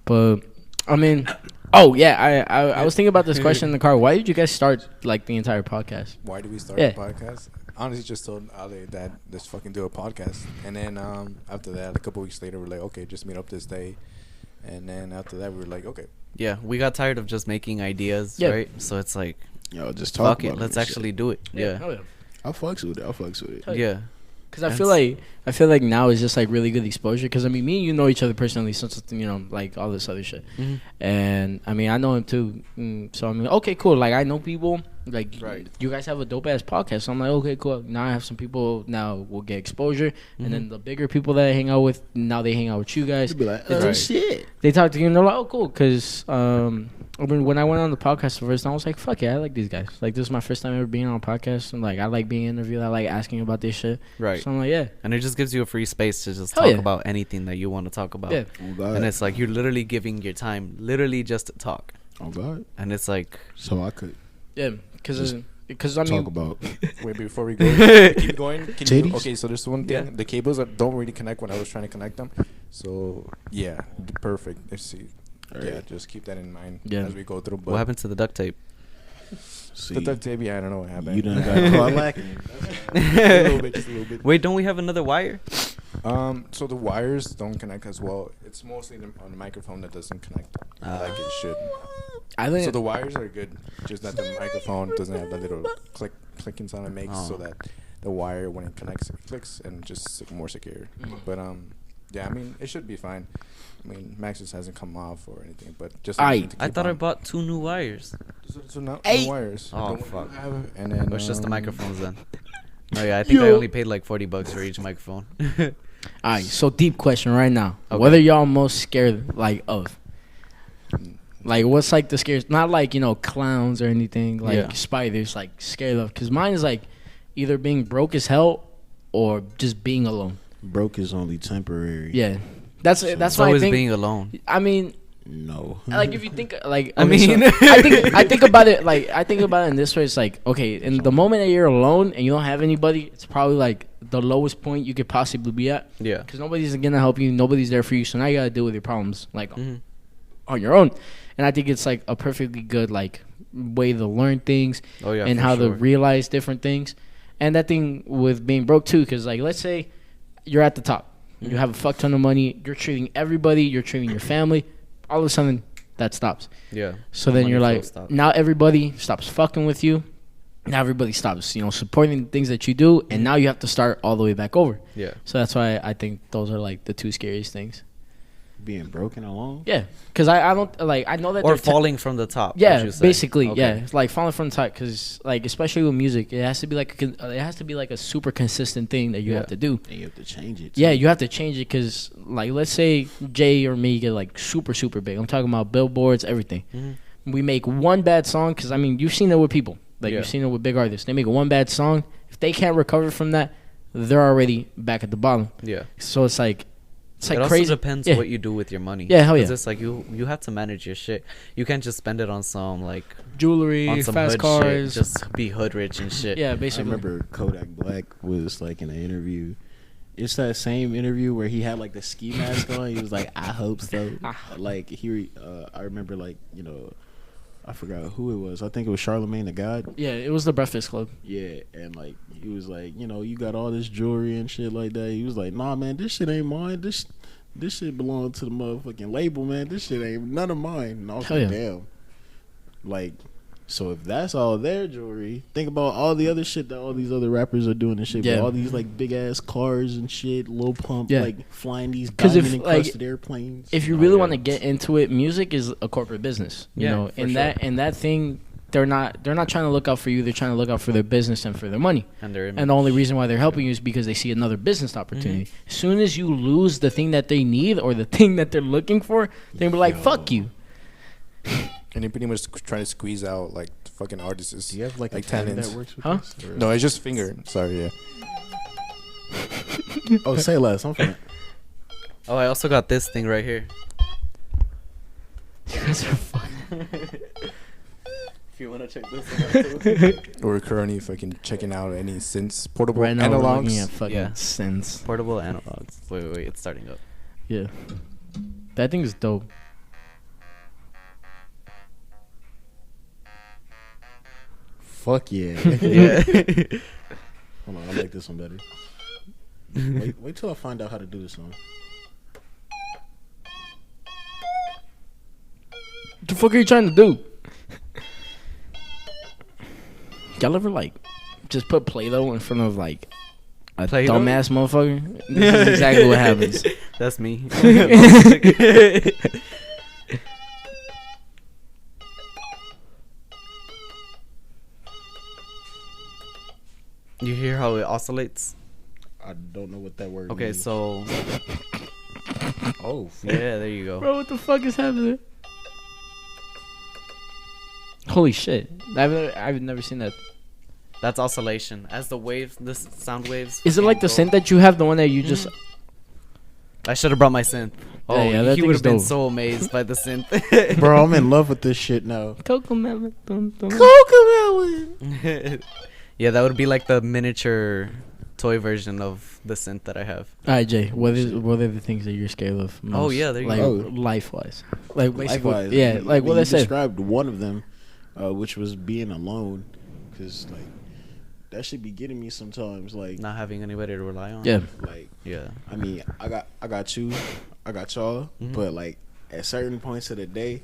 But I mean, oh yeah, I was thinking about this question in the car. Why did you guys start like the entire podcast? Why did we start the podcast? Honestly, just told Ali that let's fucking do a podcast, and then after that, a couple weeks later, we're like, okay, just meet up this day, and then after that, we were like, okay. Yeah, we got tired of just making ideas, right? So it's like, yo, just talk fuck it, let's actually do it. Yeah. I'll fucks with it. Yeah. Because I feel like now is just like really good exposure. Because I mean, me and you know each other personally since like all this other shit. Mm-hmm. And I mean, I know him too. So I mean, okay, cool. Like I know people. Like you guys have a dope ass podcast. So I'm like, okay, cool. Now I have some people. Now we'll get exposure. And then the bigger people that I hang out with, now they hang out with you guys. You'll be like, oh shit. They talk to you and they're like, oh cool. Because I mean, when I went on the podcast the first time, I was like, fuck yeah, I like these guys. Like, this is my first time ever being on a podcast. And, like, I like being interviewed. I like asking about this shit. Right. So I'm like, yeah. And it just gives you a free space to just talk about anything that you want to talk about. Yeah. Oh, and it's like you're literally giving your time literally just to talk. Oh, God. And it's like... So I could... Yeah, because I mean... Talk about... Wait, before we go, keep going. Okay, so there's one thing. Yeah. The cables don't really connect when I was trying to connect them. So, yeah, perfect. Let's see. Yeah, just keep that in mind as we go through. But what happened to the duct tape? The duct tape, I don't know what happened. You done got caught lacking. Just a little bit. Wait, don't we have another wire? So the wires don't connect as well. It's mostly on the microphone that doesn't connect like it should. I think so the wires are good, just that the microphone doesn't have that little clicking sound it makes, so that the wire when it connects it clicks and just more secure. But yeah, I mean it should be fine. I mean, Max just hasn't come off or anything, but just I thought I bought 2 new wires. So now Hey. no wires. Oh fuck! And then It's just the microphones then. Oh yeah, I think I only paid like $40 for each microphone. Alright, so deep question right now. Okay. What are y'all most scared like of? Like what's like the scariest? Not like clowns or anything like spiders. Like scared of? Because mine is like either being broke as hell or just being alone. Broke is only temporary. Yeah, that's why always I think being alone. I mean. No. Like if you think like I mean, I think about it like I think about it in this way. It's like okay, in the moment that you're alone and you don't have anybody, it's probably like the lowest point you could possibly be at. Yeah. Because nobody's gonna help you, nobody's there for you, so now you gotta deal with your problems like on your own. And I think it's like a perfectly good like way to learn things and how to realize different things. And that thing with being broke too, because like let's say you're at the top, you have a fuck ton of money, you're treating everybody, you're treating your family. All of a sudden, that stops. Yeah. So then you're like, now everybody stops fucking with you. Now everybody stops, supporting the things that you do, and now you have to start all the way back over. Yeah. So that's why I think those are like the two scariest things. Being broken alone? Yeah, because I don't like I know that or falling from the top. Yeah, basically, yeah, it's like falling from the top. Because like especially with music, it has to be like a super consistent thing that you have to do. And you have to change it. Too. Yeah, you have to change it because like let's say Jay or me get like super big. I'm talking about billboards, everything. Mm-hmm. We make one bad song because I mean you've seen it with people. Like you've seen it with big artists. They make one bad song. If they can't recover from that, they're already back at the bottom. Yeah. So it's like. It also crazy. Depends what you do with your money. Yeah, hell yeah. It's just like you have to manage your shit. You can't just spend it on some like jewelry, on some fast hood cars, shit, just be hood rich and shit. Yeah, basically. I remember Kodak Black was like in an interview. It's that same interview where he had like the ski mask on. He was like, "I hope so." Like I remember like I forgot who it was. I think it was Charlemagne the God. Yeah, it was the Breakfast Club. Yeah, and like he was like, you got all this jewelry and shit like that. He was like, nah, man, this shit ain't mine. This shit belong to the motherfucking label, man. This shit ain't none of mine. And I was like, damn. Like, so if that's all their jewelry, think about all the other shit that all these other rappers are doing and shit. Yeah. All these like big ass cars and shit, low pump, like flying these diamond encrusted airplanes. If you really want to get into it, music is a corporate business. You know, and that thing. They're not trying to look out for you. They're trying to look out for their business and for their money. And the only reason why they're helping you is because they see another business opportunity. As soon as you lose the thing that they need or the thing that they're looking for, they'll be like, fuck you. And they pretty much try to squeeze out like the fucking artists. Do you have like a talent that works with this? No, it's just finger. Sorry, yeah. Oh, say less. I'm fine. Oh, I also got this thing right here. You guys are fucking... If you want to check this out. We're currently fucking checking out any synths, portable right now analogs. We're looking at fucking synths. Portable analogs. Wait, it's starting up. Yeah. That thing is dope. Fuck yeah. Yeah. Hold on, I like this one better. Wait till I find out how to do this one. What the fuck are you trying to do? Y'all ever like just put Play-Doh in front of like a Play-Doh? dumbass motherfucker? This is exactly what happens. That's me. You hear how it oscillates? I don't know what that word Okay, means. so Oh, yeah, there you go. Bro, what the fuck is happening? Holy shit! I've never seen that. That's oscillation. As the waves, the sound waves. Is it like the go- synth that you have, the one that you just? I should have brought my synth. Oh, Yeah, that he thing would is have been dope. so amazed by the synth. bro, I'm in love with this shit now. Cocomelon. Cocomelon. Yeah, that would be like the miniature toy version of the synth that I have. All right, Jay. What are the things that you're scared of? Most? Oh, yeah, there you like, go. Life wise, like basically, Likewise, yeah, like what you I said. described one of them, which was being alone, because like that should be getting me sometimes. Like, Not having anybody to rely on. Yeah, like Yeah. I mean, I got you, I got y'all, but like at certain points of the day,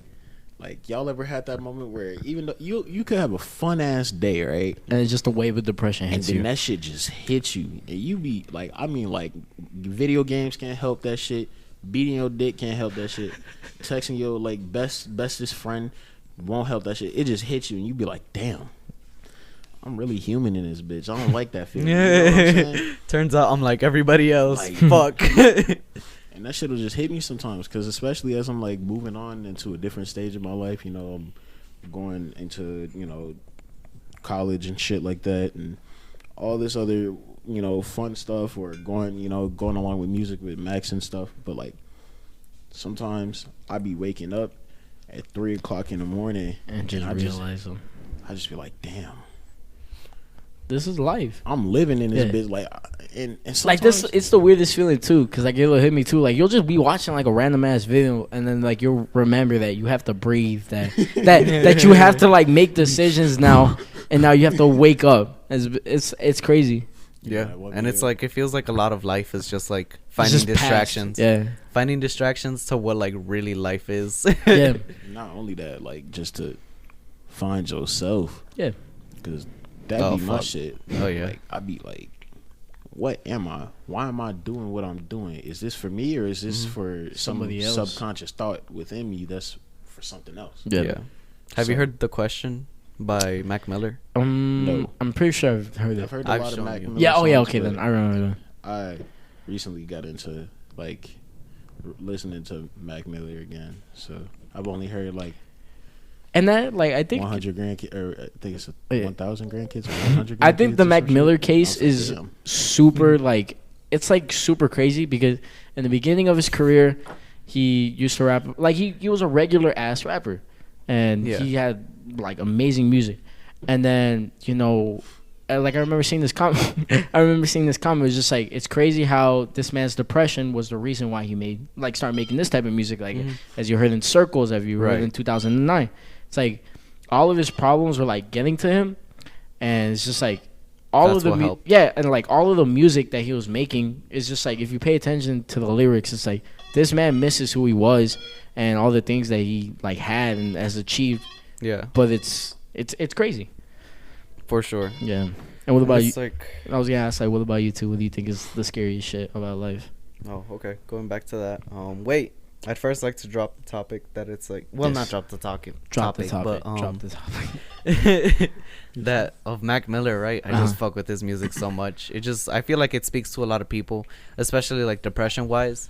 like y'all ever had that moment where even though you could have a fun ass day, right? and it's just a wave of depression And hits then you. that shit just hits you, and you be like, I mean, like, video games can't help that shit. Beating your dick can't help that shit. Texting your like bestest friend won't help that shit. It just hits you, and you be like, damn, I'm really human in this bitch. I don't like that feeling. You know what I'm saying? Turns out I'm like everybody else. Like- Fuck. And that shit will just hit me sometimes, because especially as I'm like moving on into a different stage of my life, you know, I'm going into, you know, college and shit like that, and all this other, you know, fun stuff, or going along with music with Max and stuff. But like sometimes I be waking up at 3:00 in the morning, and just I realize them. I just be like, damn, This is life. I'm living in this Yeah. bitch. Like, and Like this, sometimes- it's the weirdest feeling too, cause like it'll hit me too. Like you'll just be watching like a random ass video, and then like you'll remember that you have to breathe, that you have to like make decisions now, and now you have to wake up. It's crazy. Yeah. what And it's video? like, it feels like a lot of life is just like It's finding just past. distractions. Yeah, Finding distractions to what like really life is. yeah, not only that, like just to find yourself, yeah. because that Oh, be my fuck. shit. Oh, yeah. Like I be like, what am I? Why am I doing what I'm doing? Is this for me, or is this for Somebody some else. subconscious thought within me that's for something else? Yeah. Have you So- heard The Question by Mac Miller? No. I'm pretty sure I've heard I've it. heard a I've lot of shown Mac you. Miller Yeah. Oh yeah. songs, Okay, but then I remember that. I recently got into like listening to Mac Miller again, so I've only heard like And that, like, I think 100 grandkids, or I think it's Yeah. 1,000 grandkids, or 100 grandkids. I think the or Mac some Miller shit. case I was is like, damn. super like it's like super crazy because in the beginning of his career he used to rap like he was a regular ass rapper and Yeah. he had like amazing music, and then like I remember seeing this comment. It was just like, it's crazy how this man's depression was the reason why he started making this type of music, like as you heard in Circles, as you heard Right. in 2009. It's like all of his problems were like getting to him, and it's just like all That's of the what helped. and like all of the music that he was making is just like, if you pay attention to the lyrics, it's like this man misses who he was and all the things that he like had and has achieved, Yeah, but it's crazy. for sure. Yeah. And what about you? It's like, I was gonna ask, like, what about you two? What do you think is the scariest shit about life? oh, okay. Going back to that. Wait. I'd first like to drop the topic that it's like, well, Yes. not drop the topic. Drop the topic. But, Drop the topic. that of Mac Miller, right? I just fuck with his music so much. I feel like it speaks to a lot of people, especially like depression wise.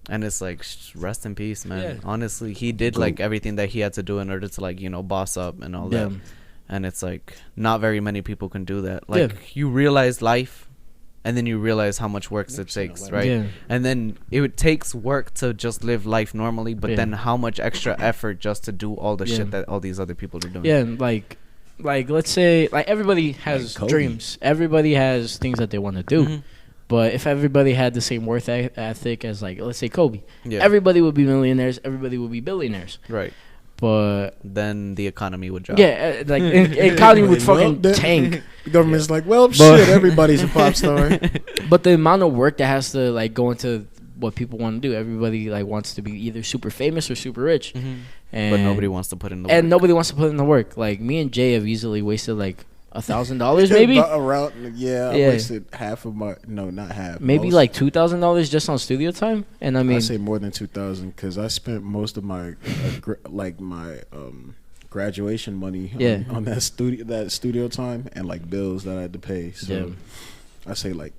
And it's like, rest in peace, man. Yeah. Honestly, he did like everything that he had to do in order to like, boss up and all that. Yeah. And it's like, not very many people can do that. Like, Yeah. you realize life, and then you realize how much work it takes, right? Yeah. And then it takes work to just live life normally, but Yeah. then how much extra effort just to do all the Yeah. shit that all these other people are doing. Yeah, and like let's say like everybody has Like Kobe. dreams. Everybody has things that they want to do. Mhm. But if everybody had the same worth ethic as, like, let's say Kobe, everybody would be millionaires, everybody would be billionaires. Right. But then the economy would drop. Yeah, like economy would fucking tank. The government's like, well, shit, everybody's a pop star. But the amount of work that has to like go into what people want to do, everybody like wants to be either super famous or super rich, but nobody wants to put in the work. And nobody wants to put in the work. Like me and Jay have easily wasted like $1,000 maybe. Around, I wasted half of my not half. Maybe like $2,000 just on studio time, and I mean, I say more than 2,000 because I spent most of my graduation money on that studio time and like bills that I had to pay. So I say like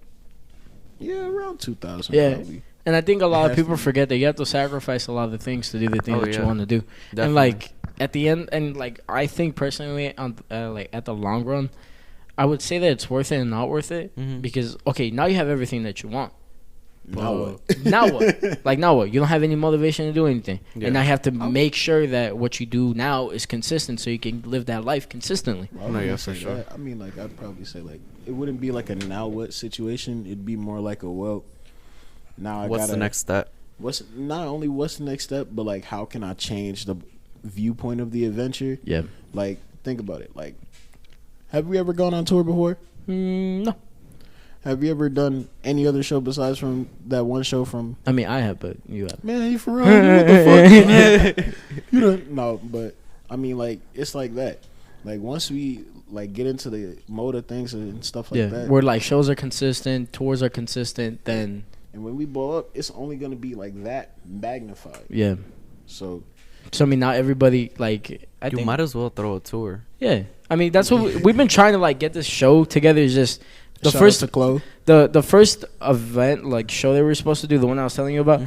around 2,000. Yeah. Probably. And I think a lot of people forget that you have to sacrifice a lot of things to do the thing that you want to do. Definitely. And like at the end, and like I think personally, on like at the long run, I would say that it's worth it and not worth it because now you have everything that you want. Now what? Now what? Like now what? You don't have any motivation to do anything, and now you have to make sure that what you do now is consistent, so you can live that life consistently. Well, for sure. I mean, like I'd probably say like it wouldn't be like a now what situation. It'd be more like a now what's the next step? What's the next step, but like how can I change the viewpoint of the adventure? Yeah. Like think about it. Like, have we ever gone on tour before? No. Have you ever done any other show besides from that one show from? I mean, I have, but you have. Man, you for real? What the fuck? You don't no, but I mean, like it's like that. Like once we like get into the mode of things and stuff like that, where like shows are consistent, tours are consistent, then. And when we blow up, it's only gonna be like that magnified. Yeah. So I mean, not everybody like. I think might as well throw a tour. Yeah, I mean that's what we've been trying to like get this show together. Is just the first event like show they were supposed to do, the one I was telling you about.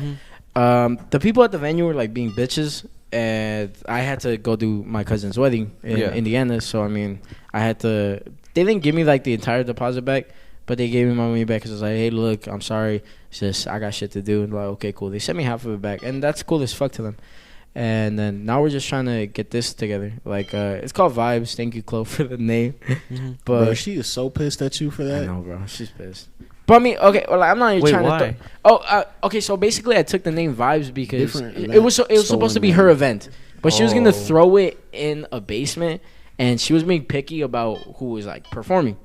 The people at the venue were like being bitches, and I had to go do my cousin's wedding in Indiana. So I mean, I had to. They didn't give me like the entire deposit back. But they gave me my money back because I was like, hey, look, I'm sorry. It's just I got shit to do. And like, okay, cool. They sent me half of it back. And that's cool as fuck to them. And then now we're just trying to get this together. Like, it's called Vibes. Thank you, Chloe, for the name. But bro, she is so pissed at you for that. I know, bro. She's pissed. But I mean, okay, well, I'm not even trying to. Okay, so basically I took the name Vibes because it was supposed to be her event. But she was going to throw it in a basement. And she was being picky about who was, like, performing.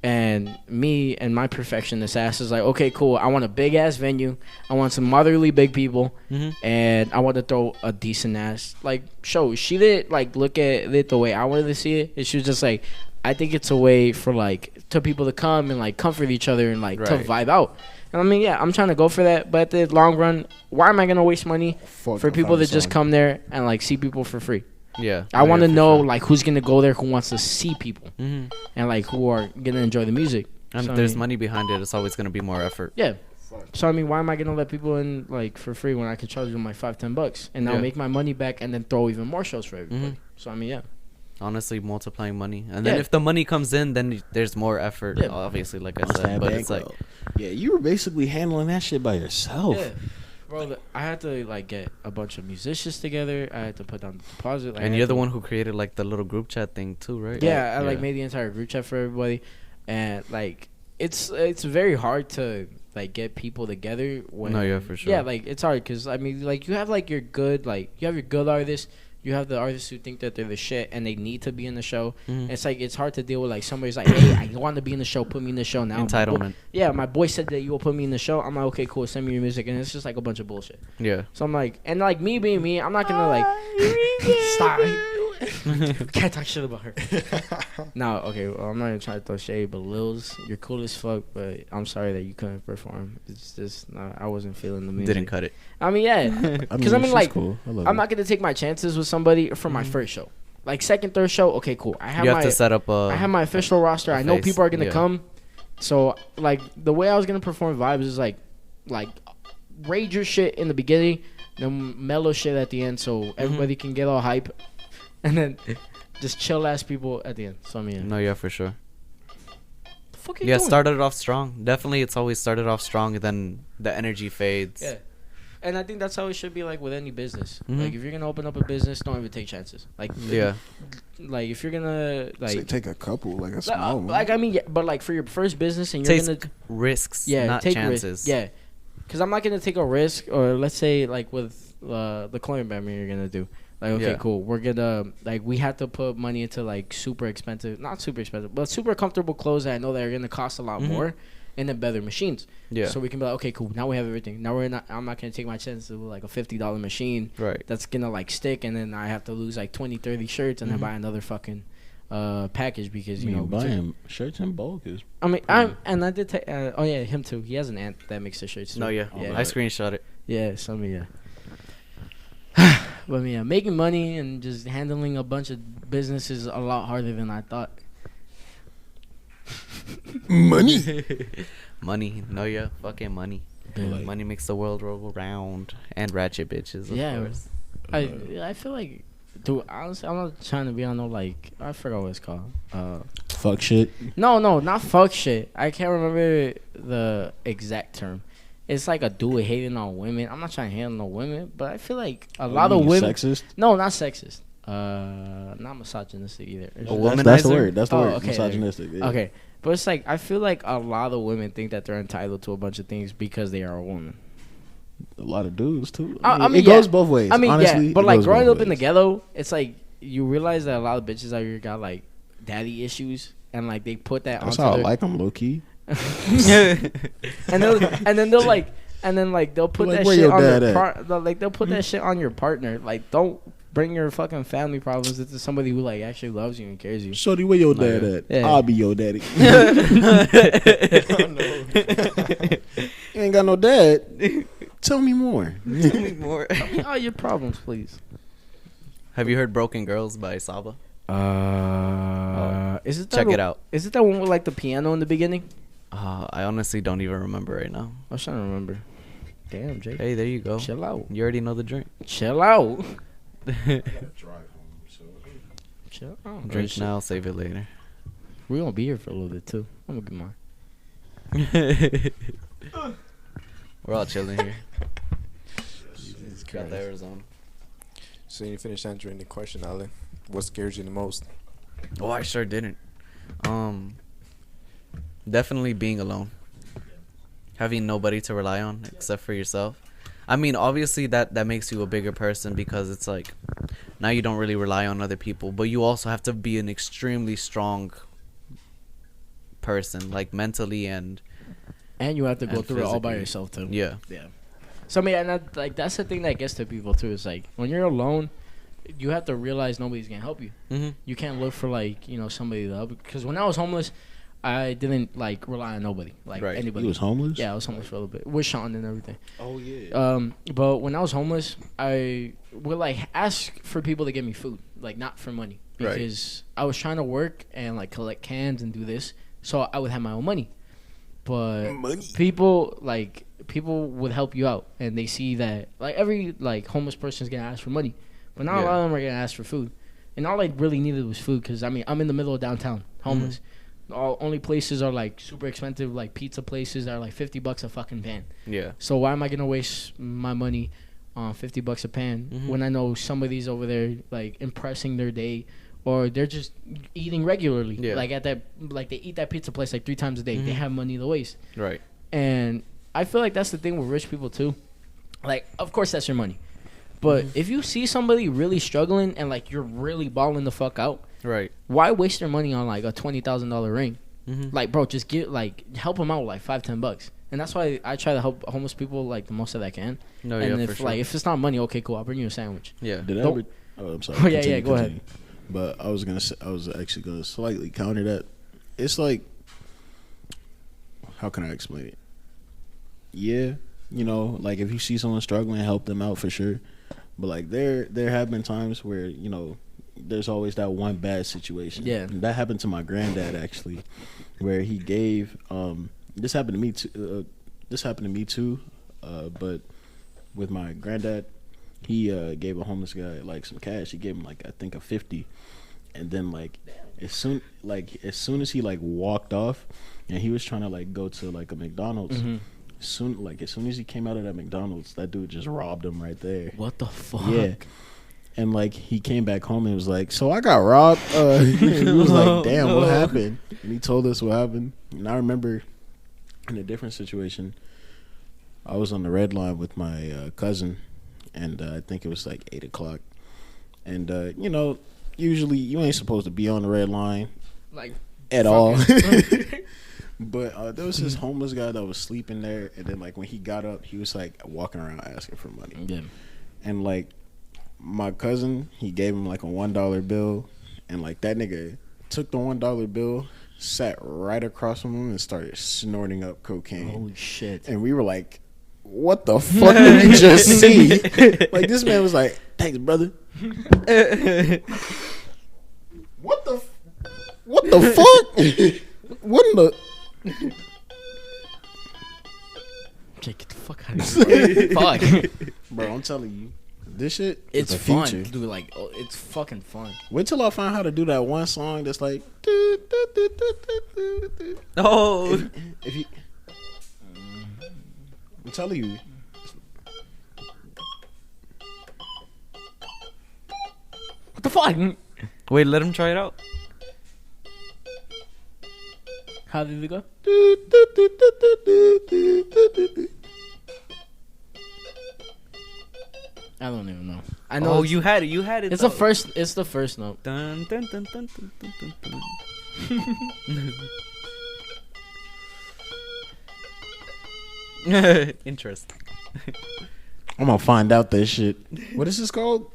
And me and my perfectionist ass is like, okay, cool. I want a big ass venue. I want some motherly big people, and I want to throw a decent ass like show. She didn't like look at it the way I wanted to see it. And she was just like, I think it's a way for like to people to come and like comfort each other and like to vibe out. And I mean, yeah, I'm trying to go for that. But at the long run, why am I gonna waste money for people to just come there and like see people for free? Yeah, I want to know like who's gonna go there, who wants to see people, and like who are gonna enjoy the music. And if there's money behind it, it's always gonna be more effort. Yeah. So I mean, why am I gonna let people in like for free when I can charge them like $5-10 and now make my money back and then throw even more shows for everybody? So I mean, yeah. Honestly, multiplying money, and then if the money comes in, then there's more effort. Yeah. Obviously, like I said, but it's like, you were basically handling that shit by yourself. Yeah. Bro, I had to like get a bunch of musicians together. I had to put down the deposit. And you're the one who created like the little group chat thing too, right? Yeah, I like made the entire group chat for everybody, and like it's very hard to like get people together. When, for sure. Yeah, like it's hard because I mean, like you have like your good artists. You have the artists who think that they're the shit and they need to be in the show. It's like it's hard to deal with like somebody's like, hey, I want to be in the show, put me in the show now. Entitlement. My boy said that you will put me in the show. I'm like, okay, cool, send me your music, and it's just like a bunch of bullshit. Yeah. So I'm like, and like me being me, I'm not gonna like stop. Can't talk shit about her. No, okay, well, I'm not even trying to throw shade, but Lils, you're cool as fuck, but I'm sorry that you couldn't perform. It's just I wasn't feeling the music. Didn't cut it. I mean, yeah, because I mean, like, cool. I'm not gonna take my chances with somebody for my first show. Like second, third show, okay, cool. I have to set up I have my official roster. I know people are gonna come. So like the way I was gonna perform Vibes is like rage your shit in the beginning, then mellow shit at the end, so everybody can get all hype. And then just chill ass people at the end. So I mean, for sure. The fuck are you doing? Started off strong. Definitely, it's always started off strong, and then the energy fades. Yeah. And I think that's how it should be like with any business. Like if you're gonna open up a business, don't even take chances. Like like if you're gonna like take a couple, like a small one. Like I mean, but like for your first business and you're gonna risks, not take chances. Yeah, because I'm not gonna take a risk, or let's say like with the clothing brand you're gonna do. Like okay, cool. We're gonna like we have to put money into like super expensive, not super expensive, but super comfortable clothes that I know that are gonna cost a lot more. And then better machines. Yeah. So we can be like, okay, cool. Now we have everything. Now I'm not gonna take my chance to like a $50 machine. Right. That's gonna like stick, and then I have to lose like 20, 30 shirts, and then buy another fucking package because you know buying shirts in bulk is. I mean, I did take. Oh yeah, him too. He has an aunt that makes the shirts. Too. No, yeah. I screenshot it. Yeah, yeah. But yeah, making money and just handling a bunch of business is a lot harder than I thought. Money. No, yeah, fucking money. Like, money makes the world roll around, and ratchet bitches. Of course. I feel like, dude. Honestly, I'm not trying to be on no like. I forgot what it's called. Fuck shit. No, not fuck shit. I can't remember the exact term. It's like a dude hating on women. I'm not trying to hate on no women, but I feel like a lot of women. Sexist? No, not sexist. Not misogynistic either. That's the word. That's the word. Okay, misogynistic. Yeah. Okay, but it's like I feel like a lot of women think that they're entitled to a bunch of things because they are a woman. A lot of dudes too. I mean, it goes both ways. I mean, honestly, but like growing up in the ghetto, it's like you realize that a lot of bitches out here got like daddy issues, and like they put that. That's how I like them, low key. and then they'll like, they'll put that shit on they'll put that shit on your partner. Like, don't bring your fucking family problems into somebody who like actually loves you and cares you. Shorty, where your dad at? Yeah. I'll be your daddy. Oh, no. You ain't got no dad. Tell me more. Tell me more. Tell me all your problems, please. Have you heard "Broken Girls" by Saba? Is it check it out? Is it that one with like the piano in the beginning? I honestly don't even remember right now. I was trying to remember. Damn, Jake. Hey, there you go. Chill out. You already know the drink. Chill out. Chill out. Drink now, save it later. We're gonna be here for a little bit too. I'm gonna get mine. We're all chilling here. Got the Arizona. So you finished answering the question, Alan. What scares you the most? Oh, I sure didn't. Definitely being alone. Having nobody to rely on except for yourself. I mean, obviously that makes you a bigger person because it's like now you don't really rely on other people, but you also have to be an extremely strong person, like mentally and you have to go through it all by yourself too. Yeah. So I mean, and that's the thing that gets to people too. Is like when you're alone, you have to realize nobody's gonna help you. You can't look for like somebody to help. Because when I was homeless, I didn't like rely on nobody, like anybody. You was homeless? Yeah, I was homeless for a little bit with Sean and everything. Oh yeah. But when I was homeless, I would like ask for people to give me food, like not for money, because I was trying to work and like collect cans and do this, so I would have my own money. But people would help you out, and they see that like every like homeless person is gonna ask for money, but not a lot of them are gonna ask for food. And all I really needed was food, because I mean I'm in the middle of downtown, homeless. Only places are like super expensive, like pizza places that are like $50 a fucking pan. Yeah. So why am I gonna waste my money on $50 a pan when I know somebody's over there like impressing their day, or they're just eating regularly? Yeah. Like at that, like they eat that pizza place like 3 times a day. They have money to waste. Right. And I feel like that's the thing with rich people too. Like, of course that's your money, but if you see somebody really struggling and like you're really balling the fuck out. Right. Why waste your money on like a $20,000 ring? Like, bro, just help them out with like $5-10, and that's why I try to help homeless people like the most that I can. No, and if for if it's not money, okay, cool, I'll bring you a sandwich. Yeah. I'm sorry. Yeah. Go ahead. But I was actually gonna slightly counter that. It's like, how can I explain it? Yeah, like if you see someone struggling, help them out for sure. But like there have been times where there's always that one bad situation. Yeah, and that happened to my granddad actually, where he gave. This happened to me too. But with my granddad, he gave a homeless guy like some cash. He gave him like I think a 50, and then like as soon as he like walked off, and he was trying to like go to like a McDonald's. As soon as he came out of that McDonald's, that dude just robbed him right there. What the fuck? Yeah. And like he came back home and was like, "So I got robbed." He was like, "Damn, what happened?" And he told us what happened. And I remember in a different situation, I was on the red line with my cousin, and I think it was like 8:00. And you know, usually you ain't supposed to be on the red line, like at all. But there was this homeless guy that was sleeping there, and then like when he got up, he was like walking around asking for money. Yeah. And like my cousin, he gave him like a $1 bill, and like that nigga took the $1 bill, sat right across from him, and started snorting up cocaine. Holy shit! And we were like, "What the fuck did we just see?" Like this man was like, "Thanks, brother." What the fuck? What in the? Get the fuck out of here! Fuck, Bro, I'm telling you, this shit. it's is the fun, future. dude. Like, oh, it's fucking fun. Wait till I find how to do that one song that's like. Oh, If you, I'm telling you, What the fuck? wait, let him try it out. How did it go? I don't even know. I know. Oh, you had it. You had it. It's though. the first. It's the first note. Dun, dun, dun, dun, dun, dun, dun, dun. Interesting. I'm gonna find out that shit. What is this called?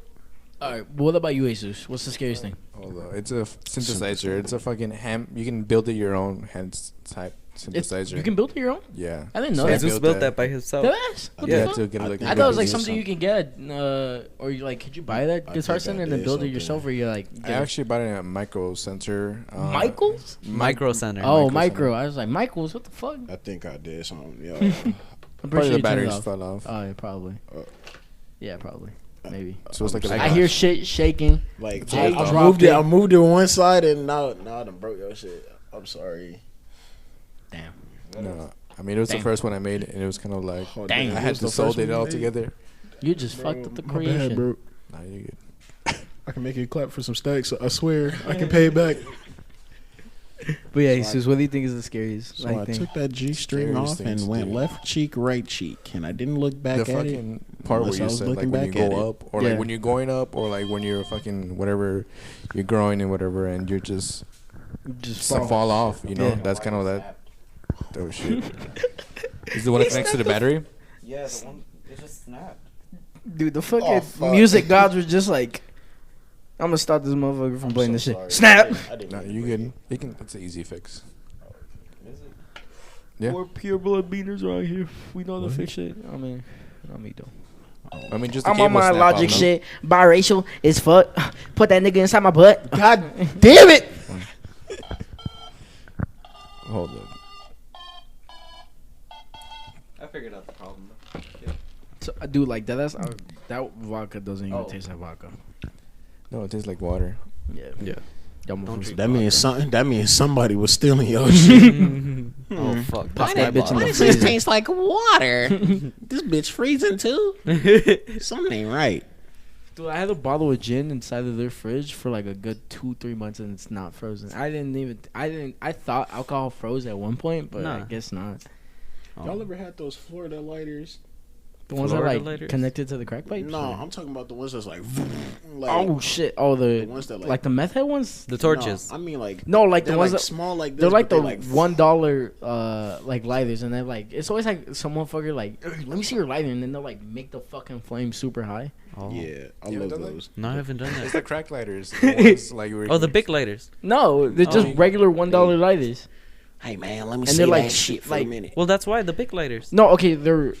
All right. What about you, Jesus? What's the scariest thing? Although it's a synthesizer. It's a fucking ham. You can build it your own hand type synthesizer. You can build it your own. Yeah. I didn't know So I that. Jesus built that by himself. Deadass? What You the have fuck? to get like. I thought it was like Yeah. something you can get, or you like, could you buy that I guitar think I center and then did build it something. yourself, or you like? I Get actually bought it at Micro Center. Michaels? Micro Center. Oh, Micro Micro. Center. I was like, Michaels. What the fuck? I think I did something. Yo, I'm Probably pretty the sure you turned it batteries off. fell off. Oh, yeah, probably. Uh, Yeah, probably. Maybe. So it's like a I hear shit shaking. like I I dropped moved it. it. I moved it one side, and now I done broke your shit. I'm sorry. Damn. No, I mean it was Damn. the first one I made, and it was kind of like Oh, Dang. damn, I it had was to the solder first it one all you made? together. You just Bro, fucked up the my creation. bad, bro. Nah, you're good. I can make you clap for some stacks. I swear, I can pay it back. But yeah, So Jesus, what do you think is the scariest? So I took that G string Scariest off things and to went do. left cheek, right cheek, and I didn't look back The at it. fucking part where unless I you was said like looking when you back at go it. up, or Yeah. like when you're going up, or like when you're fucking whatever, you're growing and whatever, and you're just fall off. You know, Yeah. that's kind of that. Oh shit! Is the one that connects to the battery? Yeah, the one it just snapped. Dude, the fucking Oh, fuck. music gods were just like, I'm gonna stop this motherfucker from playing this shit. Sorry. Snap! I didn't No, mean to you break good. it. You can. It's an easy fix. Is it? Yeah. More pure blood beaters right here. We know the fix shit. I mean, not me though. I mean, just the I'm on cable my snap logic off, no? shit. Biracial is fuck. Put that nigga inside my butt. God damn it! Hold up. I figured out the problem. So, dude, like that vodka doesn't even Oh. taste like vodka. No, it tastes like water. Yeah. Yeah. Y'all Don't motherfuckers- drink That means something. That means somebody was stealing your shit. Oh fuck! Pop That's that my bitch in the bottle. freezer. like water? This bitch freezing too. Something ain't right. Dude, I had a bottle of gin inside of their fridge for like a good 2-3 months, and it's not frozen. I thought alcohol froze at one point, but I Nah. guess not. Y'all ever had those Florida lighters? The ones that Florida like lighters? connected to the crack pipes? No, or- I'm talking about the ones that's like. like Oh shit! Oh, the ones that like the meth head ones. The torches. No, I mean like. No, like the They're ones like that, small like this. they're like but the they like $1 like lighters, and they're like it's always like some motherfucker like let me see your lighter, and then they'll like make the fucking flame super high. Oh. Yeah, I You love haven't done those. No, I haven't done It's that. the crack lighters. The ones, like, Oh, the big lighters. No, they're just Oh. regular $1 lighters. Hey man, let me And see they're that like- shit for like- a minute. Well, that's why the big lighters. No, okay, they're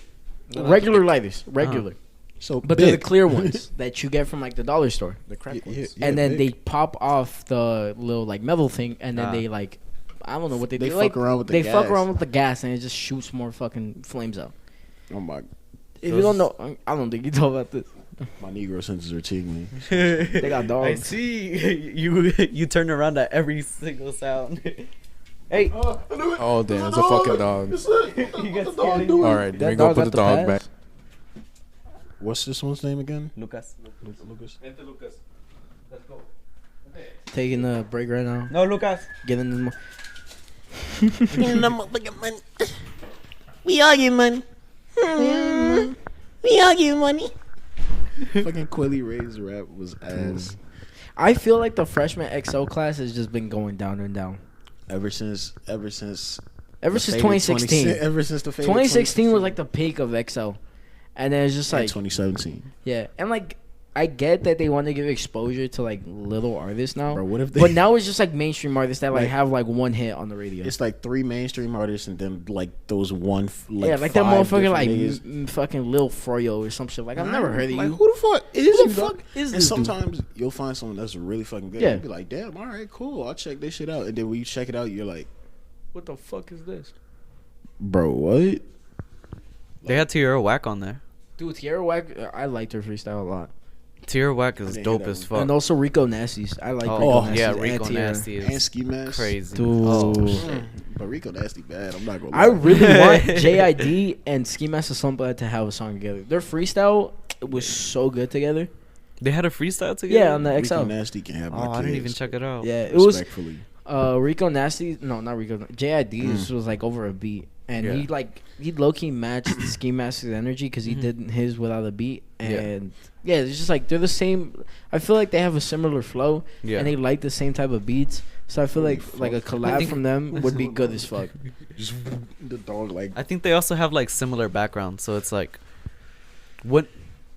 No, not regular the lighters, regular, So, but they're the clear ones that you get from like the dollar store. The crack Yeah, ones. yeah. And then big. they pop off the little like metal thing, and then Ah. they like, I don't know what they They do. fuck like, around with the they fuck gas. around with the gas, and it just shoots more fucking flames out. Oh my, If you don't know, I don't think you know about this. my Negro senses are tingling. They got I dogs. see. You turn around at every single sound. Hey. Oh damn, it's a fucking dog. All right, let me go put the dog back. What's this one's name again? Lucas. Lucas. Let's go. Taking a break right now. No, Lucas. Getting them. Getting the motherfucking money. We all get money. We all get money. Fucking Quilly Ray's rap was ass. I feel like the freshman XO class has just been going down and down. Ever since 2016. Ever since the 2016 was like the peak of XO. And then it's just like 2017. Yeah, and like I get that they want to give exposure to like little artists now. Bro, what if they, but now it's just like mainstream artists that like Like- have like one hit on the radio. it's like 3 mainstream artists and then like those Yeah, like that 5 motherfucker like different niggas. Fucking Lil Froyo or some shit. Like I've never heard of like, you. Who the fuck is Who you? the fuck dog? is And this dude? sometimes you'll find someone that's really fucking good. Yeah. You'll be like, damn, all right, cool. I'll check this shit out. And then when you check it out, you're like, What the fuck is this? bro, what? They had Tierra Whack on there. Dude, Tierra Whack, I liked her freestyle a lot. Tierra Whack is didn't dope hear that as one. fuck. And also Rico Nasties. I like Rico Oh, Nasties. yeah, and Rico Tierra. Nasty And is Ski Mask. crazy. Dude. Oh, shit. But Rico Nasty bad. I'm not gonna lie. I really want JID and Ski Master Slumpa to have a song together. Their freestyle was so good together. They had a freestyle together? Yeah, on the Rico XL. Nasty can have my Oh, I didn't even kids. check it out. Yeah, it was Respectfully. Rico Nasty. No, not Rico. JID was like over a beat, and Yeah. he low key matched Ski Master's energy because he did his without a beat, Yeah. and yeah, it's just like they're the same. I feel like they have a similar flow, Yeah. and they like the same type of beats. So I feel like a collab from them would be good as fuck. Just the dog like I think they also have like similar backgrounds, so it's like, what?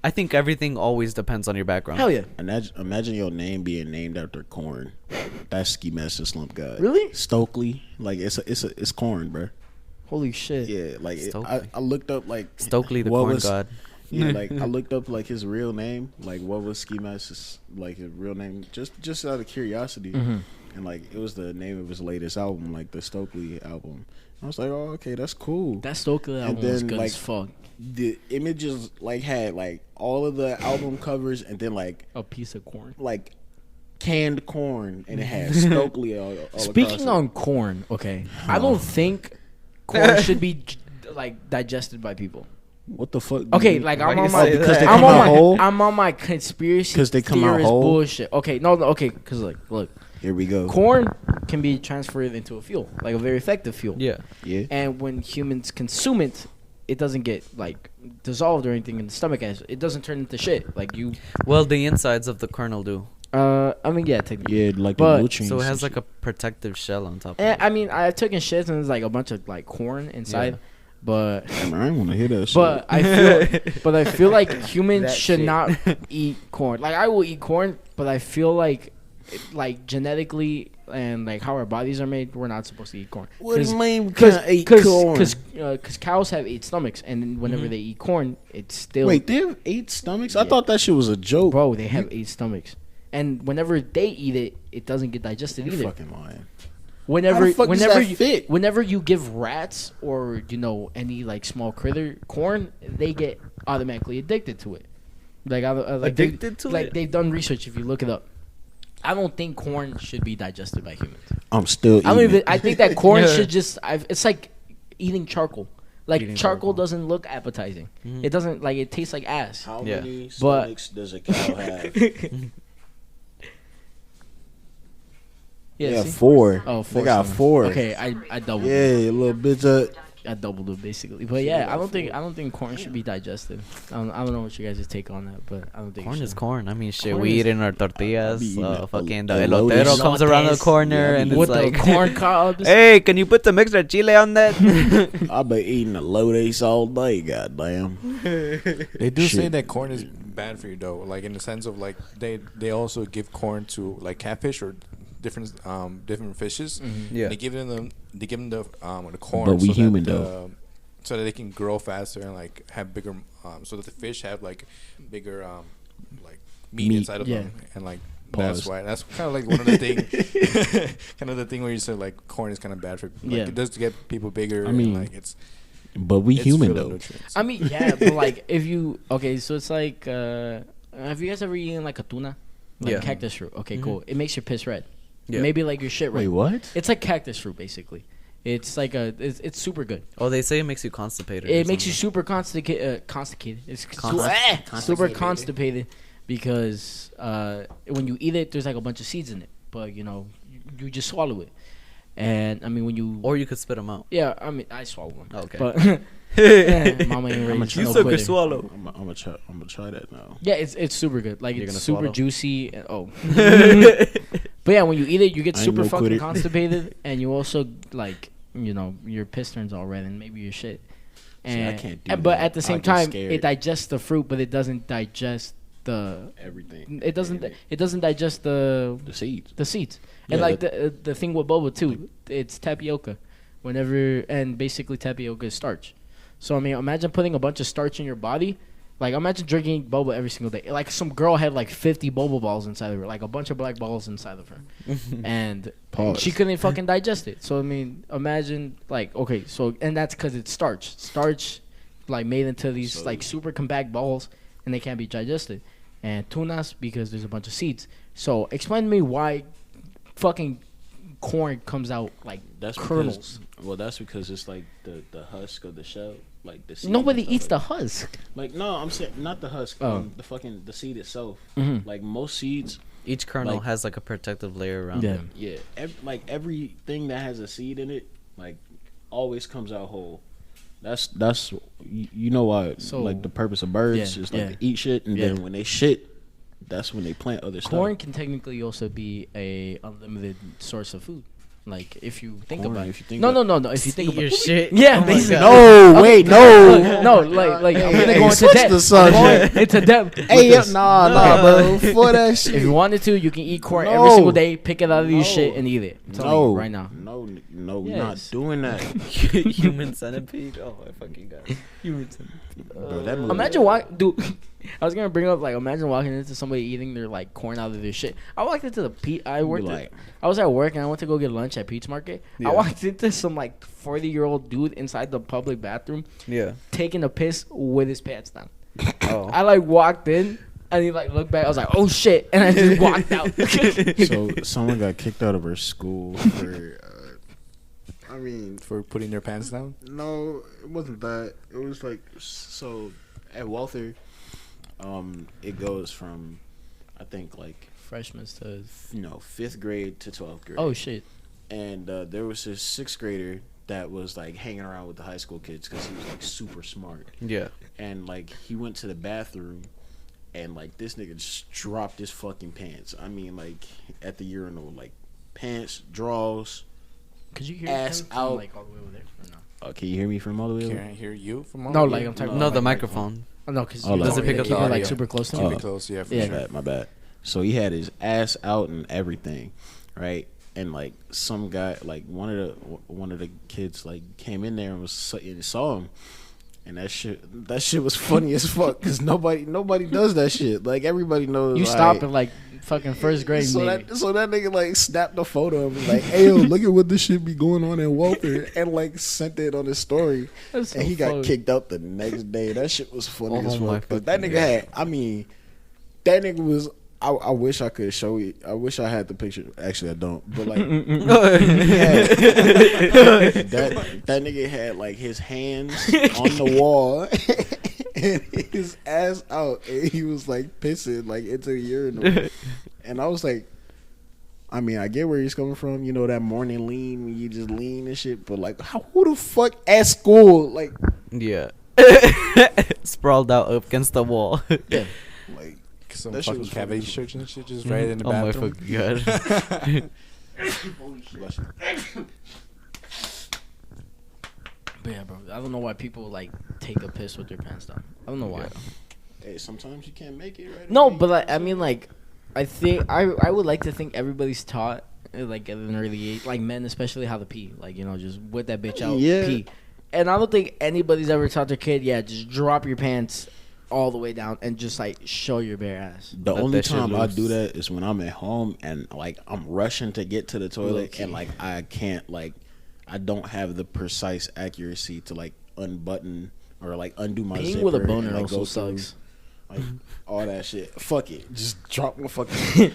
I think everything always depends on your background. Hell yeah. imagine your name being named after corn. That's Ski Master Slump God. Really? Stokely. Like it's corn, bro. Holy shit. Yeah, like Stokely. I looked up like Stokely the what corn was- god. Yeah, like I looked up like his real name, like what was Ski Master's like his real name, just out of curiosity, and like it was the name of his latest album, like the Stokely album. I was like, oh, okay, that's cool. That Stokely album was then, good like, as fuck. The images like had like all of the album covers, and then like A piece of corn. canned corn, and it had Stokely all Speaking across on corn, okay, I don't think corn should be like digested by people. it. What the fuck? Okay, like Why I'm you on say my, that? Because they I'm come on out my, whole? I'm on my conspiracy 'Cause they come out theorist whole? bullshit. Okay, no, okay, because like, look, Here we go. corn can be transferred into a fuel, like a very effective fuel. Yeah. Yeah. And when humans consume it, it doesn't get like dissolved or anything in the stomach. As it doesn't turn into shit. Like you, Well, the insides of the kernel do. I mean, yeah, technically. Yeah, like But- the nutrients. So it has and like shit. a protective shell on top of And it. I mean, I took in shits and there's like a bunch of like corn inside, Yeah. but. Damn, I ain't want to hear that shit. But I feel like humans That should shit. not eat corn. Like I will eat corn, but I feel like genetically and like how our bodies are made, we're not supposed to eat corn. What do you mean we can't eat corn? Because cows have 8 stomachs, and then whenever they eat corn, it's still Wait, they have 8 stomachs? I Yeah. thought that shit was a joke. bro. They have 8 stomachs, and whenever they eat it, it doesn't get digested You're either. fucking lying. Whenever How the fuck does whenever that you fit? whenever you give rats or any like small critter corn, they get automatically addicted to it. Like Addicted to like it? they've done research. If you look it up, I don't think corn should be digested by humans. I'm still eating I don't even. it. I think that corn Yeah. should just. It's like eating charcoal. Like Eating charcoal charcoal. doesn't look appetizing. It doesn't like. It tastes like ass. How Yeah. many But- stomachs does a cow have? Yeah, see? 4. Oh, They got stomachs. 4. Okay, I doubled. Yeah, it. you little bitch. I doubled it basically. But yeah, I don't think corn should be digested. I don't know what you guys' take on that, but I don't think Corn it is should. corn. I mean, shit, Corn we is- eat in our tortillas. I be eating Fucking a the lotus. elotero comes around the Lotes. corner Yeah, I and be it's With like, the corn cobs. hey, can you put some extra chile on that? I've been eating a Lotus all day, goddamn. They do say Shit. that corn is bad for you though, like in the sense of like they also give corn to like catfish or different fishes. Yeah. They give them the corn. But we so human, that, though. so that they can grow faster and like have bigger. So that the fish have like bigger like meat inside of yeah. them, and like Pause. that's why that's kind of like one of the thing, kind of the thing where you said like corn is kind of bad for like Yeah. it does get people bigger. I mean, and, like it's But we human, filled with though. nutrients. I mean, yeah, but like if you so it's like have you guys ever eaten like a tuna, like Yeah. cactus fruit? Okay, cool. It makes your piss red. Maybe like your shit right. Wait, what? It's like cactus fruit basically. It's like it's super good. Oh, they say it makes you constipated. It makes you super constipated. It's super constipated because when you eat it, there's like a bunch of seeds in it. But you just swallow it. And I mean, when you or you could spit them out. Yeah, I mean, I swallow them. Okay. But mama ain't raised. You suck or swallow. I'm gonna try that now. Yeah, it's super good. Like You're it's gonna super swallow? juicy. But yeah, when you eat it, you get super fucking constipated, and you also like your piss turns all red, and maybe your shit. And I can't do but that. at the same time, it digests the fruit, but it doesn't digest everything. It doesn't digest the seeds. The seeds. And like the thing with boba too, it's tapioca. And basically tapioca is starch. So I mean, imagine putting a bunch of starch in your body. Like imagine drinking boba every single day. Like some girl had like 50 boba balls inside of her, like a bunch of black balls inside of her, and she couldn't fucking digest it. So I mean, imagine like and that's because it's starch, like made into these like super compact balls, and they can't be digested. And tunas because there's a bunch of seeds. So explain to me why fucking corn comes out like kernels. That's because it's like the husk of the shell, like the seed. Nobody eats the husk. Like no, I'm saying not the husk. The seed itself. Mm-hmm. Like most seeds, each kernel has like a protective layer around them. Yeah, everything that has a seed in it, like always comes out whole. That's why. So like the purpose of birds is like to eat shit, and then when they shit, that's when they plant other stuff. Corn can technically also be a unlimited source of food. Like if you think about it. If you think about your shit. Yeah, basically. No, wait, no. No, like I'm gonna go into depth. Into depth. Hey, nah, bro. For that shit. If you wanted to, you can eat corn every single day, pick it out of your shit, and eat it. No, right now. No, we're not doing that. Human centipede. Oh my fucking god. Human centipede. Bro, that imagine what, dude. I was gonna bring up like imagine walking into somebody eating their like corn out of their shit. I walked into I was at work and I went to go get lunch at Pete's Market. Yeah. I walked into some like 40-year-old dude inside the public bathroom. Yeah. Taking a piss with his pants down. Oh. I like walked in and he like looked back. I was like, oh shit, and I just walked out. So someone got kicked out of her school for. For putting their pants down? No, it wasn't that. It was like at Walther. It goes from, I think like freshmen to 5th grade to 12th grade. Oh shit! And there was this 6th grader that was like hanging around with the high school kids because he was like super smart. Yeah. And like he went to the bathroom, and like this nigga just dropped his fucking pants. I mean, like at the urinal, like pants, drawers. Could you hear ass out from, like all the way over there? Or no? Can you hear me from all the way over there? Can I hear you from all the the way? way? No, like I'm talking. No, the microphone. Oh, no, because does it pick up the audio? Like super close to me? Close, yeah, for sure. My bad. So he had his ass out and everything, right? And like some guy, like one of the kids, like came in there and saw him, and that shit was funny as fuck because nobody does that shit. Like everybody knows. You stop in like fucking first grade. So that nigga like snapped a photo of him like, hey yo, look at what this shit be going on in Walter, and like sent it on his story. So and he got kicked out the next day. That shit was funny as fuck. But that nigga that nigga was. I wish I could show you. I wish I had the picture. Actually, I don't. But like, that nigga had like his hands on the wall and his ass out, and he was like pissing like into the urinal. And I was like, I mean, I get where he's coming from. You know that morning lean when you just lean and shit. But like, who the fuck at school like? Yeah, sprawled out up against the wall. Yeah, like. Some fucking cavity shirts and shit just right in the bathroom. Oh my fucking god. But yeah, bro, I don't know why people like take a piss with their pants down. I don't know why. Hey, sometimes you can't make it right. No, but like, I mean, like, I think I would like to think everybody's taught like at an early age, like men especially, how to pee. Like, you know, just whip that bitch out, pee. And I don't think anybody's ever taught their kid, just drop your pants all the way down and just like show your bare ass. The only time I do that is when I'm at home and like I'm rushing to get to the toilet and like I can't, like I don't have the precise accuracy to like unbutton or like undo my zipper. Peeing with a boner and, like, also sucks. Like all that shit. Fuck it. Just drop my fucking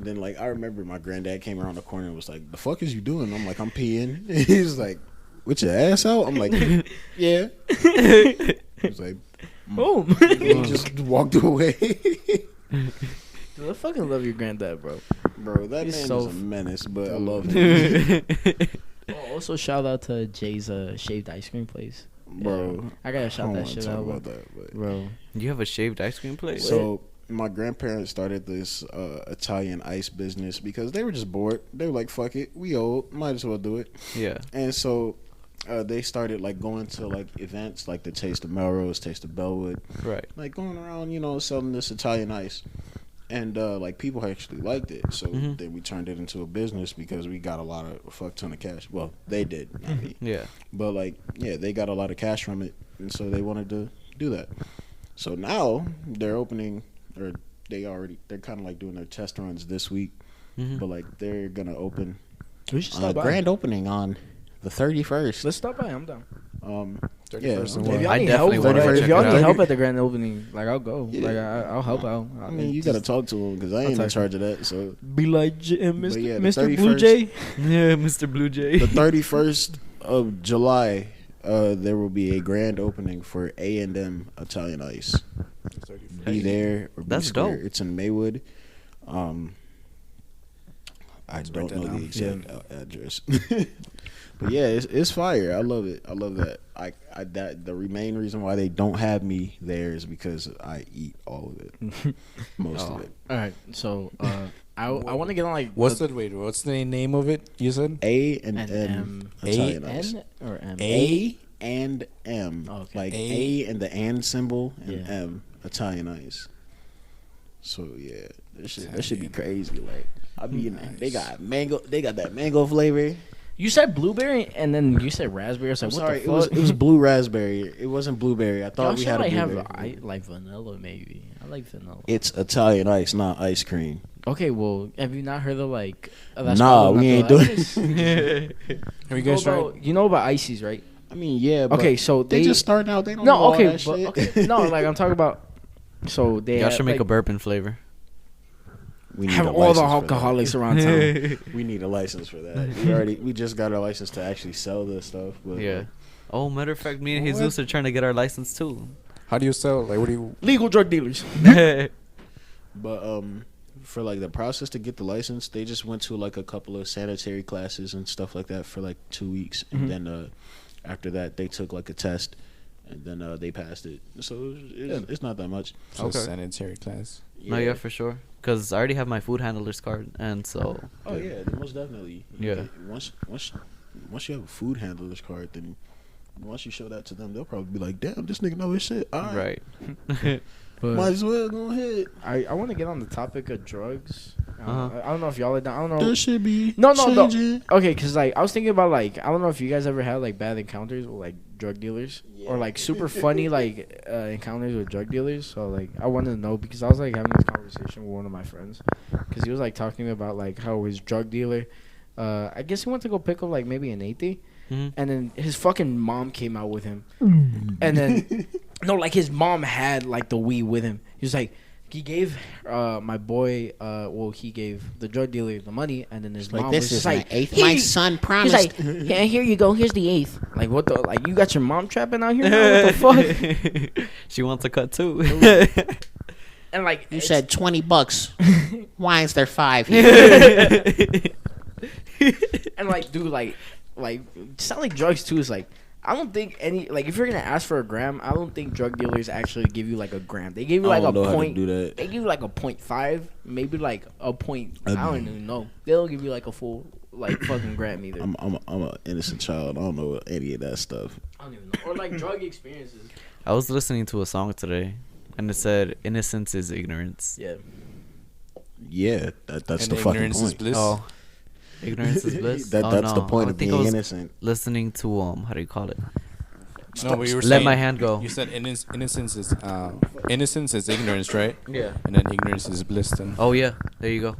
And then like I remember my granddad came around the corner and was like, "The fuck is you doing?" I'm like, "I'm peeing." He was like, "With your ass out?" I'm like, "Yeah." He was like, Boom. He just walked away. Dude, I fucking love your granddad, bro. Bro, that He's man so is a menace, but I love him. Oh, also, shout out to Jay's shaved ice cream place. Bro, yeah. I gotta shout that shit out, about that, but. bro. You have a shaved ice cream place? So my grandparents started this Italian ice business because they were just bored. They were like, "Fuck it, we old, might as well do it." Yeah. And so they started like going to like events like the Taste of Melrose, Taste of Bellwood, Right. like going around, selling this Italian ice. And like people actually liked it, so then we turned it into a business because we got a lot of fuck ton of cash. Well, they did, not me. Yeah. But like, yeah, they got a lot of cash from it, and so they wanted to do that. So now they're opening, or they're kind of like doing their test runs this week, but like they're gonna open. We should stop by. Grand opening on the 31st. Let's stop by. I'm down. 31st. If y'all I need definitely help, wanna like, go if check y'all it need out. help at the grand opening, like I'll go. Yeah. Like I'll help out. I mean, you gotta talk to them because I ain't in charge of that. So be like Mr. yeah, the Mr. Blue 31st Jay. Yeah, Mr. Blue Jay. the 31st of July, there will be a grand opening for A&M Italian Ice. Be there or be That's square. dope. It's in Maywood. I Let's don't write that know the down. exact address, but yeah, it's fire. I love it. I love that. The main reason why they don't have me there is because I eat all of it, most of it. All right, so I want to get on like What's the name of it? You said A&M Italian Ice. N or M? A and M, Okay. like A and the and symbol and Yeah. M Italian Ice. So yeah, that should be crazy. Like I mean, they got mango. They got that mango flavor. You said blueberry and then you said raspberry. I was like, I'm what sorry, the fuck? it was blue raspberry. It wasn't blueberry. I thought Y'all we should had a like blueberry. have like vanilla maybe. I like vanilla. It's Italian ice, not ice cream. Okay, well, have you not heard of like? That's Nah, called we ain't doing. Have you guys tried? You know about ices, right? I mean, yeah. But Okay, so they just starting out. They don't no, know all okay, that but shit. okay, no, like I'm talking about. So they Y'all have, should make like, a bourbon flavor. We need have a all the license for that. alcoholics around town. We need a license for that. We just got our license to actually sell this stuff. But Yeah. Oh, matter of fact, me and What? Jesus are trying to get our license too. How do you sell? Like, what do you? Legal drug dealers. But for like the process to get the license, they just went to like a couple of sanitary classes and stuff like that for like 2 weeks, and then after that they took like a test, and then they passed it. So it's not that much. Okay. Sanitary class. No, yeah, for sure. Because I already have my food handler's card, and so Oh yeah, most definitely. Yeah. Once you have a food handler's card, then once you show that to them, they'll probably be like, "Damn, this nigga know his shit." All right. right. But Might as well go ahead. I want to get on the topic of drugs. I don't know if y'all are down. I don't There know. should be No. changing. Okay, because like I was thinking about like I don't know if you guys ever had like bad encounters with like drug dealers or like super funny like encounters with drug dealers. So like I wanted to know because I was like having this conversation with one of my friends because he was like talking about like how his drug dealer, I guess he went to go pick up like maybe an 80, and then his fucking mom came out with him, and then no, like his mom had like the weed with him. He was like. He gave my boy, he gave the drug dealer the money, and then his mom was just like, eighth. "Here My you-" son He's promised. like, "Yeah, here you go. Here's the 8th." Like, what the? Like, you got your mom trapping out here? Now? What the fuck? She wants a cut too. And like, You it's- said $20. Why is there 5 here? and like, dude, like, selling drugs too is like. I don't think if you're gonna ask for a gram, I don't think drug dealers actually give you like a gram. They give you I like don't a know how to point. do that. They give you like a 0.5, maybe like a point. I don't even know. They don't give you like a full like fucking gram either. I'm an innocent child. I don't know any of that stuff. I don't even know. Or like drug experiences. I was listening to a song today, and it said, "Innocence is ignorance." Yeah. Yeah, that's And the fucking ignorance is point. bliss. Oh, ignorance is bliss. That's the point I of think I being was innocent. listening to how do you call it? No, but you were Let saying, my hand go. You said innocence is ignorance, right? Yeah. And then ignorance is bliss. Then. Oh yeah, there you go.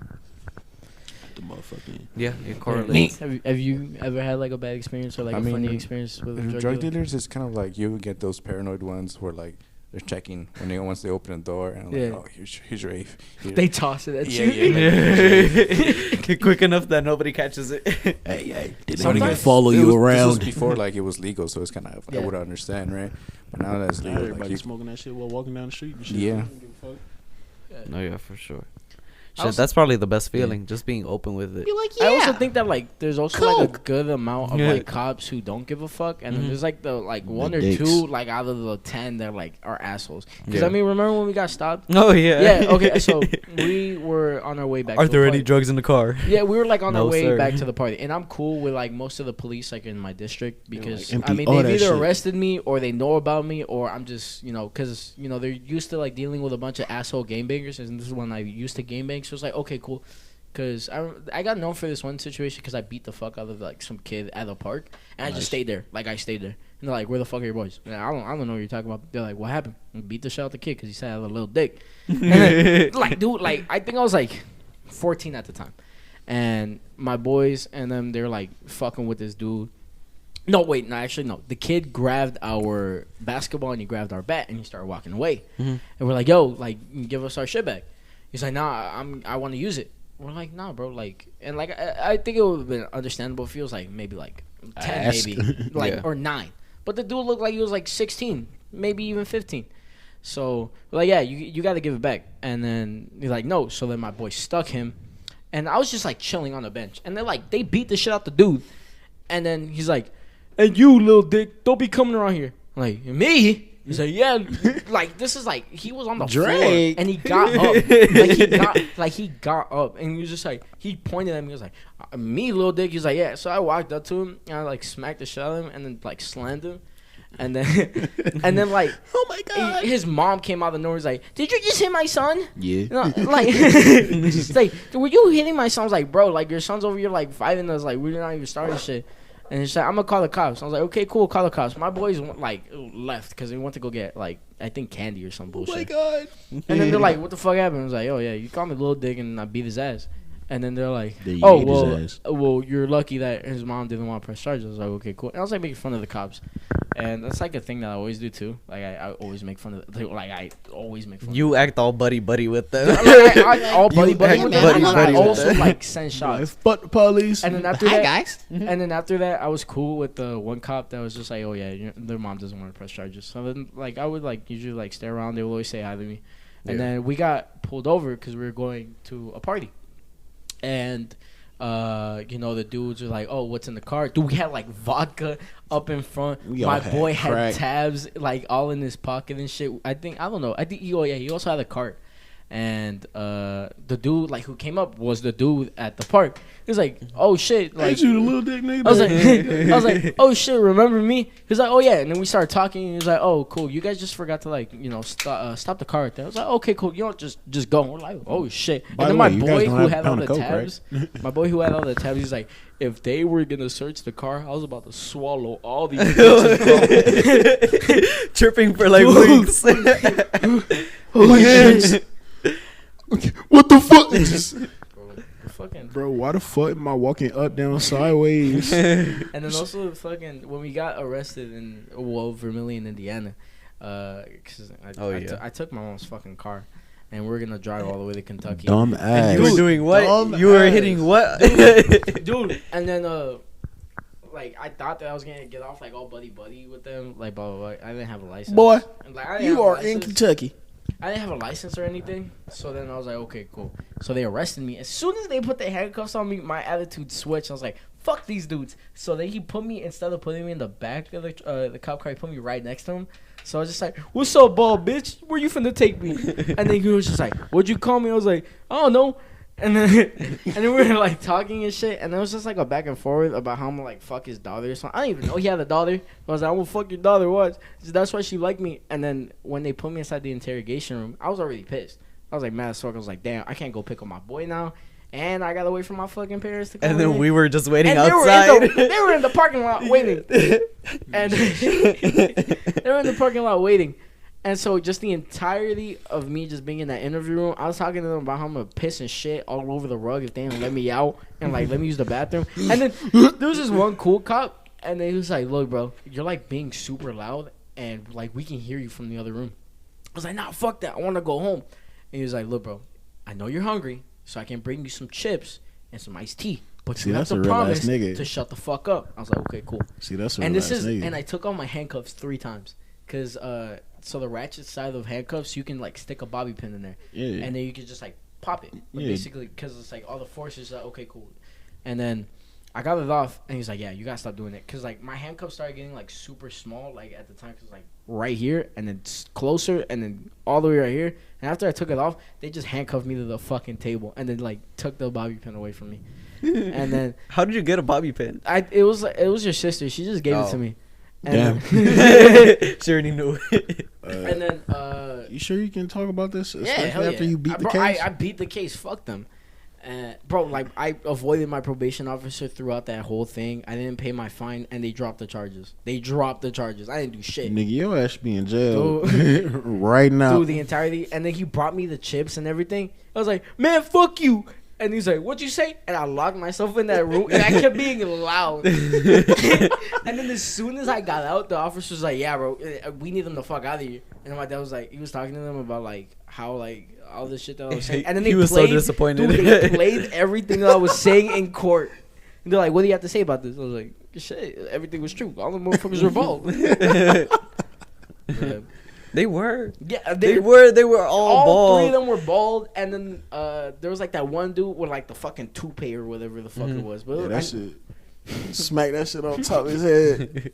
The motherfucking. Yeah, it correlates. Have you ever had like a bad experience or like I a funny mean, experience with a Drug drug dealer? dealers is kind of like you get those paranoid ones where like they're checking once they open the door, and I'm like, oh, here's your eighth. They toss it at you. Yeah. Quick enough that nobody catches it. Hey, did somebody follow you around? This was before like it was legal, so it's kind of I would understand, right? But now that's legal. Everybody smoking that shit while walking down the street and shit. Yeah. No, yeah, for sure. Shit, that's probably the best feeling, just being open with it. You're like, I also think that like there's also like a good amount of like cops who don't give a fuck, and then there's like the like one or two like out of the 10 that like are assholes. Because I mean, remember when we got stopped? Oh yeah. Yeah. Okay. So we were on our way back. Are there any drugs in the car? Yeah, we were like on our way back to the party, and I'm cool with like most of the police like in my district because like, I mean they've either arrested me or they know about me or I'm just because they're used to like dealing with a bunch of asshole gangbangers, and this is when I used to gangbang, so it's like okay, cool. Because I got known for this one situation because I beat the fuck out of like some kid at the park, and I just stayed there. Like I stayed there, and they're like, "Where the fuck are your boys?" And I don't know what you're talking about. They're like, "What happened?" I beat the shit out of the kid because he said I had a little dick. And then, like, dude, like I think I was like 14 at the time, and my boys and them they're like fucking with this dude. No, the kid grabbed our basketball and he grabbed our bat and he started walking away, and we're like, "Yo, like, give us our shit back." He's like, "Nah, I want to use it." We're like, "Nah, bro." Like, and like, I think it would have been understandable if he was like maybe like 10, maybe like or 9. But the dude looked like he was like 16, maybe even 15. So we're like, "Yeah, you got to give it back." And then he's like, "No." So then my boy stuck him, and I was just like chilling on the bench, and they beat the shit out the dude, and then he's like, "Hey, you little dick, don't be coming around here." I'm like, "Me?" He's like, "Yeah, like this is like he was on the floor and he got up, he got up and he was just like he pointed at me. He was like, "Me, little dick." He's like, "Yeah." So I walked up to him and I like smacked the shit out of him and then like slammed him, and then like oh my god, his mom came out of the door. He's like, "Did you just hit my son?" Yeah, like she's like, "Were you hitting my son?" I was like, "Bro, like your son's over here like fighting us, like we're not even starting shit." And she's like, "I'm gonna call the cops." I was like, "Okay, cool, call the cops." My boys like left because they went to go get like I think candy or some bullshit. Oh my god! And then they're like, "What the fuck happened?" I was like, "Oh yeah, you called me little dick and I beat his ass." And then they're like, "Oh well, you're lucky that his mom didn't want to press charges." I was like, "Okay, cool." And I was like making fun of the cops, and that's like a thing that I always do too. Like I always make fun of I always make fun. You act all buddy with them. I all buddy with them. I also like send shots. But the police. And then after Hi that, guys. And then after that, I was cool with the one cop that was just like, "Oh yeah, their mom doesn't want to press charges." So then like I would like usually like stay around. They would always say hi to me, and then we got pulled over because we were going to a party. And, the dudes were like, "Oh, what's in the car?" Dude, we had, like, vodka up in front. My boy had tabs, like, all in his pocket and shit. I think he also had a cart. And the dude, like, who came up was the dude at the park. He was like, "Oh, shit." Like, you the little dick nigga. I was like, "Oh, shit, remember me?" He was like, "Oh, yeah." And then we started talking. And he was like, "Oh, cool. You guys just forgot to, like, stop the car right there." I was like, "Okay, cool. Just go." And we're like, "Oh, shit." And then my boy who had all the tabs, he's like, "If they were going to search the car, I was about to swallow all these bitches." Tripping for, like, weeks. Holy shit. What the fuck? Bro, why the fuck am I walking up, down, sideways? And then also when we got arrested in Vermillion, Indiana, because I took my mom's fucking car, and we're gonna drive all the way to Kentucky. Dumb ass. And you were doing what? You were hitting what? Dude. And then like I thought that I was gonna get off like all buddy with them, like blah blah blah. I didn't have a license. Boy, like, you are in Kentucky. I didn't have a license or anything, so then I was like, okay, cool. So they arrested me. As soon as they put the handcuffs on me, my attitude switched. I was like, fuck these dudes. So then he put me, instead of putting me in the back of the cop car, he put me right next to him. So I was just like, "What's up, ball, bitch? Where you finna take me?" And then he was just like, "What'd you call me?" I was like, "I don't know." And then we were like talking and shit, and it was just like a back and forth about how I'm gonna like fuck his daughter or something. I didn't even know he had a daughter. I was like, "I'm gonna fuck your daughter." What? That's why she liked me. And then when they put me inside the interrogation room, I was already pissed. I was like mad as fuck. I was like, "Damn, I can't go pick up my boy now, and I gotta wait for my fucking parents to come." And then we were just waiting outside. They were in the parking lot waiting, and they were in the parking lot waiting. And so just the entirety of me just being in that interview room, I was talking to them about how I'm going to piss and shit all over the rug if they didn't let me out and, like, let me use the bathroom. And then there was this one cool cop, and he was like, "Look, bro, you're, like, being super loud, and, like, we can hear you from the other room." was like, nah, fuck that. I want to go home. And he was like, look, bro, I know you're hungry, so I can bring you some chips and some iced tea. But you have to promise to shut the fuck up. I was like, okay, cool. See, that's a real ass nigga. And I took off my handcuffs 3 times. Because, so the ratchet side of handcuffs, you can, like, stick a bobby pin in there. Yeah. And then you can just, like, pop it. But basically, because it's, like, all the force is like, okay, cool. And then I got it off, and he's like, yeah, you got to stop doing it. Because, like, my handcuffs started getting, like, super small, like, at the time. Because, like, right here, and then closer, and then all the way right here. And after I took it off, they just handcuffed me to the fucking table. And then, like, took the bobby pin away from me. And then... How did you get a bobby pin? It was your sister. She just gave it to me. And Damn. She already knew it. And then... you sure you can talk about this? Especially after you beat the bro, case? I beat the case. Fuck them. Bro, like, I avoided my probation officer throughout that whole thing. I didn't pay my fine, and they dropped the charges. I didn't do shit. Nigga, your ass be in jail right now. Through the entirety. And then he brought me the chips and everything. I was like, man, fuck you. And he's like, what'd you say? And I locked myself in that room, and I kept being loud. And then as soon as I got out, the officer was like, yeah, bro, we need them the fuck out of here. And my dad was like, he was talking to them about, like, how, like, all this shit that I was saying. And then he was so disappointed. Dude, they played everything that I was saying in court. And they're like, what do you have to say about this? I was like, shit, everything was true. All the motherfuckers were bald. Yeah. They were. Yeah, they were all bald. All 3 of them were bald, and then there was like that one dude with like the fucking toupee or whatever the fuck it was. But yeah, that shit. Smack that shit on top of his head.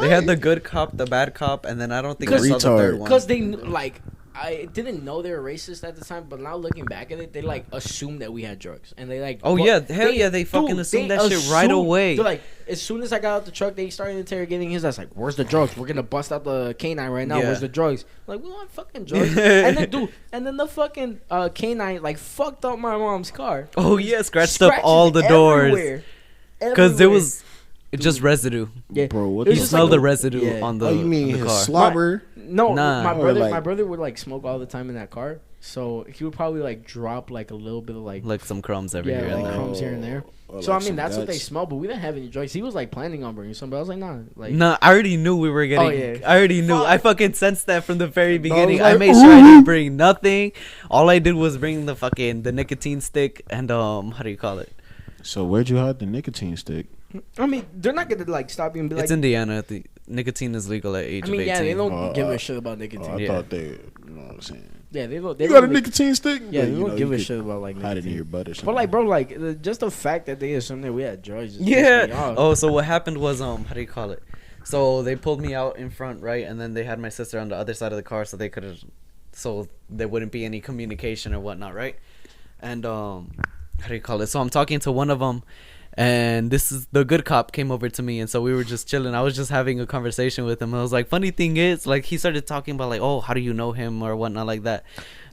They had the good cop, the bad cop, and then I don't think I saw the third one. Because they like, I didn't know they were racist at the time, but now looking back at it, they like assumed that we had drugs, and they like. Oh yeah, hell yeah, they fucking assumed that shit right away. They're like, as soon as I got out the truck, they started interrogating his ass. Like, where's the drugs? We're gonna bust out the canine right now. Yeah. Where's the drugs? I'm like, we want fucking drugs. And then the fucking canine like fucked up my mom's car. Oh yeah, scratched up all the doors. Because there was just residue. Yeah, bro. What you smell the residue on the. Oh, you mean his car? Slobber? My brother would like smoke all the time in that car, so he would probably like drop like a little bit of like some crumbs here and there. Crumbs here and there. So like I mean that's what they smell, but we didn't have any joints. He was like planning on bringing some, but I was like, nah. I already knew we were getting. Oh, yeah. I already knew. I fucking sensed that from the very beginning. I made sure I didn't bring nothing. All I did was bring the nicotine stick and how do you call it? So where'd you hide the nicotine stick? I mean, they're not gonna like stop you and be like. It's Indiana. The nicotine is legal at age of 18. Yeah, they don't give a shit about nicotine. I thought they, you know what I'm saying. Yeah, they you got a nicotine stick? Yeah, they don't give a shit about like hide it in your butt or something. But like, bro, like just the fact that they assumed that we had drugs. Yeah. Oh, so what happened was how do you call it? So they pulled me out in front, right, and then they had my sister on the other side of the car, so so there wouldn't be any communication or whatnot, right? And how do you call it? So I'm talking to one of them. And this is the good cop came over to me, and so we were just chilling. I was just having a conversation with him. I was like, funny thing is, like, he started talking about like, oh, how do you know him or whatnot like that.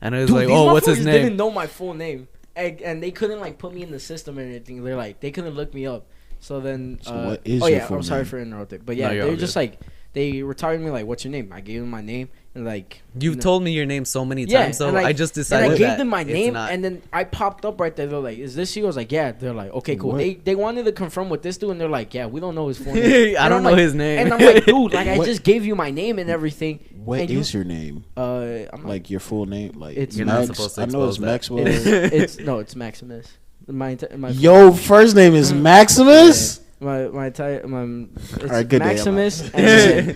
And I was like, oh, what's his name? They didn't know my full name, and they couldn't like put me in the system or anything. They're like, they couldn't look me up. So then, what is your full I'm sorry name? for interrupting, but yeah, they were just like, they were telling me like, what's your name? I gave them my name. And like you've told me your name so many times, so I just decided. And I gave them my name, and then I popped up right there. They're like, "Is this you?" I was like, "Yeah." They're like, "Okay, cool." They wanted to confirm with this dude, and they're like, "Yeah, we don't know his full name." I don't know his name. And I'm like, "Dude, like I just gave you my name and everything." What is your name? I'm like your full name. Like it's you're not supposed to. I know it's Maxwell. It's Maximus. My first name is Maximus. It's right, good Maximus. Day,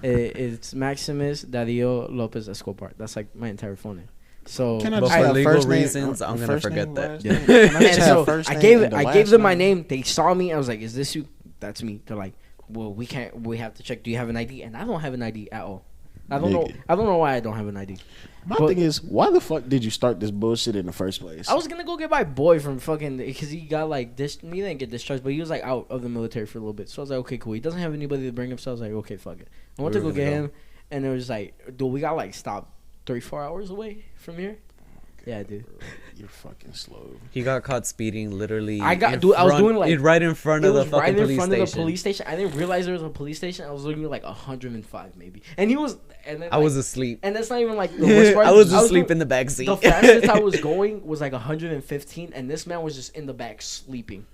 it's Maximus Dario Lopez Escobar. That's like my entire phone name. So can I just for legal first reasons, name, I'm gonna forget that. Yeah. So I gave them my name. They saw me. I was like, "Is this you?" That's me. They're like, "Well, we can't. We have to check. Do you have an ID?" And I don't have an ID at all. I don't know why I don't have an ID. My thing is, why the fuck did you start this bullshit in the first place? I was gonna go get my boy from fucking because he got like he didn't get discharged, but he was like out of the military for a little bit. So I was like, okay, cool. He doesn't have anybody to bring him, so I was like, okay, fuck it. I went to go get him, and it was like, dude, we got like stopped 3-4 hours away from here. Yeah, dude. You're fucking slow. He got caught speeding literally. I was doing like right in front of the fucking right in police front station. of the police station. I didn't realize there was a police station. I was looking at like 105 maybe, and he was. And then, I was asleep. And that's not even like the worst part. I was asleep in the back seat. The fastest I was going was like 115, and this man was just in the back sleeping.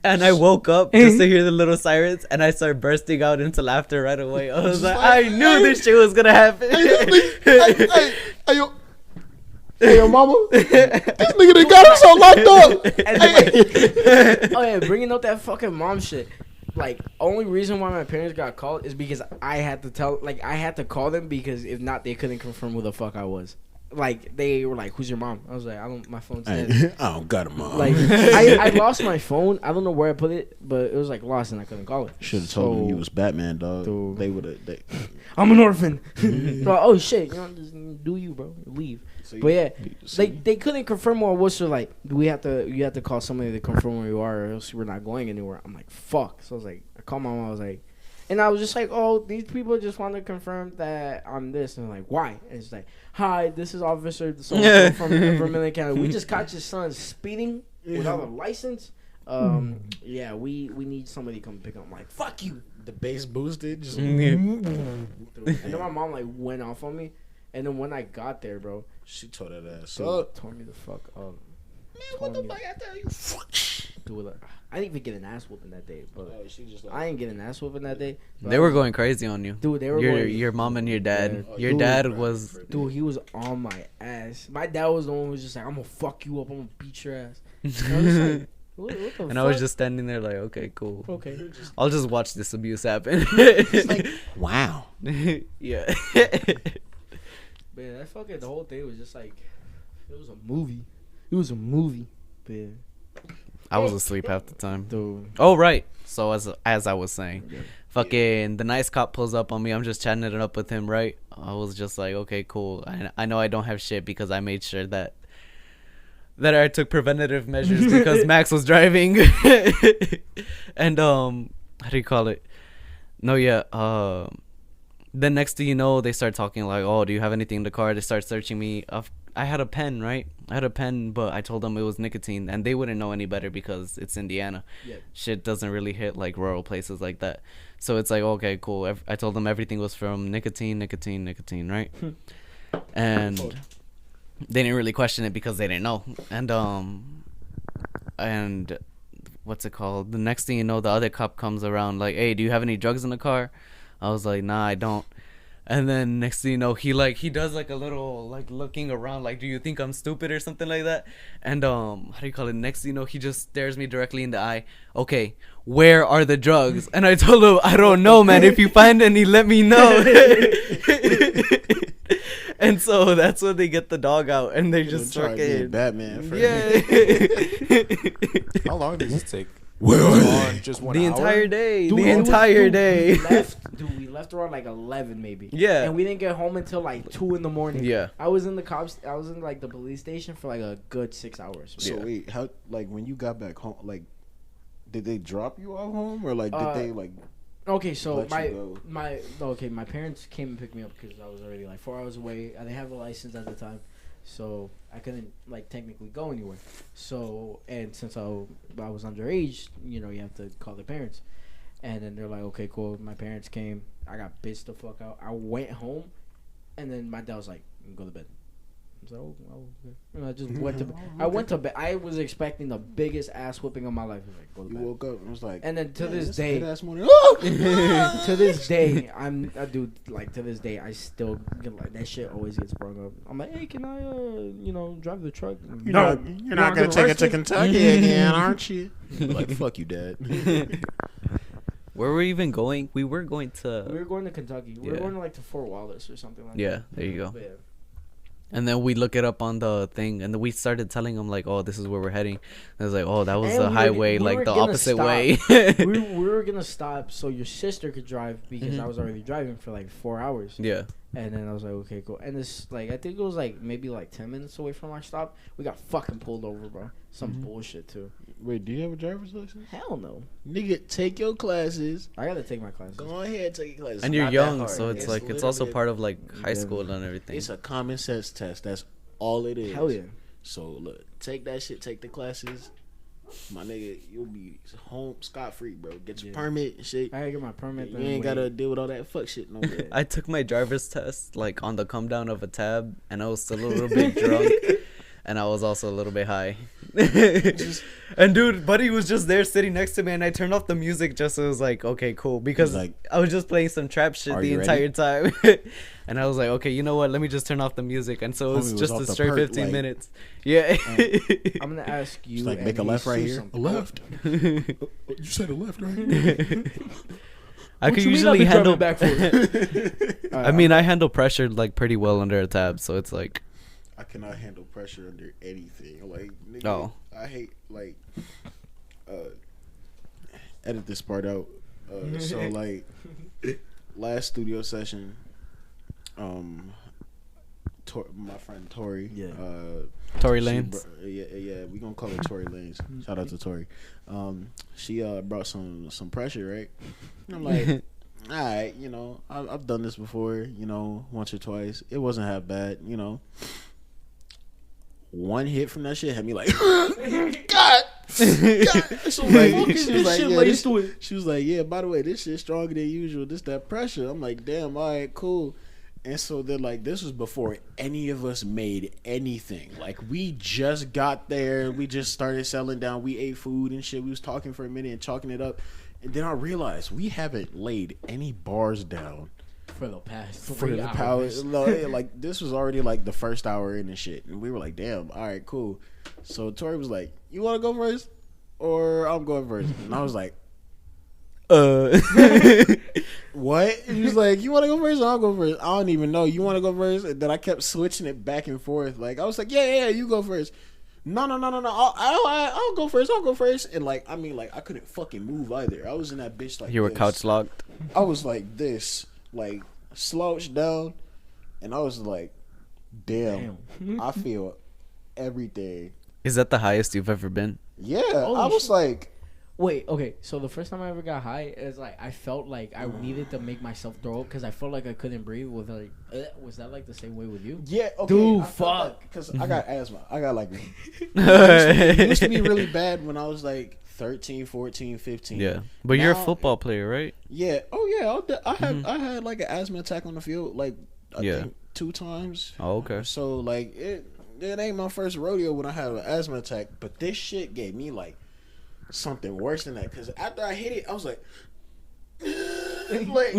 And I woke up just to hear the little sirens, and I started bursting out into laughter right away. I was like, I knew this shit was gonna happen. Hey, yo, mama. This nigga done got us all locked up. And then, like, oh yeah, bringing up that fucking mom shit. Like, only reason why my parents got called is because I had to call them, because if not, they couldn't confirm who the fuck I was. Like, they were like, "Who's your mom?" I was like, my phone's dead." I don't got a mom. Like, I lost my phone. I don't know where I put it, but it was like lost and I couldn't call it. Should have told them you was Batman, dog. Dude. They would have. I'm an orphan. So, oh shit, just do you, bro? Leave. So but yeah, they couldn't confirm who I was. So like, you have to call somebody to confirm where you are, or else we're not going anywhere. I'm like, fuck. So I was like, I called my mom. I was like, and I was just like, oh, these people just want to confirm that I'm this. And I'm like, why? And it's like, hi, this is Officer so from Vermilion County. We just caught your son speeding without a license. Yeah, we need somebody to come pick him. I'm like, fuck you. The bass boosted. Just and then my mom like went off on me. And then when I got there, bro, she tore that ass up. Tore me the fuck up. Man, what the fuck I tell you? Dude, I didn't even get an ass whooping that day, but I didn't get an ass whooping that day. They were going crazy on you, dude. They were your mom and your dad. Your dad was, dude. He was on my ass. My dad was the one who was just like, "I'm gonna fuck you up. I'm gonna beat your ass." And I was like, what the fuck? I was just standing there like, okay, cool. Okay, I'll just watch this abuse happen. Like, wow. Yeah. But yeah, that fucking the whole thing was just like, it was a movie. It was a movie. But yeah. I was asleep half the time. Dude. Oh right. So as I was saying, fucking the nice cop pulls up on me. I'm just chatting it up with him, right? I was just like, okay, cool. I know I don't have shit because I made sure that I took preventative measures because Max was driving. And how do you call it? No, yeah. Then next thing you know, they start talking like, oh, do you have anything in the car? They start searching me. I had a pen, right? I had a pen, but I told them it was nicotine, and they wouldn't know any better because it's Indiana. Yeah. Shit doesn't really hit like rural places like that. So it's like, okay, cool. I told them everything was from nicotine, right? And they didn't really question it because they didn't know. And what's it called? The next thing you know, the other cop comes around like, hey, do you have any drugs in the car? I was like, nah, I don't. And then next thing you know, he does like a little like looking around like, do you think I'm stupid or something like that? And how do you call it? Next thing you know, he just stares me directly in the eye. Okay, where are the drugs? And I told him, I don't know, man. If you find any, let me know. And so that's when they get the dog out and they just fucking Batman. Yeah. How long does this take? Just 1 hour? Entire day. Dude, the entire day. We left around like 11 maybe. Yeah. And we didn't get home until like 2 in the morning. Yeah. I was in like the police station for like a good 6 hours. So wait, how, like when you got back home, like did they drop you off home or like did they like okay, so my parents came and picked me up because I was already like 4 hours away. I didn't have a license at the time. So I couldn't like technically go anywhere. So and since I was underage, you have to call the parents. And then they're like, okay, cool. My parents came. I got bitched the fuck out. I went home, and then my dad was like, go to bed. I was like, oh okay. And I just went to bed. I went to bed. I was expecting the biggest ass whipping of my life. I was like, go to bed. You woke up and was like, and then to this day, to this day, to this day, I still get like that shit always gets brought up. I'm like, hey, can I, drive the truck? You're not gonna take it to Kentucky again, aren't you? Like, fuck you, Dad. Where were we even going? We were going to Kentucky. We were going to like to Fort Wallace or something like that. Yeah, there you go. And then we look it up on the thing, and then we started telling them like, "Oh, this is where we're heading." And I was like, "Oh, that was the highway, like the opposite way." we were gonna stop so your sister could drive because I was already driving for like 4 hours. Yeah. And then I was like, okay, cool. And this, like, I think it was like maybe like 10 minutes away from our stop. We got fucking pulled over, bro. Some bullshit too. Wait, do you have a driver's license? Hell no. Nigga, take your classes. I gotta take my classes. Go ahead, take your classes. And you're young, so it's like it's also part of like high school and everything. It's a common sense test. That's all it is. Hell yeah. So look, take that shit. Take the classes. My nigga, you'll be home scot-free, bro. Get your permit and shit. I gotta get my permit. You ain't gotta deal with all that fuck shit no more. I took my driver's test like on the come down of a tab, and I was still a little bit drunk, and I was also a little bit high. And dude, buddy was just there sitting next to me, and I turned off the music just so it was like, okay, cool, because like, I was just playing some trap shit the entire time. And I was like, okay, you know what, let me just turn off the music. And so it was just a straight 15 minutes. Yeah. I'm gonna ask you, like, make a left right here. A left. You said a left, right? I could usually handle back for I mean, I handle pressure like pretty well under a tab, so it's like I cannot handle pressure under anything. Like, nigga, I hate like edit this part out. So like last studio session, my friend Tori, Tory Lanez. Yeah, we gonna call her Tory Lanez. Shout out to Tori. She brought some pressure, right? And I'm like, all right, you know, I've done this before, you know, once or twice. It wasn't half bad, you know. One hit from that shit had me like, God. So like, she was like, yeah, by the way, this shit's stronger than usual. This that pressure. I'm like, damn, all right, cool. And so then, like, this was before any of us made anything. Like, we just got there. We just started settling down. We ate food and shit. We was talking for a minute and chalking it up. And then I realized we haven't laid any bars down. For the past 3 hours. Like, this was already, like, the first hour in and shit. And we were like, damn, all right, cool. So Tori was like, you want to go first? Or I'm going first. And I was like, what? And he was like, you want to go first or I'll go first? I don't even know. You want to go first? And then I kept switching it back and forth. Like, I was like, yeah, you go first. No. I'll go first. I'll go first. And like, I mean, like, I couldn't fucking move either. I was in that bitch like you were this. couch locked. I was like this, like slouched down, and I was like, damn. I feel everything. Is that the highest you've ever been? Yeah, I was like. Wait, okay. So the first time I ever got high, is like I felt like I needed to make myself throw up because I felt like I couldn't breathe. With like, was that like the same way with you? Yeah, okay. Dude, fuck. Because I got asthma. I got like it used to be really bad when I was like 13, 14, 15. Yeah, but now, you're a football player, right? Yeah. Oh yeah. I had like an asthma attack on the field, like I think 2 times. Oh, okay. So like it ain't my first rodeo when I had an asthma attack, but this shit gave me like something worse than that, because after I hit it, I was like, like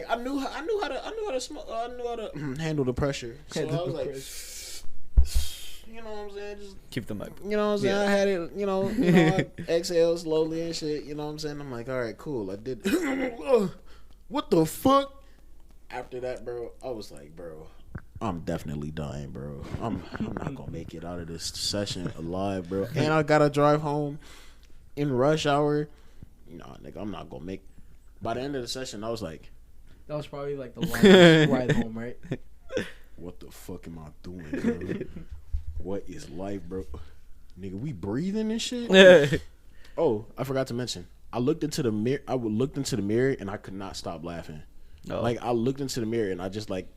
I knew how to handle the pressure. So I was like, you know what I'm saying, just keep the mic. You know what I'm saying. I had it. You know, I exhale slowly and shit. You know what I'm saying. I'm like, all right, cool. I did. What the fuck? After that, bro, I was like, bro, I'm definitely dying, bro. I'm not gonna make it out of this session alive, bro. And I gotta drive home in rush hour. Nah, nigga, I'm not gonna make. By the end of the session, I was like, that was probably like the longest ride home, right? What the fuck am I doing, bro? What is life, bro? Nigga, we breathing and shit. Oh, I forgot to mention. I looked into the mirror. I looked into the mirror and I could not stop laughing. Oh. Like I looked into the mirror and I just like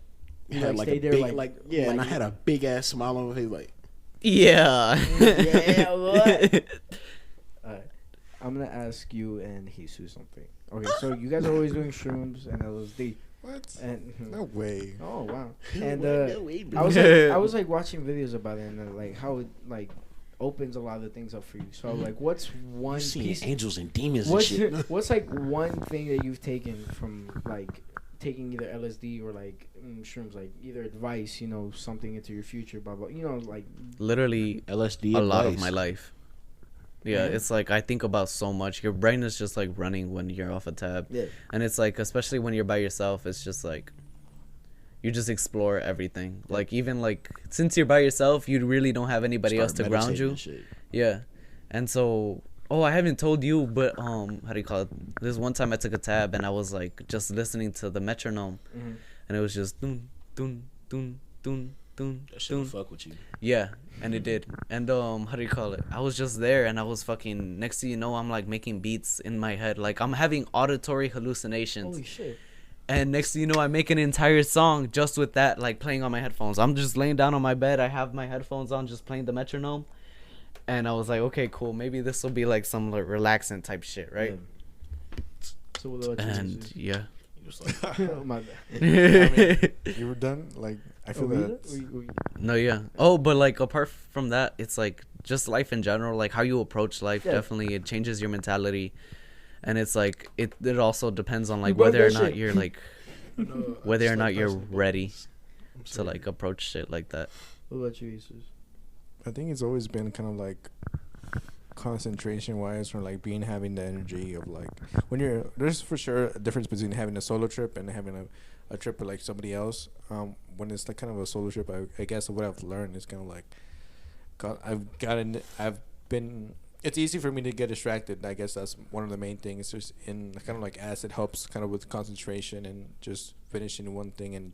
had like a big and I had a big ass smile on my face, like what? I'm gonna ask you and Jesus something. Okay, so you guys are always doing shrooms and LSD. What? And no way. Oh wow. And I was like watching videos about it and like how it like opens a lot of things up for you. So like, what's one piece? Angels and demons and shit. What's like one thing that you've taken from like taking either LSD or like shrooms, like either advice, you know, something into your future, blah blah, you know, like literally LSD a advice. lot of my life. Yeah, it's like I think about so much. Your brain is just like running when you're off a tab. Yeah. And it's like, especially when you're by yourself, it's just like you just explore everything. Like even like since you're by yourself, you really don't have anybody else to ground you. Yeah. And so I haven't told you, but how do you call it? This one time I took a tab and I was like just listening to the metronome, and it was just dun dun dun dun. That shit fuck with you. Yeah, and it did. And how do you call it? I was just there and I was fucking, next thing you know, I'm like making beats in my head. Like I'm having auditory hallucinations. Holy shit. And next thing you know, I make an entire song just with that, like playing on my headphones. I'm just laying down on my bed. I have my headphones on, just playing the metronome. And I was like, okay, cool. Maybe this will be like some like relaxing type shit, right? Yeah. So what about and you? yeah. Oh, my bad. I mean, you were done. Like I feel that. No, yeah. Oh, but like apart from that, it's like just life in general, like how you approach life. Definitely, it changes your mentality, and it's like it also depends on like whether or not you're like whether or not you're ready to like approach shit like that. What about you, Jesus? I think it's always been kind of like concentration wise, or like having the energy of like when you're there's for sure a difference between having a solo trip and having a trip with like somebody else. When it's like kind of a solo trip, I guess what I've learned is kind of like it's easy for me to get distracted. I guess that's one of the main things. Just in kind of like acid helps kind of with concentration and just finishing one thing and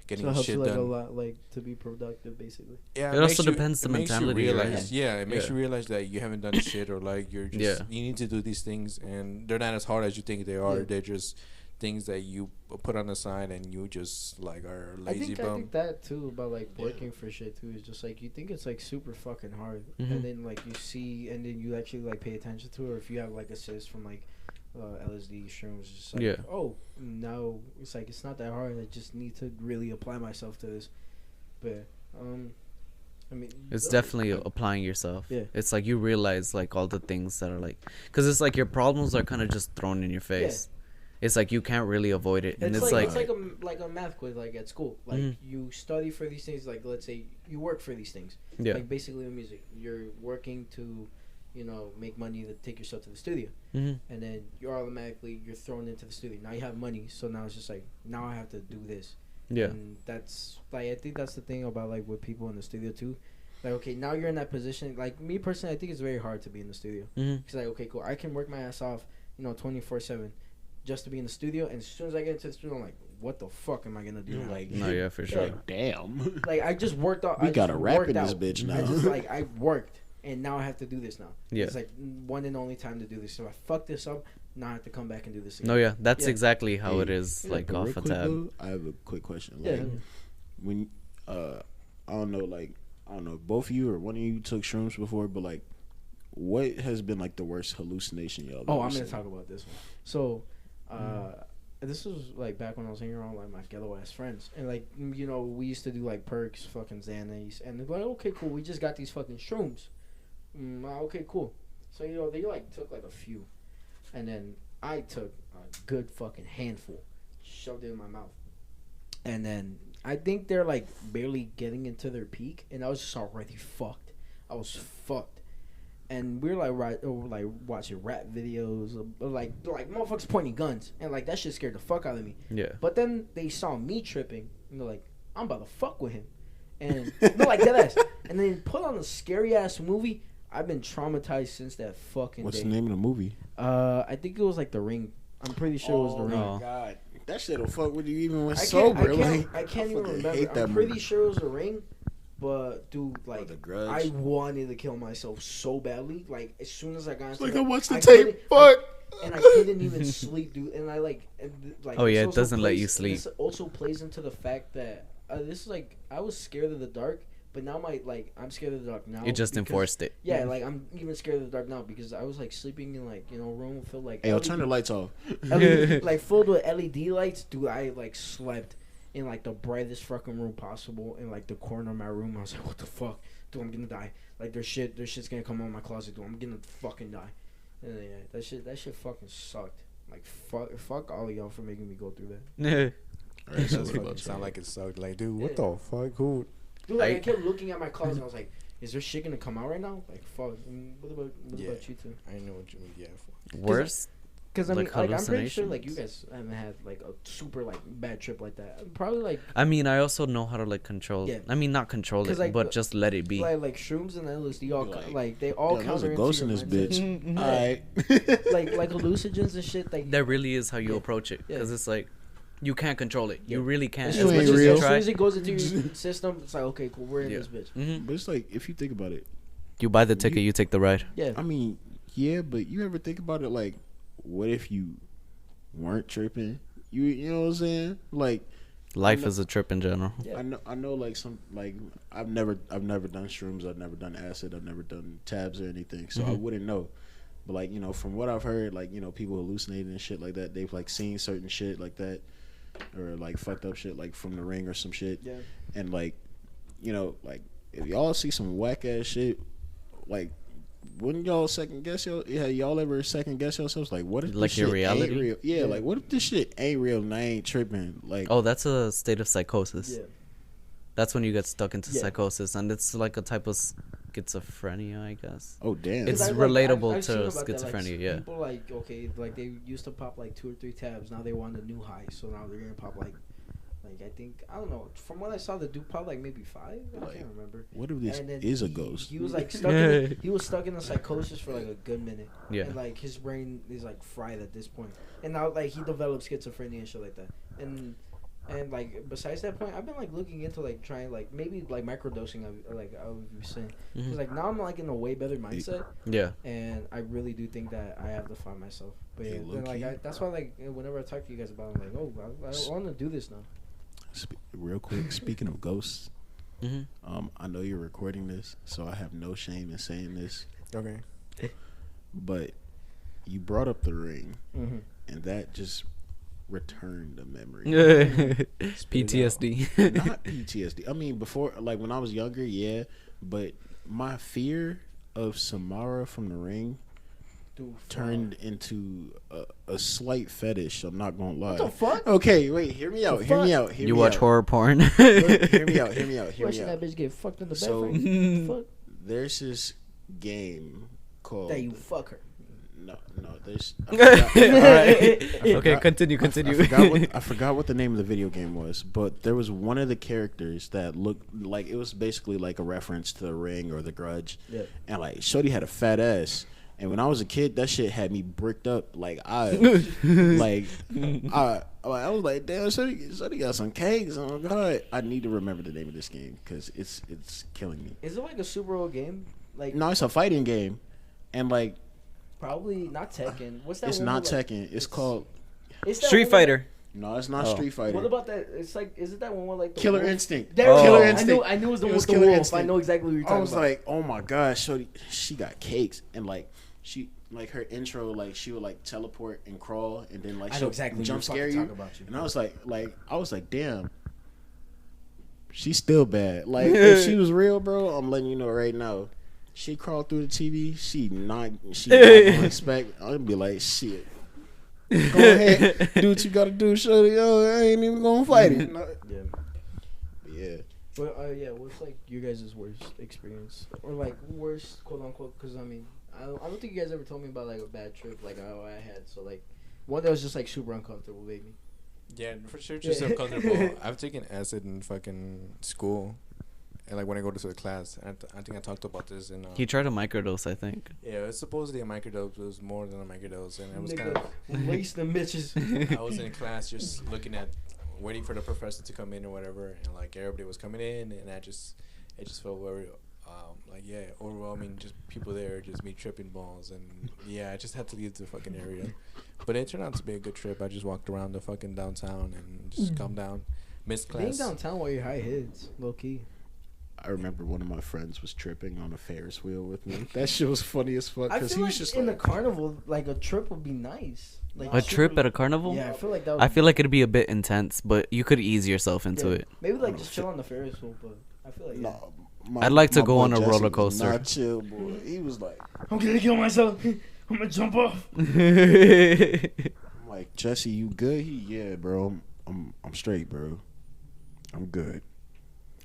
getting so it helps shit you, like, done. A lot, like to be productive, basically. Yeah, it also depends the mentality. It makes you realize that you haven't done shit, or like you're just you need to do these things, and they're not as hard as you think they are. They're just things that you put on the side, and you just like are lazy bum. I think that too about like working for shit too is just like you think it's like super fucking hard, and then like you see, and then you actually like pay attention to it, or if you have like assists from like LSD shrooms, just like oh no, it's like it's not that hard. I just need to really apply myself to this, but I mean, it's definitely applying yourself. Yeah, it's like you realize like all the things that are like, because it's like your problems are kind of just thrown in your face. Yeah. It's like you can't really avoid it, and it's like a math quiz like at school. Like you study for these things. Like let's say you work for these things. Yeah. Like basically with music, you're working to, you know, make money to take yourself to the studio, and then you're thrown into the studio. Now you have money, so now it's just like now I have to do this. Yeah. And that's like I think that's the thing about like with people in the studio too. Like okay, now you're in that position. Like me personally, I think it's very hard to be in the studio. Because like okay, cool, I can work my ass off, you know, 24/7. Just to be in the studio, and as soon as I get into the studio, I'm like, what the fuck am I gonna do? Like, no, yeah, for sure. Like, damn. Like, I just worked out. We gotta rap in this bitch now. I worked, and now I have to do this now. Yeah. It's like one and only time to do this. So if I fuck this up, now I have to come back and do this again. No, yeah, that's exactly how it is. Like off a tab. Though, I have a quick question. Like, when I don't know, both of you or one of you took shrooms before, but like, what has been like the worst hallucination y'all? Oh, I'm gonna talk about this one. So. This was like back when I was hanging around like my ghetto ass friends, and like you know we used to do like perks, fucking Xanax, and they're like, okay, cool, we just got these fucking shrooms. Okay, cool. So you know they like took like a few, and then I took a good fucking handful, shoved it in my mouth, and then I think they're like barely getting into their peak, and I was just already fucked. I was fucked. And we were like watching rap videos, like motherfuckers pointing guns, and like that shit scared the fuck out of me. Yeah. But then they saw me tripping, and they're like, "I'm about to fuck with him," and they're like that ass. And then put on a scary ass movie. I've been traumatized since that fucking. What's day. the name of the movie? I think it was like The Ring. I'm pretty sure it was The Ring. Oh my god, that shit'll fuck with you even when sober. I can't even remember. I'm pretty sure it was The Ring. But dude, like I wanted to kill myself so badly. Like as soon as I got into I watched the tape. Fuck. And I couldn't even sleep, dude. And I like. Oh yeah, it doesn't let you sleep. This also plays into the fact that this is like I was scared of the dark, but now I'm scared of the dark now. It just enforced it. Yeah, like I'm even scared of the dark now because I was like sleeping in like a room filled like. Hey, I'll turn the lights off. Like filled with LED lights, dude. I like slept in like the brightest fucking room possible in like the corner of my room. I was like, what the fuck, dude, I'm gonna die. Like there's shit's gonna come out of my closet, dude. I'm gonna fucking die. And yeah, that shit fucking sucked. Like fuck all of y'all for making me go through that. Right, that fucking sound like it sucked. Like, dude, what the fuck? Who? Dude, like I kept looking at my closet and I was like, is there shit gonna come out right now? Like fuck. What about you two? I know what you mean. Yeah. Worse. Because I mean, like, I'm pretty sure like you guys haven't had like a super like bad trip like that. Probably like. I mean, I also know how to like control. Yeah. I mean, not control it, like, but just let it be. Like shrooms and LSD, all like they all counter into ghost in this bitch. All right. like hallucinogens and shit. Like that really is how you approach it, because it's like you can't control it. You really can't. As soon as it goes into your system, it's like okay, cool, we're in this bitch. But it's like if you think about it, you buy the ticket, you take the ride. Yeah. I mean, yeah, but you ever think about it like, what if you weren't tripping? You know what I'm saying? Like life is a trip in general. Yeah. I know like some like I've never done shrooms, I've never done acid, I've never done tabs or anything. So I wouldn't know. But like, from what I've heard, like, people hallucinating and shit like that, they've like seen certain shit like that. or like fucked up shit like from the ring or some shit. Yeah. And like, you know, like if y'all see some whack ass shit, like wouldn't y'all second guess y'all ever second guess yourselves? Like, what if like this your shit reality? ain't real? Yeah, like what if this shit ain't real and I ain't tripping? Like, Oh, that's a state of psychosis. Yeah. That's when you get stuck into psychosis, and it's like a type of schizophrenia, I guess. oh damn, It's I've relatable I've seen to about that, schizophrenia, like, yeah. People like, okay, like they used to pop like 2 or 3 tabs. Now they want a new high, so now they're gonna pop like I think, I don't know. From what I saw, the dude pop like maybe 5. I can't remember. what if this And then is a ghost? He was like stuck. in he was stuck in a psychosis for like a good minute. Yeah. And like his brain is like fried at this point. And now like he developed schizophrenia and shit like that. And like besides that point, I've been like looking into like trying like maybe like microdosing. Like I was saying, because like now I'm like in a way better mindset. Yeah. And I really do think that I have to find myself. But yeah, Hey, then, like that's why like whenever I talk to you guys about it, I'm like, oh, I want to do this now. Real quick, speaking of ghosts, Mm-hmm. I know you're recording this, so I have no shame in saying this. Okay. But you brought up the ring, Mm-hmm. and that just returned a memory. PTSD. Not PTSD. I mean, before, like when I was younger, yeah. But my fear of Samara from the ring turned into a slight fetish. I'm not gonna lie. What the fuck? Okay, wait. Hear me out. Hear me out. Hear You me watch out. horror porn? Look, hear me out. Hear me out. Hear me Watching out. that bitch get fucked in the bed. So- frame? Fuck There's this game called. that you fuck her. No. There's. Okay, continue. I forgot what the name of the video game was, but there was one of the characters that looked like it was basically like a reference to The Ring or The Grudge. Yeah. And like Shorty had a fat ass. And when I was a kid, that shit had me bricked up. Like I was like, damn, Shorty got some cakes. Oh God, I need to remember the name of this game because it's killing me. Is it like a Super Bowl game? Like No, it's a fighting game, and like probably not Tekken. What's that? it's one not with, like, Tekken. It's called. It's that Street one Fighter. No, it's not Oh. Street Fighter. What about that? It's like, is it that one with like the Killer wolf? Instinct? There we Oh. go. Killer Instinct. I knew it was the It one was with the Killer wolf. Instinct. I know exactly what you're talking I was about. like, oh my gosh, Shorty, she got cakes, and like she like her intro, like she would like teleport and crawl, and then like I know she'll exactly what jump you're scare fucking you. talking about you. And I was like, damn, she's still bad. Like if she was real, bro, I'm letting you know right now. She crawled through the TV. She not gonna expect. I'll be like, shit. Go ahead, do what you gotta do, Shorty. Yo, I ain't even gonna fight it. No. Yeah. Yeah. Well, yeah. What's like your guys' worst experience, or like worst quote unquote? Because I mean, I don't think you guys ever told me about like a bad trip like how I had. So like one that was just like super uncomfortable, maybe. Yeah, for sure, just uncomfortable. I've taken acid in fucking school, and like when I go to the class, I think I talked about this in. He tried a microdose, I think. Yeah, it's supposedly a microdose. It was more than a microdose, and it was kind of. Waste them bitches. I was in class just looking at, waiting for the professor to come in or whatever, and like everybody was coming in, and it just felt very, like overwhelming. Just people there, just me tripping balls, and yeah, I just had to leave the fucking area. But it turned out to be a good trip. I just walked around the fucking downtown and just calmed down, missed class. Being downtown while you're high hits, low key. I remember one of my friends was tripping on a Ferris wheel with me. That shit was funny as fuck I because feel he like was just in like, a carnival, like a trip would be nice. Like A trip at a carnival? Yeah, I feel like that. Would I feel like it'd be a bit intense, but you could ease yourself into yeah. it. Maybe like just chill on the Ferris wheel, but I feel like no. I'd like to my go boy on a Jesse roller was coaster. Not chill, boy. He was like, I'm gonna kill myself. I'm gonna jump off. I'm like, Jesse, you good? Yeah, bro. I'm straight, bro. I'm good.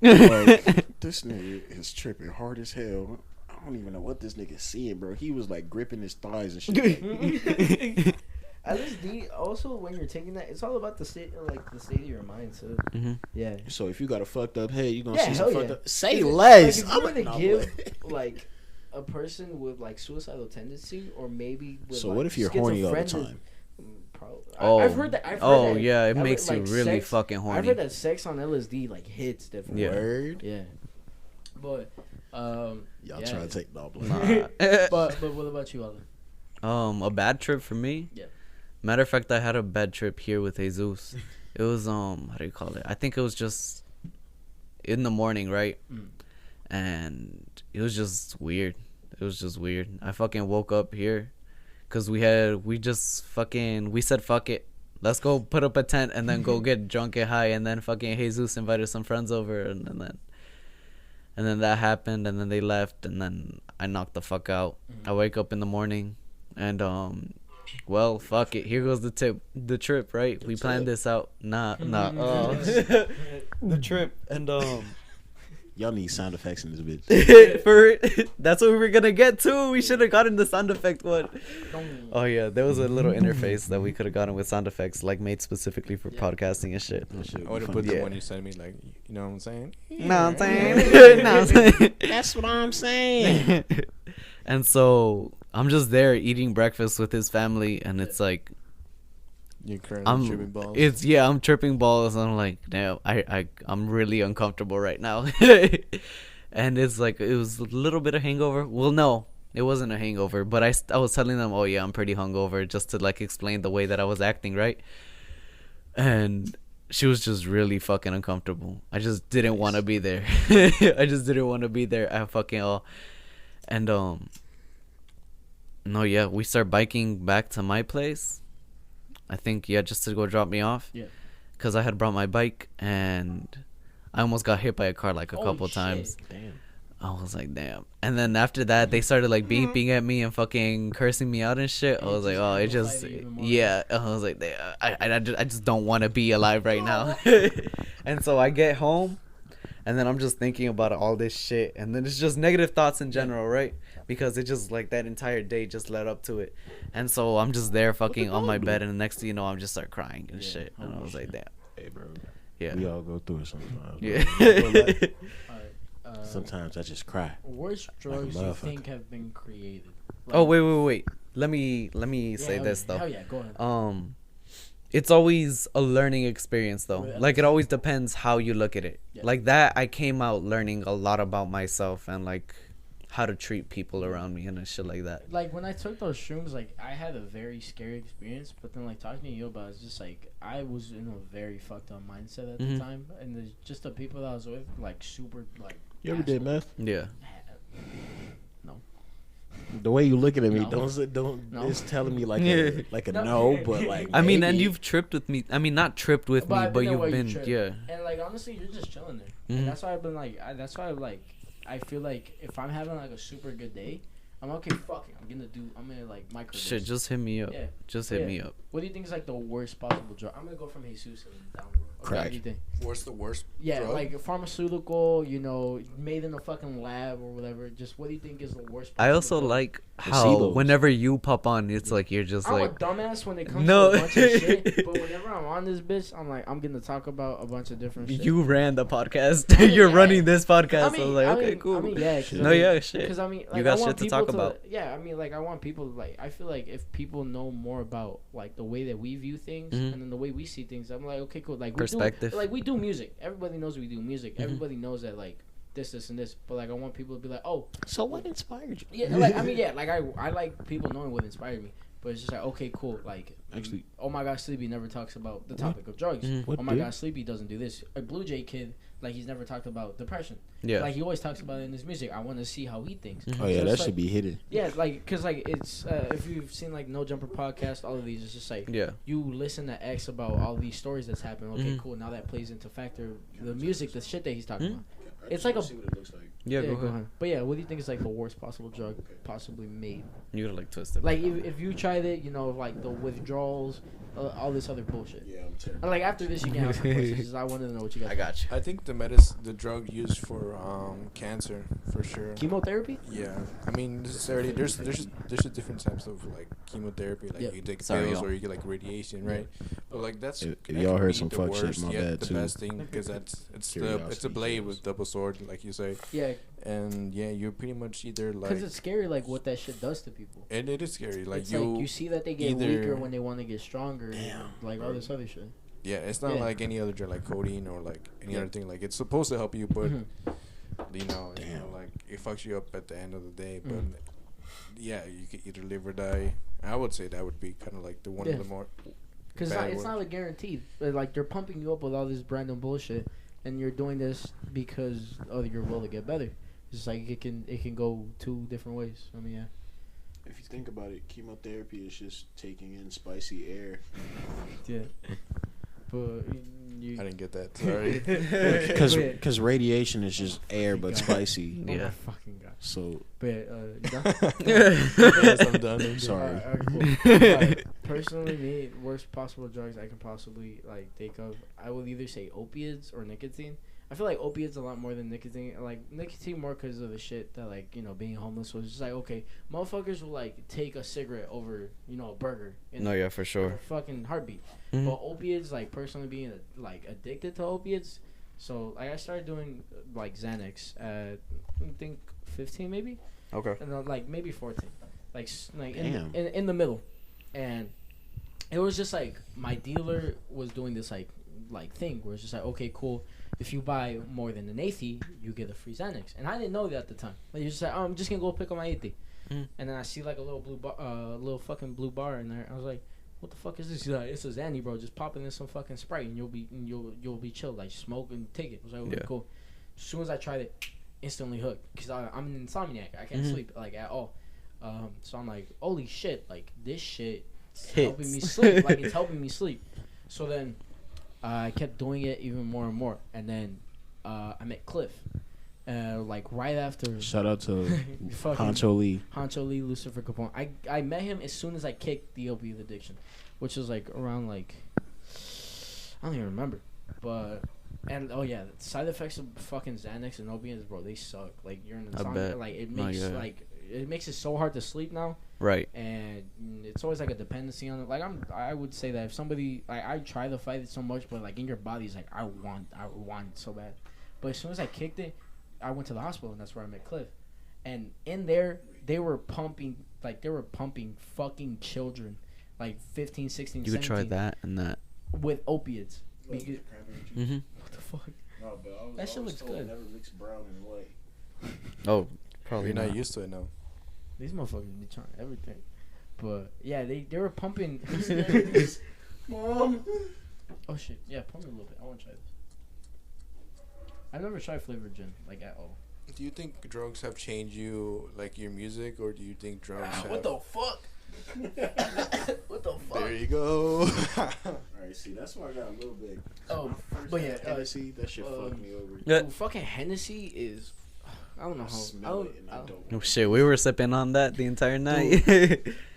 Like, this nigga is tripping hard as hell. I don't even know what this nigga's seeing, bro. He was like gripping his thighs and shit. LSD. Also, when you're taking that, it's all about the state, like the state of your mind. So yeah. So if you got a fucked up head, you gonna Yeah, see hell some fucked yeah. up. Say If it- less. Like, if you were to Nah, give boy. like a person with like suicidal tendency, or maybe with, So like, what if you're horny all the schizophrenia- time? Probably. Oh. I've heard that. I've heard Oh, that, yeah, it I've makes heard, you like, really sex, fucking I've horny. heard that sex on LSD like hits different. Yeah. Word. Yeah. But Y'all yeah. try to take no blame. Nah. but what about you, Alan? A bad trip for me? Yeah. Matter of fact, I had a bad trip here with Jesus. It was how do you call it? I think it was just in the morning, right? And it was just weird. I fucking woke up here because we said fuck it. let's go put up a tent and then go get drunk and high. And then fucking Jesus invited some friends over, and then that happened, and then they left, and then I knocked the fuck out. I wake up in the morning, and well, fuck it. Here goes the trip, right? We planned this out. Nah. The trip, and y'all need sound effects in this bitch. That's what we were gonna get to. We should have gotten the sound effect one. Oh yeah, there was a little interface that we could have gotten with sound effects, like made specifically for podcasting and shit. I would have put the one you sent me, like, you know what I'm saying? That's what I'm saying. And so I'm just there eating breakfast with his family, and it's like You're currently tripping balls. I'm tripping balls. And I'm like, damn, I'm really uncomfortable right now. And it's like, it was a little bit of hangover. Well, no, it wasn't a hangover, but I was telling them, oh yeah, I'm pretty hungover, just to like explain the way that I was acting, right? And she was just really fucking uncomfortable. I just didn't want to be there. I just didn't want to be there at fucking all. And no, yeah, we start biking back to my place. I think, just to go drop me off. Yeah. Because I had brought my bike, and I almost got hit by a car like a couple times. Damn. I was like, damn. And then after that, they started like beeping at me and fucking cursing me out and shit. I was like, oh, it just, yeah. I was like, I just don't want to be alive right now. And so I get home, and then I'm just thinking about all this shit. And then it's just negative thoughts in general, right? Because it just, like, that entire day just led up to it. And so I'm just there fucking on my bed, and the next thing you know, I'm just start crying and shit. And I was like, damn. Hey, bro. Yeah. We all go through it sometimes. Yeah. Sometimes I just cry. Worst drugs you think have been created? Like, oh, wait. Let me say this, though. Hell yeah, go ahead. It's always a learning experience, though. Like, it always depends how you look at it. Yeah. Like, that, I came out learning a lot about myself and, like, how to treat people around me and shit like that. Like, when I took those shrooms, like, I had a very scary experience, but then, like, talking to you about it, it's just, like, I was in a very fucked up mindset at the time, and just the people that I was with, like, super, like... You ever did meth? Yeah. No. The way you looking at me, don't it's telling me like a no, but like I mean, and you've tripped with me. I mean, not tripped with me, but you've been yeah. And like honestly, you're just chilling there. And that's why I've been like, I feel like if I'm having like a super good day, I'm okay. Fuck it, I'm gonna like microdose. Shit, just hit me up. Yeah. Just hit me up. What do you think is like the worst possible drug? I'm gonna go from Jesus and down the road. Crack. What do you think? What's the worst? Yeah, drug? like pharmaceutical, made in a fucking lab or whatever. Just what do you think is the worst? I also drug? Like how whenever you pop on, it's like you're just I'm like a dumbass when it comes to a bunch of shit. But whenever I'm on this bitch, I'm like, I'm gonna talk about a bunch of different shit. You ran the podcast. You're running this podcast. I was like, okay, cool. I mean, yeah. Shit. Because I mean, like, you got shit to talk about. Yeah, I mean, like, I want people to, like, I feel like if people know more about like the way that we view things and then the way we see things, I'm like, okay, cool. Like perspective. We do music. Everybody knows we do music. Everybody knows that like this and this. But like I want people to be like, oh, so what inspired you? Yeah, like I mean, yeah, like I like people knowing what inspired me. But it's just like, okay, cool. Like, actually, oh my God, Sleepy never talks about the topic of drugs. Oh my God, Sleepy doesn't do this. A Blue Jay kid, like, he's never talked about depression. Yeah. Like, he always talks about it in his music. I want to see how he thinks. Oh, yeah, so that should be hidden. Yeah, like, because, like, it's, if you've seen, like, No Jumper podcast, all of these, it's just like, you listen to X about all these stories that's happened. Okay, cool. Now that plays into factor the music, the shit that he's talking about. It's like see what it looks like. Yeah, go ahead. But yeah, what do you think is like the worst possible drug possibly made? You gotta like twist it. Like if you tried it, like the withdrawals, all this other bullshit. Yeah, I'm terrible. And like after this, you can ask some questions. I wanted to know what you guys. I got you. I think the drug used for cancer for sure. Chemotherapy? Yeah, I mean there's different types of like chemotherapy. Like you take pills or you get like radiation, right? But like that's if y'all heard some fuck shit, my bad too. The best thing because it's a blade with double sword, like you say. Yeah. And yeah, you're pretty much either like because it's scary, like what that shit does to people. And it is scary, like it's you see that they get weaker when they want to get stronger, like all this other shit. Yeah, it's not like any other drug, like codeine or like any other thing. Like it's supposed to help you, but you know, like it fucks you up at the end of the day. But yeah, you could either live or die. I would say that would be kind of like the one of the more because it's not like guaranteed. But like they're pumping you up with all this random bullshit, and you're doing this because of your will to get better. It's like it can go two different ways. I mean, yeah. if you think about it, chemotherapy is just taking in spicy air. Yeah. But I didn't get that. Sorry. Because radiation is just air but spicy. Oh my fucking god. So. But Yes, I'm done. Sorry. Cool. Personally, me, worst possible drugs I can possibly like think of, I would either say opiates or nicotine. I feel like opiates a lot more than nicotine. Like nicotine more because of the shit that like being homeless was just like okay, motherfuckers will like take a cigarette over a burger. No, yeah, for sure. Fucking heartbeat. Mm-hmm. But opiates, like personally being like addicted to opiates, so like I started doing like Xanax at I think 15 maybe. Okay. And then, like maybe 14, like in the middle, and it was just like my dealer was doing this like thing where it's just like okay cool. If you buy more than an 80, you get a free Xanax. And I didn't know that at the time. Like, you're just like, oh, I'm just going to go pick up my 80. And then I see, like, a little little fucking blue bar in there. I was like, what the fuck is this? He's like, it's a Xanny, bro. Just pop it in some fucking Sprite, and you'll be chill. Like, smoke and take it. I was like, okay, cool. As soon as I tried it, instantly hooked. Because I'm an insomniac. I can't sleep, like, at all. So I'm like, holy shit. Like, this shit is helping me sleep. Like, it's helping me sleep. So then I kept doing it even more and more, and then I met Cliff, like right after. Shout out to Honcho Lee. Honcho Lee, Lucifer Capone. I met him as soon as I kicked the opioid addiction, which was like around like I don't even remember, but and oh yeah, the side effects of fucking Xanax and opiates, bro, they suck. Like you're in insomnia, like it makes it makes it so hard to sleep now. Right. And it's always like a dependency on it. Like I would say that if somebody, I try to fight it so much, but like in your body's like I want it so bad. But as soon as I kicked it, I went to the hospital and that's where I met Cliff. And in there, they were pumping fucking children, like 15, 16, you 17. could try that and that with opiates. What the fuck? No, but that shit looks good. Never mix brown and white. Oh, probably You're not used to it now. These motherfuckers be trying everything. But yeah, they were pumping. Mom. Oh shit. Yeah, pump me a little bit. I want to try this. I've never tried flavored gin, like at all. Do you think drugs have changed you, like your music, or do you think drugs have... What the fuck? What the fuck? There you go. Alright, see, that's why I got a little bit. Oh, but yeah, Hennessy, that shit fucked me over. Yeah. Fucking Hennessy is... I don't know how. Oh shit, we were sipping on that the entire night.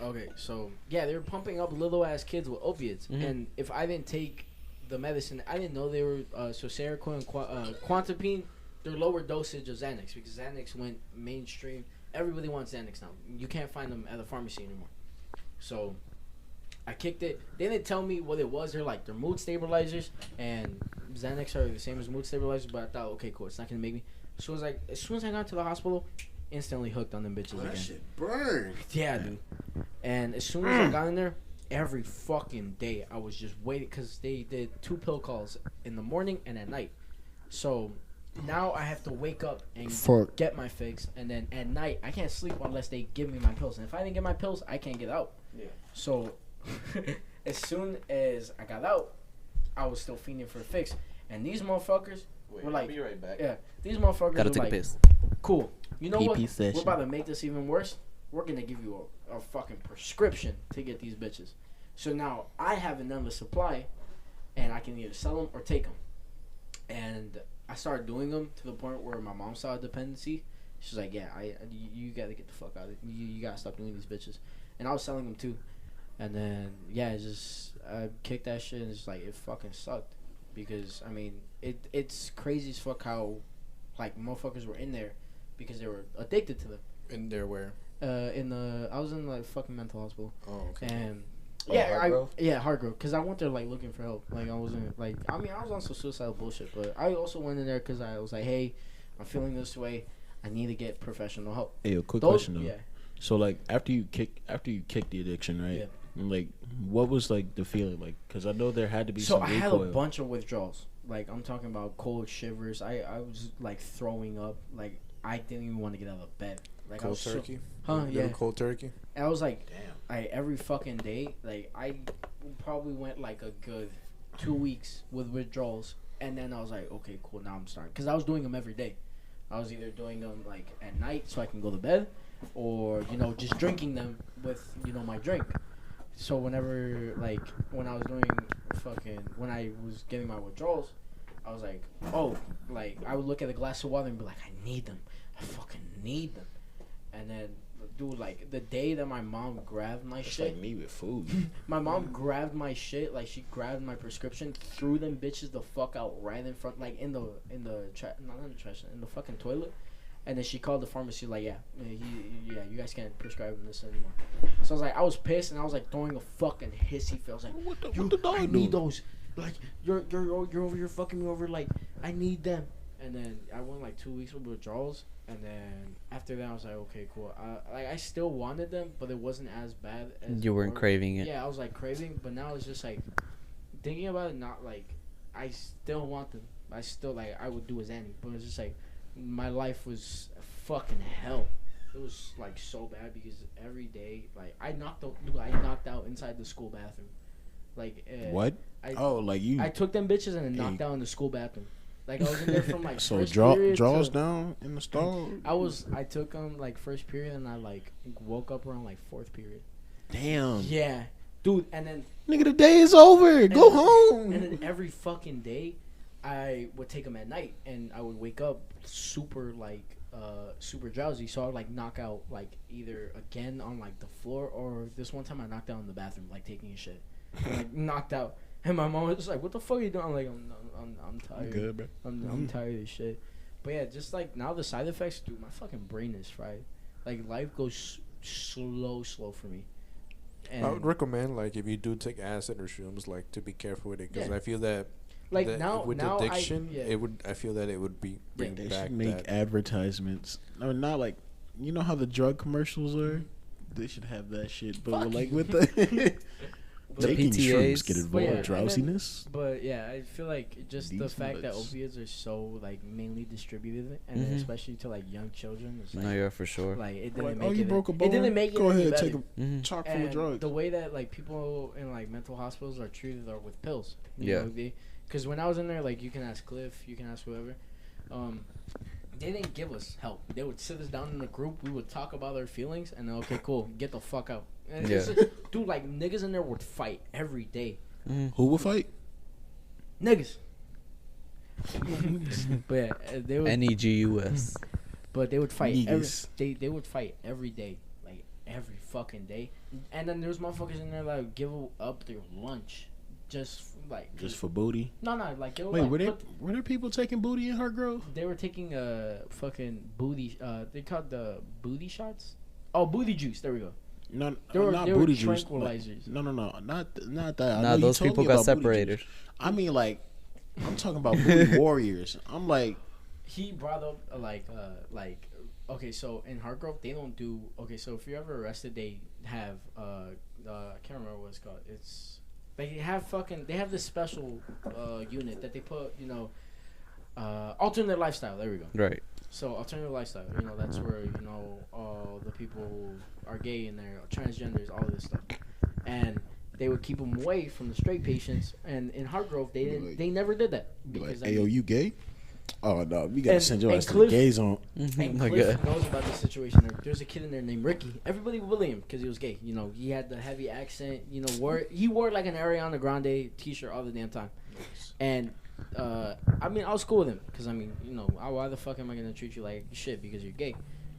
Okay, so yeah, they were pumping up little ass kids with opiates, and if I didn't take the medicine, I didn't know they were so Seroquel and Quantapine. They're lower dosage of Xanax because Xanax went mainstream. Everybody wants Xanax now. You can't find them at the pharmacy anymore. So I kicked it. They didn't tell me what it was. They're like they're mood stabilizers, and Xanax are the same as mood stabilizers. But I thought, okay, cool, it's not gonna make me. As soon as I got to the hospital, instantly hooked on them bitches again. That shit burned. Yeah, dude. And as soon as I got in there, every fucking day I was just waiting because they did 2 pill calls in the morning and at night. So now I have to wake up and get my fix, and then at night I can't sleep unless they give me my pills. And if I didn't get my pills, I can't get out. Yeah. So as soon as I got out, I was still fiending for a fix, and these motherfuckers. We're like, I'll be right back. Yeah, these motherfuckers Gotta are take like, a piss. Cool. You know what? Session. We're about to make this even worse. We're gonna give you a fucking prescription to get these bitches. So now I have an endless supply, and I can either sell them or take them. And I started doing them to the point where my mom saw a dependency. She's like, "Yeah, you gotta get the fuck out of it. You gotta stop doing these bitches." And I was selling them too. And then I kicked that shit, and it's like it fucking sucked. Because I mean, it's crazy as fuck how, like, motherfuckers were in there because they were addicted to them. In there where? I was in like fucking mental hospital. Oh, okay. And Hargrove. Cause I went there like looking for help. Like I wasn't like I was on some suicidal bullshit, but I also went in there cause I was like, hey, I'm feeling this way. I need to get professional help. Hey, a quick question though. Yeah. So like after you kick the addiction, right? Yeah. Like, what was like the feeling like? Because I know there had to be some recoil. So I had a bunch of withdrawals. Like I'm talking about cold shivers. I was like throwing up. Like I didn't even want to get out of bed. Like cold turkey. Yeah. Cold turkey. And I was like, damn. Every fucking day. Like I probably went like a good 2 weeks with withdrawals, and then I was like, okay, cool. Now I'm starting because I was doing them every day. I was either doing them like at night so I can go to bed, or just drinking them with my drink. So whenever when I was doing when I was getting my withdrawals, I was like, oh, I would look at a glass of water and be like, I need them, I fucking need them, and then. Dude, the day that my mom grabbed my shit, like me with food. My mom grabbed my shit, she grabbed my prescription, threw them bitches the fuck out right in front, in the not in the trash, in the fucking toilet, and then she called the pharmacy yeah, you guys can't prescribe this anymore. So I was pissed and I was throwing a fucking hissy fit. I was like, what the dog I need those, you're over here fucking me over, I need them. And then I went 2 weeks with withdrawals, and then after that I was like, okay, cool. I still wanted them, but it wasn't as bad as you weren't craving it. Yeah, I was craving, but now it's just thinking about it. Not I still want them. I still I would do as any, but it's just my life was fucking hell. It was so bad because every day I knocked out inside the school bathroom. What? I took them bitches and then knocked out in the school bathroom. I was in there from so first draws down in the stall. I took them first period and I woke up around fourth period. Damn. Yeah, dude. And then nigga, the day is over. Go home. And then every fucking day, I would take them at night and I would wake up super super drowsy. So I would knock out either again on the floor, or this one time I knocked out in the bathroom taking a shit. Knocked out. And my mom was just what the fuck are you doing? I'm tired. I'm good, bro. I'm tired of this shit. But yeah, just now the side effects, dude, my fucking brain is fried. Life goes slow for me. And I would recommend if you do take acid or shrooms, to be careful with it, because I feel that now with now addiction, I feel that it would bring they back should make advertisements. No, not how the drug commercials are. They should have that shit, but with the. The taking PTAs shrooms get involved, drowsiness. But yeah, I feel just the fact that opiates are so mainly distributed, and especially to young children. It's no, yeah, for sure. It didn't make you broke a bone. It didn't make Go it ahead, better. take a chock full of drugs. The way that people in mental hospitals are treated are with pills. Yeah. Because when I was in there, you can ask Cliff, you can ask whoever. They didn't give us help. They would sit us down in a group. We would talk about our feelings, and then okay, cool, get the fuck out. And dude, niggas in there would fight every day. Who would fight? Niggas. But yeah, they would. NEGUS. But they would fight. Niggas. They would fight every day, every fucking day. And then there's motherfuckers in there that would give up their lunch, just for booty. No, wait, were there people taking booty in Hartgrove? They were taking fucking booty. They called the booty shots. Oh, booty juice. There we go. No, they were booty juice. Tranquilizers. No, not that. Nah, those people got separated. I mean, I'm talking about booty warriors. I'm he brought up okay, so in Hartgrove they don't do so if you're ever arrested they have I can't remember what it's called. It's they have this special unit that they put alternate lifestyle. There we go. Right. So alternative lifestyle, that's where the people who are gay and they're transgenders, all of this stuff, and they would keep them away from the straight patients. And in Hartgrove, they never did that because "Ayo, you gay? Oh no, we gotta send your ass to the gay zone." And Cliff knows about the situation. There's a kid in there named Ricky. Everybody would bully him because he was gay. He had the heavy accent. He wore an Ariana Grande t-shirt all the damn time, and. I was cool with him because why the fuck am I gonna treat you like shit because you're gay?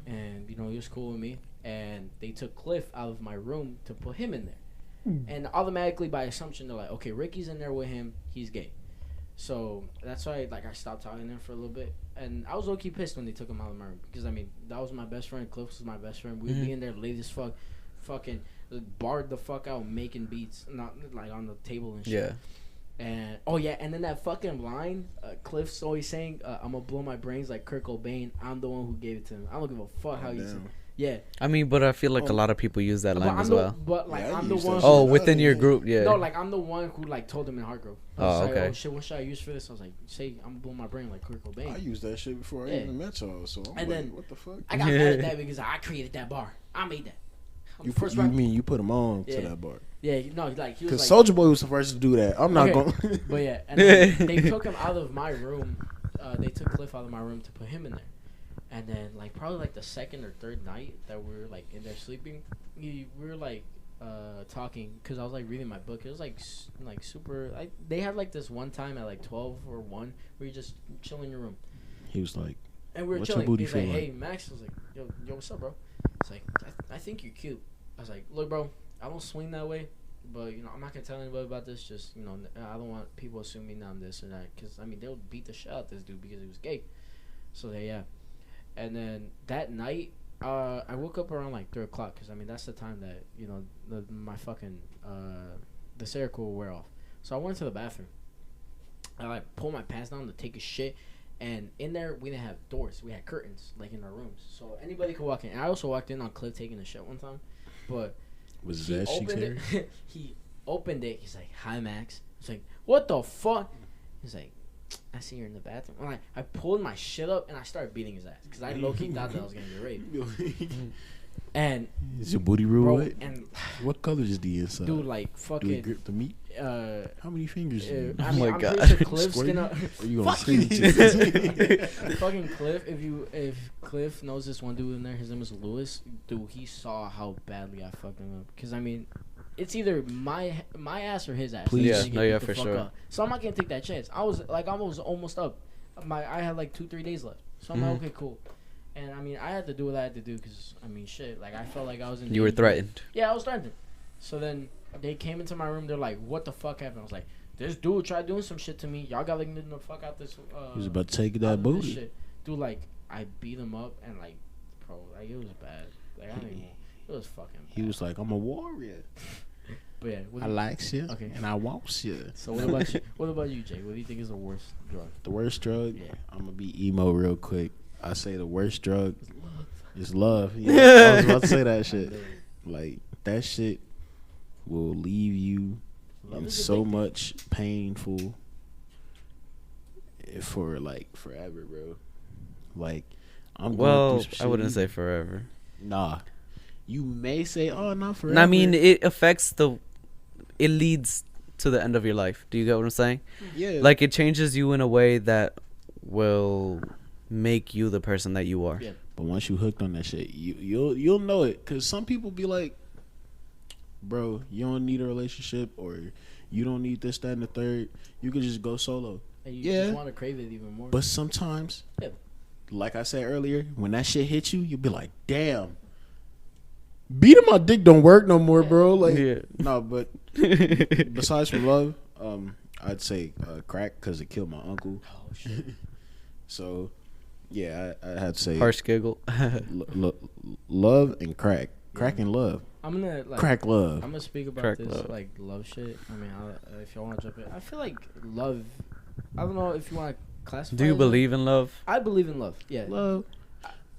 And he was cool with me. And they took Cliff out of my room to put him in there. And automatically by assumption they're like, okay, Ricky's in there with him, he's gay. So that's why I stopped talking to him for a little bit. And I was low-key pissed when they took him out of my room because that was my best friend. Cliff was my best friend. We'd be in there late as fuck, fucking barred the fuck out making beats, not on the table and shit. Yeah. And and then that fucking line, Cliff's always saying, "I'm gonna blow my brains like Kurt Cobain. I'm the one who gave it to him. I don't give a fuck how you say." Yeah. But I feel like a lot of people use that line as well. But I'm the one. Oh, within your group, yeah. No, I'm the one who told him in Hartgrove. Oh, okay. Oh shit, what should I use for this? I was like, say I'm gonna blow my brain like Kurt Cobain. I used that shit before I even met y'all. So I'm what the fuck? I got mad at that because I created that bar. I made that. You put him on to that bar? Yeah, no, he was because Soulja Boy was the first to do that. I'm not going. But yeah, and then they took him out of my room. They took Cliff out of my room to put him in there, And then like probably like the second or third night that we were like in there sleeping, we were like talking because I was like reading my book. It was like super. They had like this one time at like 12 or 1 where you just chill in your room. He was like, and we were what's chilling. your booty He's like, feel hey like? Max. I was like, yo, what's up, bro? It's like I think you're cute. I was like, look, bro, I don't swing that way, but you know I'm not gonna tell anybody about this. Just you know, I don't want people assuming I'm this or that because I mean they'll beat the shit out of this dude because he was gay. So yeah. And then that night, I woke up around like 3 o'clock because I mean that's the time that you know my fucking the Seroquel will wear off. So I went to the bathroom. I like pulled my pants down to take a shit, and in there we didn't have doors. We had curtains like in our rooms, so anybody could walk in. And I also walked in on Cliff taking a shit one time, but was he that opened it. He opened it. He's like, "Hi, Max." It's like, "What the fuck?" He's like, I see you're in the bathroom. I'm like, I pulled my shit up and I started beating his ass because I low-key thought that I was gonna get raped. And is your booty real bro, wet? and What color is the inside? dude, like Do fucking. it grip the meat? How many fingers? I Oh mean, my I'm God. pretty sure Cliff's Squirty? gonna. Or you gonna Fuck scream you. to Fucking Cliff, if Cliff knows this one dude in there, his name is Lewis. Dude, he saw how badly I fucked him up. Cause I mean, it's either my ass or his ass. Please. Yeah, He no, beat yeah, the for fuck sure. up. So I'm not gonna take that chance. I was almost up. I had like 2-3 days left. So I'm like, okay, cool. And I mean, I had to do what I had to do because I mean, shit. Like I felt like I was in. You were danger. threatened. Yeah, I was threatened. So then they came into my room. They're like, "What the fuck happened?" I was like, "This dude tried doing some shit to me. Y'all got like the fuck out this." He was about to take out that of this booty. shit. Dude, like I beat him up and like, bro, like it was bad. Like I don't even. It was fucking. Bad. He was like, I'm a warrior. But yeah, I like you. Okay. And I want you. So what about you? What about you, Jay? What do you think is the worst drug? The worst drug? Yeah. I'm going to be emo real quick. I say the worst drug is love. Yeah, I was about to say that shit. Like, that shit will leave you Love in is so addicting. much painful for, like, forever, bro. Like, I'm going Well, through some I wouldn't shit. say forever. Nah. You may say, oh, not forever. I mean, it affects it leads to the end of your life. Do you get what I'm saying? yeah. Like, it changes you in a way that will make you the person that you are. Yeah. But once you hooked on that shit, you'll know it. Cause some people be like, bro, you don't need a relationship, or you don't need this, that, and the third. You could just go solo. And you Yeah. just want to crave it even more. But sometimes, Yeah. like I said earlier, when that shit hits you, you'll be like, damn. Beating my dick don't work no more, bro. Like, Yeah. no, but besides from love, I'd say crack, cause it killed my uncle. Oh shit. So, yeah, I had to say Harsh giggle. love and crack. Crack and love. I'm gonna like. Crack love. I'm gonna speak about Crack this love. like love shit. I mean, if y'all want to jump in, I feel like love. I don't know if you want to classify. Do you it. believe in love? I believe in love. Yeah, Love.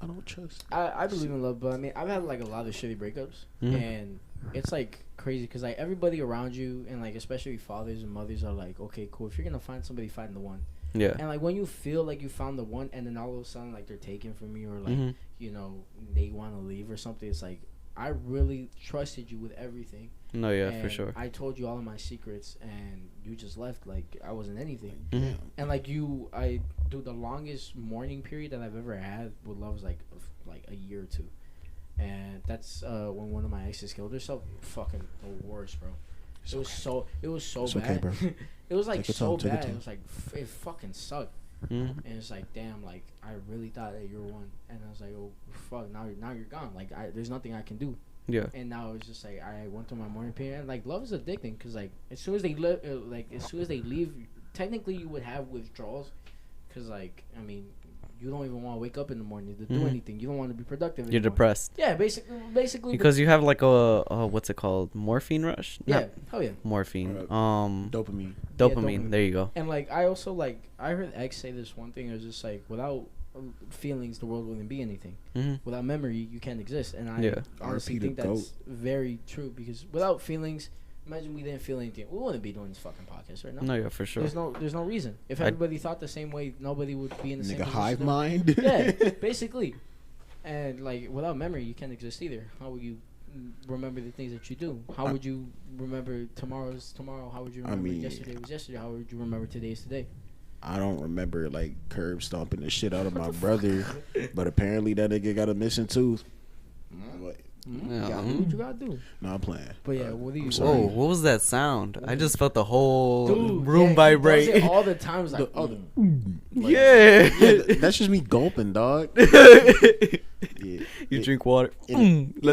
I don't trust. I believe in love, but I mean, I've had like a lot of shitty breakups, Mhm. and it's like crazy because like everybody around you, and like especially fathers and mothers are like, okay, cool. If you're gonna find somebody, find the one. Yeah. And like when you feel like you found the one, and then all of a sudden like they're taken from you, or like Mhm. you know they want to leave or something, it's like I really trusted you with everything. No, yeah, for and sure. I told you all of my secrets, and you just left like I wasn't anything. Mhm. And like the longest mourning period that I've ever had with love was like a year or two, and that's when one of my exes killed herself. Fucking the worst, bro. It was so It's bad. okay, bro. It was like Take your so time, take your bad. It time. was like it fucking sucked. Mhm. And it's like, damn, like I really thought that you were one, and I was like, oh fuck, now you're gone. Like there's nothing I can do. Yeah. And now it's just like I went through my mourning period, and like love is addicting because like as soon as they leave, technically you would have withdrawals, because like I mean, you don't even want to wake up in the morning to do Mhm. anything. You don't want to be productive. You're anymore. depressed. Yeah, basically Because you have like a what's it called? Morphine rush? yeah, Not hell yeah. morphine. Dopamine. Dopamine. dopamine. There you go. And like I also like I heard X say this one thing. It was just like without feelings, the world wouldn't be anything. Mhm. Without memory, you can't exist. And I Yeah. honestly RP the think that's very true because without feelings, imagine we didn't feel anything. We wouldn't be doing this fucking podcast right now. No, yeah, for sure. There's no reason. If I- everybody thought the same way, nobody would be in the same Nigga, position. hive mind. Yeah, basically. And like without memory, you can't exist either. How would you remember the things that you do? How would you remember tomorrow's tomorrow? How would you remember mean- yesterday was yesterday? How would you remember today is today? I don't remember like curb stomping the shit out of my brother, but apparently that nigga got a missing tooth. What you gotta do? No, I'm playing. But yeah, what do you? Whoa, what was that sound? I just felt the whole Dude, room vibrate. He does it all the time. It's like, Yeah. That's just me gulping, dog. You drink water. Let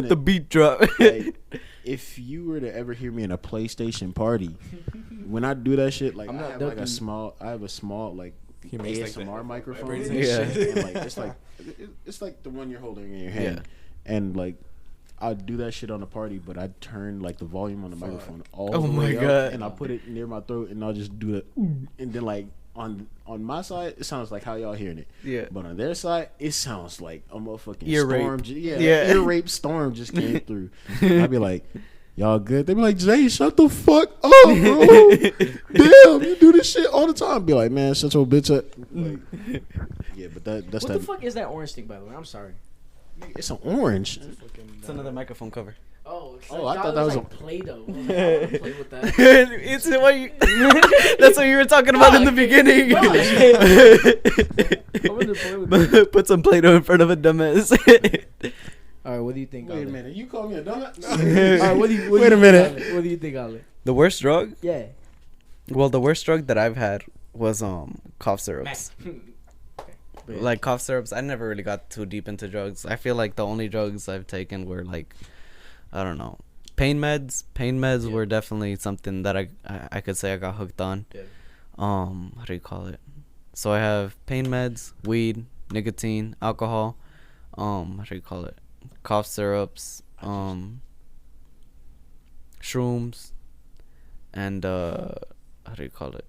in the beat drop. Like, if you were to ever hear me in a PlayStation party, when I do that shit, like I have a small like He makes ASMR microphone. Yeah. And, like, it's like the one you're holding in your hand, and like I do that shit on a party, but I turn like the volume on the microphone all the way up, and I put it near my throat, and I'll just do it, and then like on my side, it sounds like how y'all hearing it. Yeah. But on their side, it sounds like a motherfucking Ear storm. rape. Ear rape storm just came through. I'd be like, y'all good? They'd be like, Jay, shut the fuck up, bro. Damn, you do this shit all the time. I'd be like, man, shut your bitch up. Like, yeah, but that's what the fuck is that orange thing, by the way? I'm sorry. It's an orange. It's another microphone cover. Oh, I thought that was like Play-Doh. I wanna play with that. It's what you. That's what you were talking about in the beginning. I wanted to play with that. Put some Play-Doh in front of a dumbass. All right, what do you think? Wait a Ale? minute, you call me a dumbass? All right, Wait a minute. Ale? What do you think, Ale? The worst drug? Yeah. Well, the worst drug that I've had was cough syrups. Like cough syrups, I never really got too deep into drugs. I feel like the only drugs I've taken were like, I don't know, pain meds. Pain meds were definitely something that I could say I got hooked on. Yeah. How do you call it? So I have pain meds, weed, nicotine, alcohol. How do you call it? Cough syrups, shrooms, and how do you call it?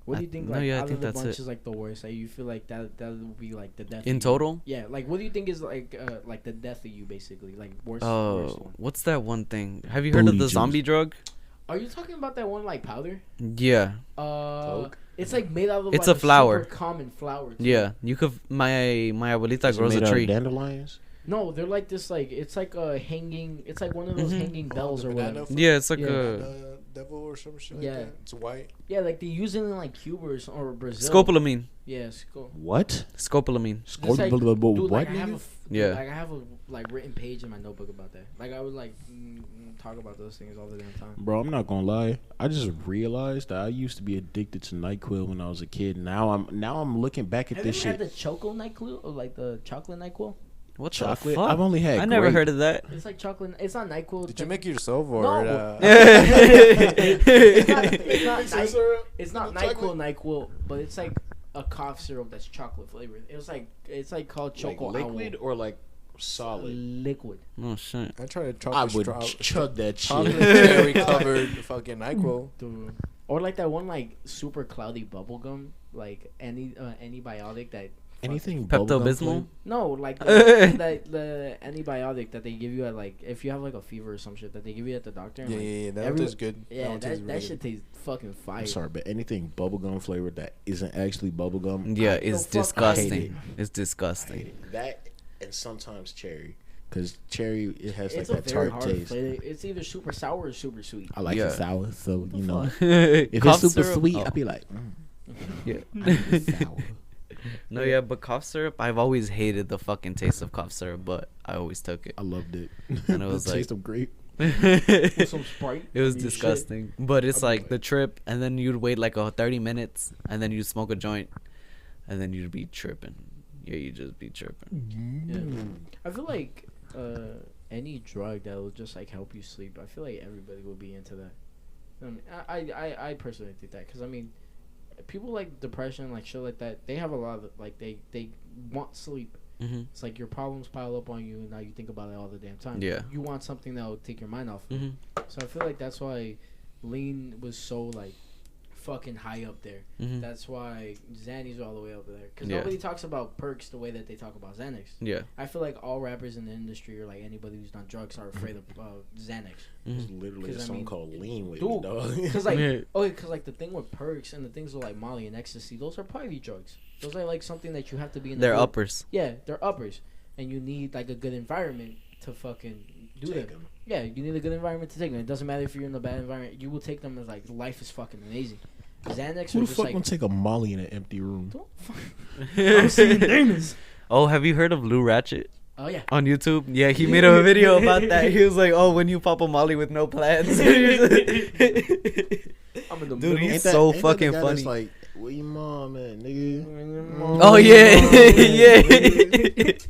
What do you think? No, Like, yeah, I out think of the that's bunch it. is like the worst. Like, you feel like that would be like the death In of total? You. Yeah. Like, what do you think is like the death of you, basically? Like worst. worst Oh, one. what's that one thing? Have you heard of Booty the juice. zombie drug? Are you talking about that one like powder? Yeah, It's like made out of. It's like a flower. Super common flower. Too. yeah. You could. My abuelita Is it grows made a out of tree. dandelions? No, they're like this. Like it's like a hanging. It's like one of those hanging bells or whatever. Yeah, it's like Yeah. a devil or some shit Yeah. like that. It's white. Yeah, like they use it in like Cuba or Brazil. scopolamine. Yeah, What? Scopolamine. It's like, What? dude, like I have nigga? Yeah. like I have a like written page in my notebook about that. Like I would like talk about those things all the damn time. Bro, I'm not gonna lie. I just realized that I used to be addicted to NyQuil when I was a kid. Now I'm looking back at Have this you ever shit. had the Choco NyQuil or like the chocolate NyQuil? What Chocolate? the fuck? I've only had I never grape. heard of that. It's like chocolate. It's not NyQuil. Did you make it yourself or? No. It's not NyQuil, but it's like a cough syrup that's chocolate flavored. It's like called Choco Like liquid Owl. or like solid? Liquid. Oh shit. I tried to I would chug that chocolate shit. cherry covered fucking NyQuil. Dude. Or like that one like super cloudy bubble gum, like any antibiotic that. Anything Pepto bubblegum Bismol. flavored? No, like the antibiotic that they give you at like if you have like a fever or some shit that they give you at the doctor. And, Yeah, that every- tastes good. Yeah, one tastes that really shit tastes fucking fire. I'm sorry, but anything bubblegum flavored that isn't actually bubblegum, Yeah, I- it's the fuck I hate disgusting. It's I hate disgusting. it. That and sometimes cherry, because cherry it has It's like a that very tart hard taste. flavor. It's either super sour or super sweet. I like Yeah. it sour, so you know. fuck? If Cough it's super syrup? sweet, Oh. I'd be like, Yeah. sour. No, yeah, but cough syrup, I've always hated the fucking taste of cough syrup, but I always took it. I loved it. And it was the like- taste of grape. With some Sprite. It was I mean, shit. disgusting. But it's I'd be like like- the trip, and then you'd wait like 30 minutes, and then you'd smoke a joint, and then you'd be tripping. Yeah, you'd just be tripping. Yeah. I feel like any drug that will just like help you sleep. I feel like everybody would be into that. I mean, I personally think that because I mean, people like depression, like shit like that. They have a lot of like they want sleep. Mm-hmm. It's like your problems pile up on you, and now you think about it all the damn time. Yeah. You want something that will take your mind off. Mm-hmm. So I feel like that's why lean was so like fucking high up there. Mm-hmm. That's why Xannies are all the way up there. Because Yeah. nobody talks about perks the way that they talk about Xanax. Yeah. I feel like all rappers in the industry or like anybody who's done drugs are afraid of Xanax. There's Mm-hmm. literally a 'Cause, I song mean, called Lean with dude, me, dog. Because like, Yeah. because like the thing with perks and the things with like Molly and ecstasy, those are party drugs. Those are like something that you have to be in. They're the uppers. Yeah, they're uppers, and you need like a good environment to fucking do Take them. 'em. Yeah, you need a good environment to take them. It doesn't matter if you're in a bad environment. You will take them as like life is fucking amazing. Xanax Who are the just fuck like. gonna take a Molly in an empty room? I'm seeing demons. Oh, have you heard of Lou Ratchet? Oh yeah. On YouTube? Yeah, he made a video about that. He was like, "Oh, when you pop a Molly with no plans." Dude, he's so fucking funny. Like, where your mom at, nigga? Oh yeah,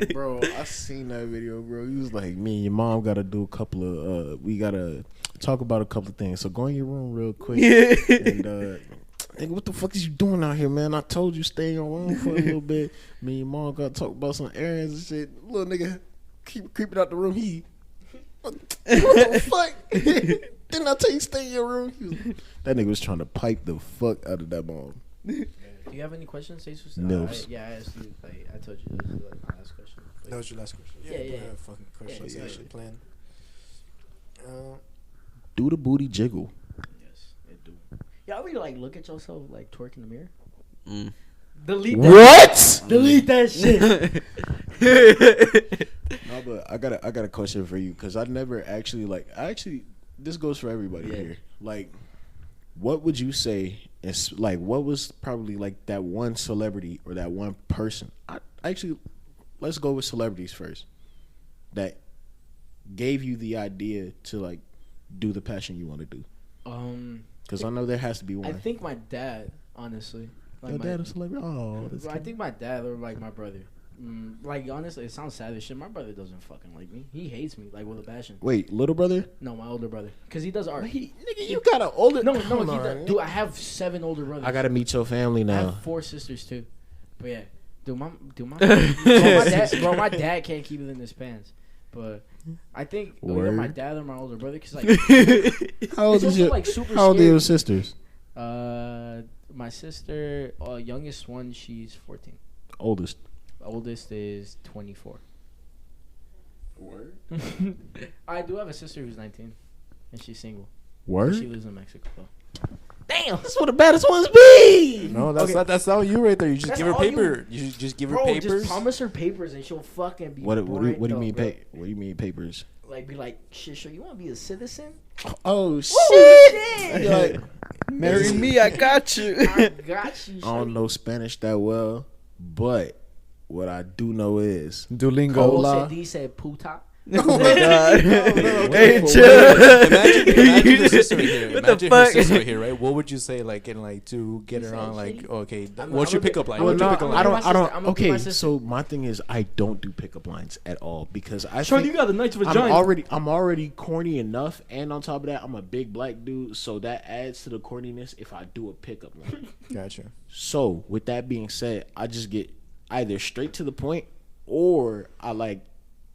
yeah. Bro, I seen that video, bro. He was like, me and your mom gotta do a couple of we gotta talk about a couple of things. So go in your room real quick. And nigga, what the fuck is you doing out here, man? I told you stay in your room for a little bit. Me and your mom gotta talk about some errands and shit. Little nigga keep creeping out the room. What the fuck? Didn't I tell you stay in your room? That nigga was trying to pipe the fuck out of that mom. Do you have any questions, Jesus? Milfs. Yeah, I asked you. Like, I told you this was like my last question. That was your last question. Yeah, yeah. Don't have fucking questions Yeah, actually planned. Do the booty jiggle. Yes, it do. Y'all really like look at yourself like twerk in the mirror? Mm. Delete that. What? Delete that shit. No, but I got a question for you because I never actually this goes for everybody here. Like, what would you say is like what was probably like that one celebrity or that one person? Let's go with celebrities first. That gave you the idea to like do the passion you want to do. Because I know there has to be one. I think my dad, honestly. Like Your dad a celebrity? Oh, that's I think my dad or like my brother. Like honestly, it sounds sad as shit. My brother doesn't fucking like me. He hates me like with a passion. Wait, little brother? No, my older brother, because he does art. Nigga, you got an older. No, he does. Dude, I have 7 older brothers. I gotta meet your family I now. have 4 sisters too. But yeah, my dad can't keep it in his pants. But I think either my dad or my older brother, because like How old is your? like, super How old are scary. your sisters? My sister, youngest one, she's 14. Oldest. Oldest is 24. Word. I do have a sister who's 19, and she's single. Word. She lives in Mexico though. Damn, That's what the baddest ones be. No, that's not you right there. You just That's give her all you- paper. You just give her bro, papers. just promise her papers and she'll fucking be. What do you bright, mean? bro. What do you mean papers? Like be like, shit, sure, you want to be a citizen? Oh Shit! shit! You're like, Marry me, I got you. I got you. I don't know Spanish that well, but what I do know is Duolingo. Cola. Se dice puta. Oh my god. Hey, Imagine chill. the sister here. What the Imagine fuck? her sister here, right? What would you say, like, in like to get her on, like, okay, what's your pickup line? Well, What's your no, pickup I line? don't- I'm gonna do my Okay, sister. so my thing is I don't do pickup lines at all because I Sure, think you got a nice I'm vagina. already corny enough, and on top of that, I'm a big black dude, so that adds to the corniness if I do a pickup line. Gotcha. So with that being said, I just get either straight to the point or I like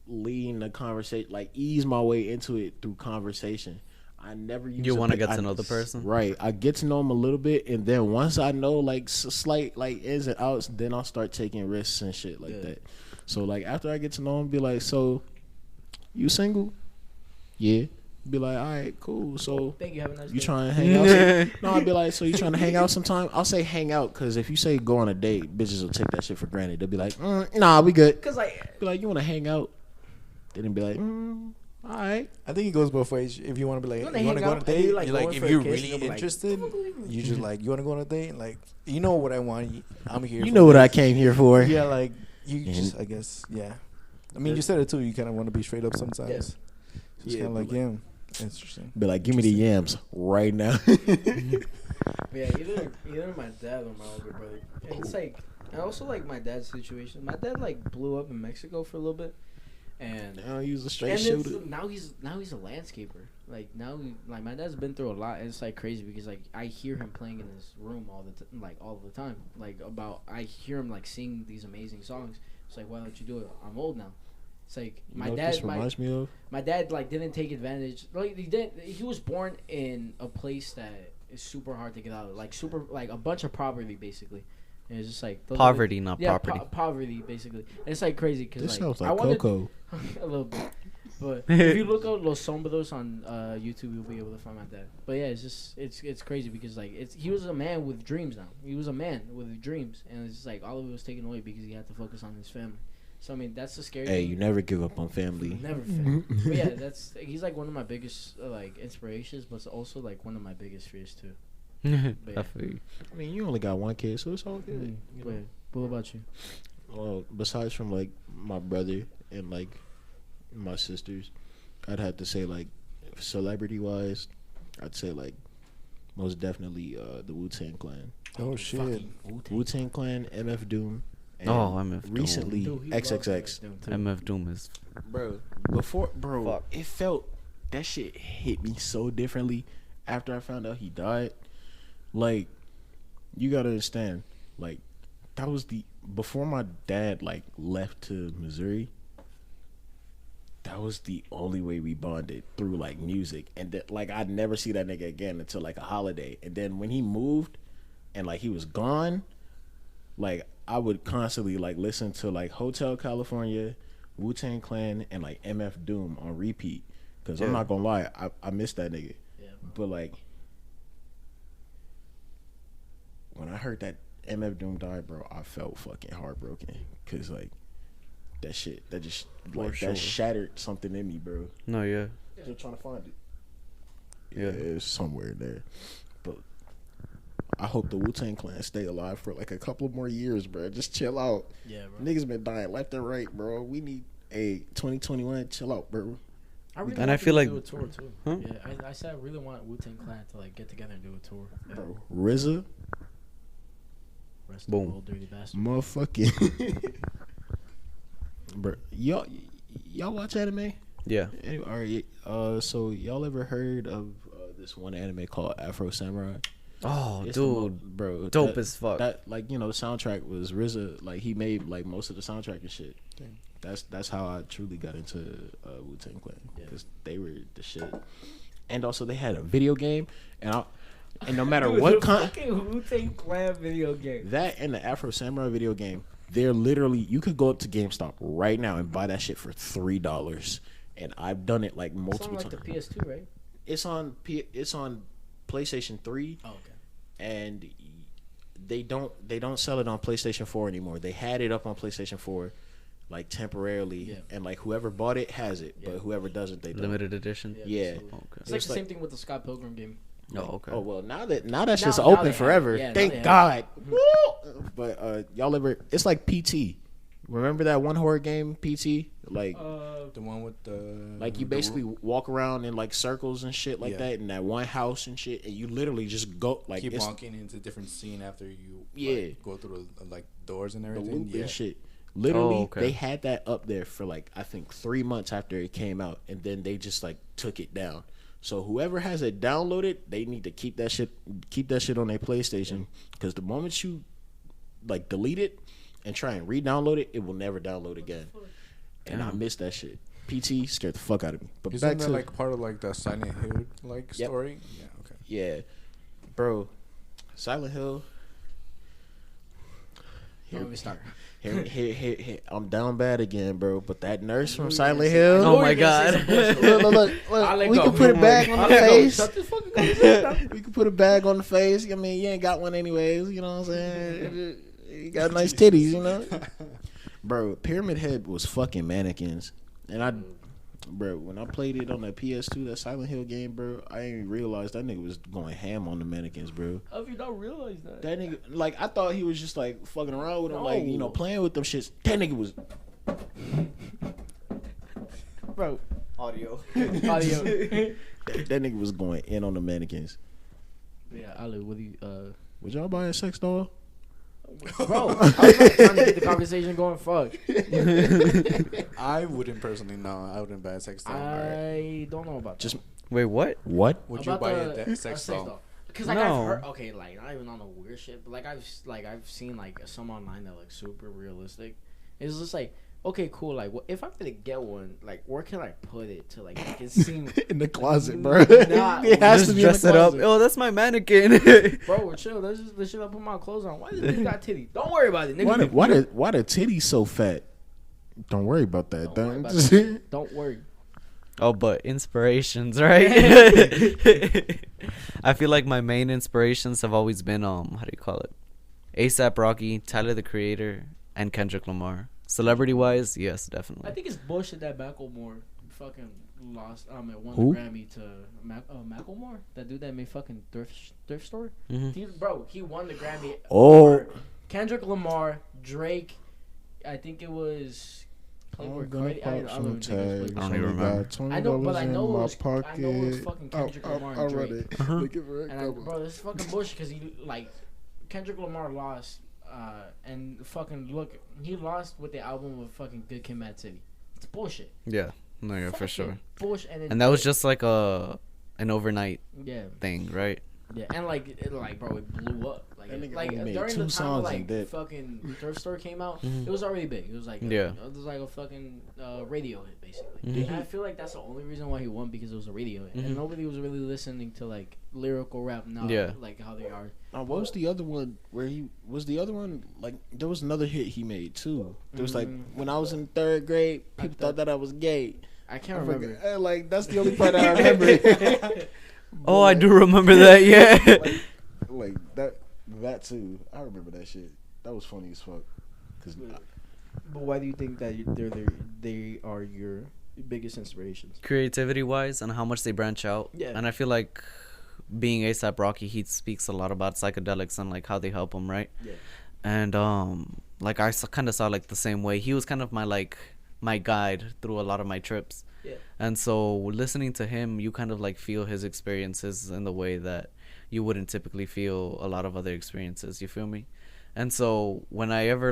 lean the conversation, like ease my way into it through conversation. I never use. You want to get to know the person, right? I get to know them a little bit, and then once I know like slight like ins and outs, then I'll start taking risks and shit like that. So like after I get to know them, be like, so you single? Yeah. Be like, all right, cool. So Thank you. Have a nice you day. trying to hang out? No, I'd be like, so you trying to hang out sometime? I'll say hang out because if you say go on a date, bitches will take that shit for granted. They'll be like, nah, we good. Cause like, Be like, you want to hang out? They didn't be like, all right. I think it goes both ways. If you want to be like, You wanna you want to hang go on a out and date, you, like, you're like, going if for a you're kiss, really you'll be like, interested, you just like, you want to go on a date, like, you know what I want. I'm here. You for know what I this. came here for. Yeah, like you And- just, I guess, yeah. I mean, you said it too. You kind of want to be straight up sometimes. Yeah. It's Yeah, kind of like, but yeah, interesting. Be like, give me the yams right now. yeah, either my dad or my older brother. And it's like, and also like my dad's situation. My dad like blew up in Mexico for a little bit, and Now use a straight and shooter. now he's a landscaper. Like now, like my dad's been through a lot. And it's like crazy because like I hear him playing in his room all the time. Like I hear him like sing these amazing songs. It's like, why don't you do it? I'm old now. It's like You know what this reminds me of? my dad like didn't take advantage. Like he was born in a place that is super hard to get out of. Like super like a bunch of poverty basically. And it's just like those Poverty, not property. Poverty basically. And it's like crazy because This like sounds I like wanted Coco. a little bit. But if you look up Los Sombreros on YouTube, you'll be able to find my dad. But yeah, it's just it's crazy because like he was a man with dreams now. He was a man with dreams, and it's just like all of it was taken away because he had to focus on his family. So I mean that's the scary. Hey, thing. you never give up on family. Never fail. But yeah, he's like one of my biggest like inspirations, but it's also like one of my biggest fears too. I feel you. I mean, you only got one kid, so it's all good. Wait, what about you? Well, besides from like my brother and like my sisters, I'd have to say like celebrity wise, I'd say like most definitely the Wu-Tang Clan. Oh shit. Wu-Tang Clan, MF Doom. And MF Doom. recently Dude, he XXX. MF Doom is Bro, it felt that shit hit me so differently after I found out he died. Like, you gotta understand, like, that was before my dad like left to Missouri. That was the only way we bonded, through like music, and that, like, I'd never see that nigga again until like a holiday. And then when he moved and like he was gone, like I would constantly like listen to like Hotel California, Wu-Tang Clan, and like MF Doom on repeat. Cause I'm not gonna lie, I miss that nigga. Yeah, but like when I heard that MF Doom died, bro, I felt fucking heartbroken. Cause like that shit, that just like that shattered something in me, bro. No, yeah. Still trying to find it. Yeah, it's somewhere in there. But I hope the Wu-Tang Clan stay alive for like a couple more years, bro. Just chill out. Yeah, bro. Niggas been dying left and right, bro. We need a 2021. Chill out, bro. I feel like do a tour too. Huh? Yeah, I said I really want Wu-Tang Clan to like get together and do a tour. Yeah. Bro, RZA, Rest of the old dirty bastard. motherfucking. Bro, y'all watch anime? Yeah. Anyway, all right. So y'all ever heard of this one anime called Afro Samurai? Oh, It's dude, bro, dope as fuck. That, like, you know, the soundtrack was RZA. Like, he made like most of the soundtrack and shit. Dang. That's how I truly got into Wu-Tang Clan, because they were the shit. And also they had a video game, and no matter what fucking Wu-Tang Clan video game. that and the Afro Samurai video game, they're literally, you could go up to GameStop right now and buy that shit for $3. And I've done it like multiple times. times. Like the PS2, right? It's on PlayStation 3. Oh, okay. And they don't sell it on PlayStation 4 anymore. They had it up on PlayStation 4 like temporarily, and like whoever bought it has it, but whoever doesn't, they don't. Limited edition. Yeah. Okay. It's like the same thing with the Scott Pilgrim game. Oh, okay. Oh well, now that shit's now open they forever. have it. Thank God. Woo! But y'all ever? It's like PT. Remember that one horror game, PT? Like the one with the like you basically walk around in like circles and shit like that in that one house and shit, and you literally just go like keep walking into a different scene after you like, go through the like doors and the everything. loop and shit. Literally, they had that up there for like I think 3 months after it came out, and then they just like took it down. So whoever has it downloaded, they need to keep that shit on their PlayStation, because the moment you like delete it and try and re-download it, it will never download again. And I miss that shit. PT scared the fuck out of me. But isn't back that to like part of like the Silent Hill like story? Yeah. Okay. Yeah, bro. Silent Hill. Here we start. Here, I'm down bad again, bro. But that nurse from Silent Hill. Oh my God. Look. We can put a bag on the face. We can put a bag on the face. I mean, you ain't got one anyways. You know what I'm saying? You got nice titties, you know. Bro, Pyramid Head was fucking mannequins, and bro, when I played it on that PS2, that Silent Hill game, bro, I didn't realize that nigga was going ham on the mannequins, bro. How have you not realized that? That nigga, like, I thought he was just like fucking around with them, like, you know, playing with them shits. That nigga was, bro, audio. That nigga was going in on the mannequins. Yeah, Ali, what do you? Would y'all buy a sex doll? Bro, I was like, trying to get the conversation going. Fuck. I wouldn't personally. No, I wouldn't buy a sex doll. I don't know about Just that. Wait, what? What? Would you buy a sex doll? Because like I've heard, okay, like not even on the weird shit, but like I've seen like some online that like super realistic. It's just like, okay, cool. Like, if I'm gonna get one, like, where can I put it to like make it seem in the closet, bro? It has Just to be dress in the it up. closet. Oh, that's my mannequin. Bro, we're chill. That's just the shit I put my clothes on. Why does this nigga got titties? Don't worry about it, nigga. Why the titties so fat? Don't worry about that. Don't worry about that. Don't worry. Oh, but inspirations, right? I feel like my main inspirations have always been how do you call it? A$AP Rocky, Tyler the Creator, and Kendrick Lamar. Celebrity wise, yes, definitely. I think it's bullshit that Macklemore fucking lost. It won Who? the Grammy to Macklemore, that dude that made fucking thrift store. Mm-hmm. He won the Grammy. Oh. For Kendrick Lamar, Drake. I think it was. I don't even remember. I know, but I know it was pocket. fucking Kendrick Lamar and I'll Drake. run it. And bro, this is fucking bullshit because Kendrick Lamar lost, and fucking look, he lost with the album of fucking Good Kid, Mad City. It's bullshit. Yeah, no, yeah, for sure. Bullshit, and that was just like an overnight thing, right? Yeah, and bro, it blew up. Like only made during 2 the time songs of, and did. fucking Thrift Store came out, it was already big. It was like it was like a fucking radio hit basically. And I feel like that's the only reason why he won, because it was a radio hit, and nobody was really listening to like lyrical rap now, like how they are. What was the other one where he was the other one? Like there was another hit he made too. There was like when I was in 3rd grade, people thought that I was gay. I can't remember. Like that's the only part I remember. Oh, I do remember that. Yeah. like that too. I remember that shit. That was funny as fuck. But why do you think that they are your biggest inspirations? Creativity wise, and how much they branch out. Yeah. And I feel like being ASAP Rocky, he speaks a lot about psychedelics and like how they help him, right? Yeah. And like I kind of saw like the same way. He was kind of my guide through a lot of my trips. Yeah. And so listening to him, you kind of like feel his experiences in the way that you wouldn't typically feel a lot of other experiences. You feel me? And so whenever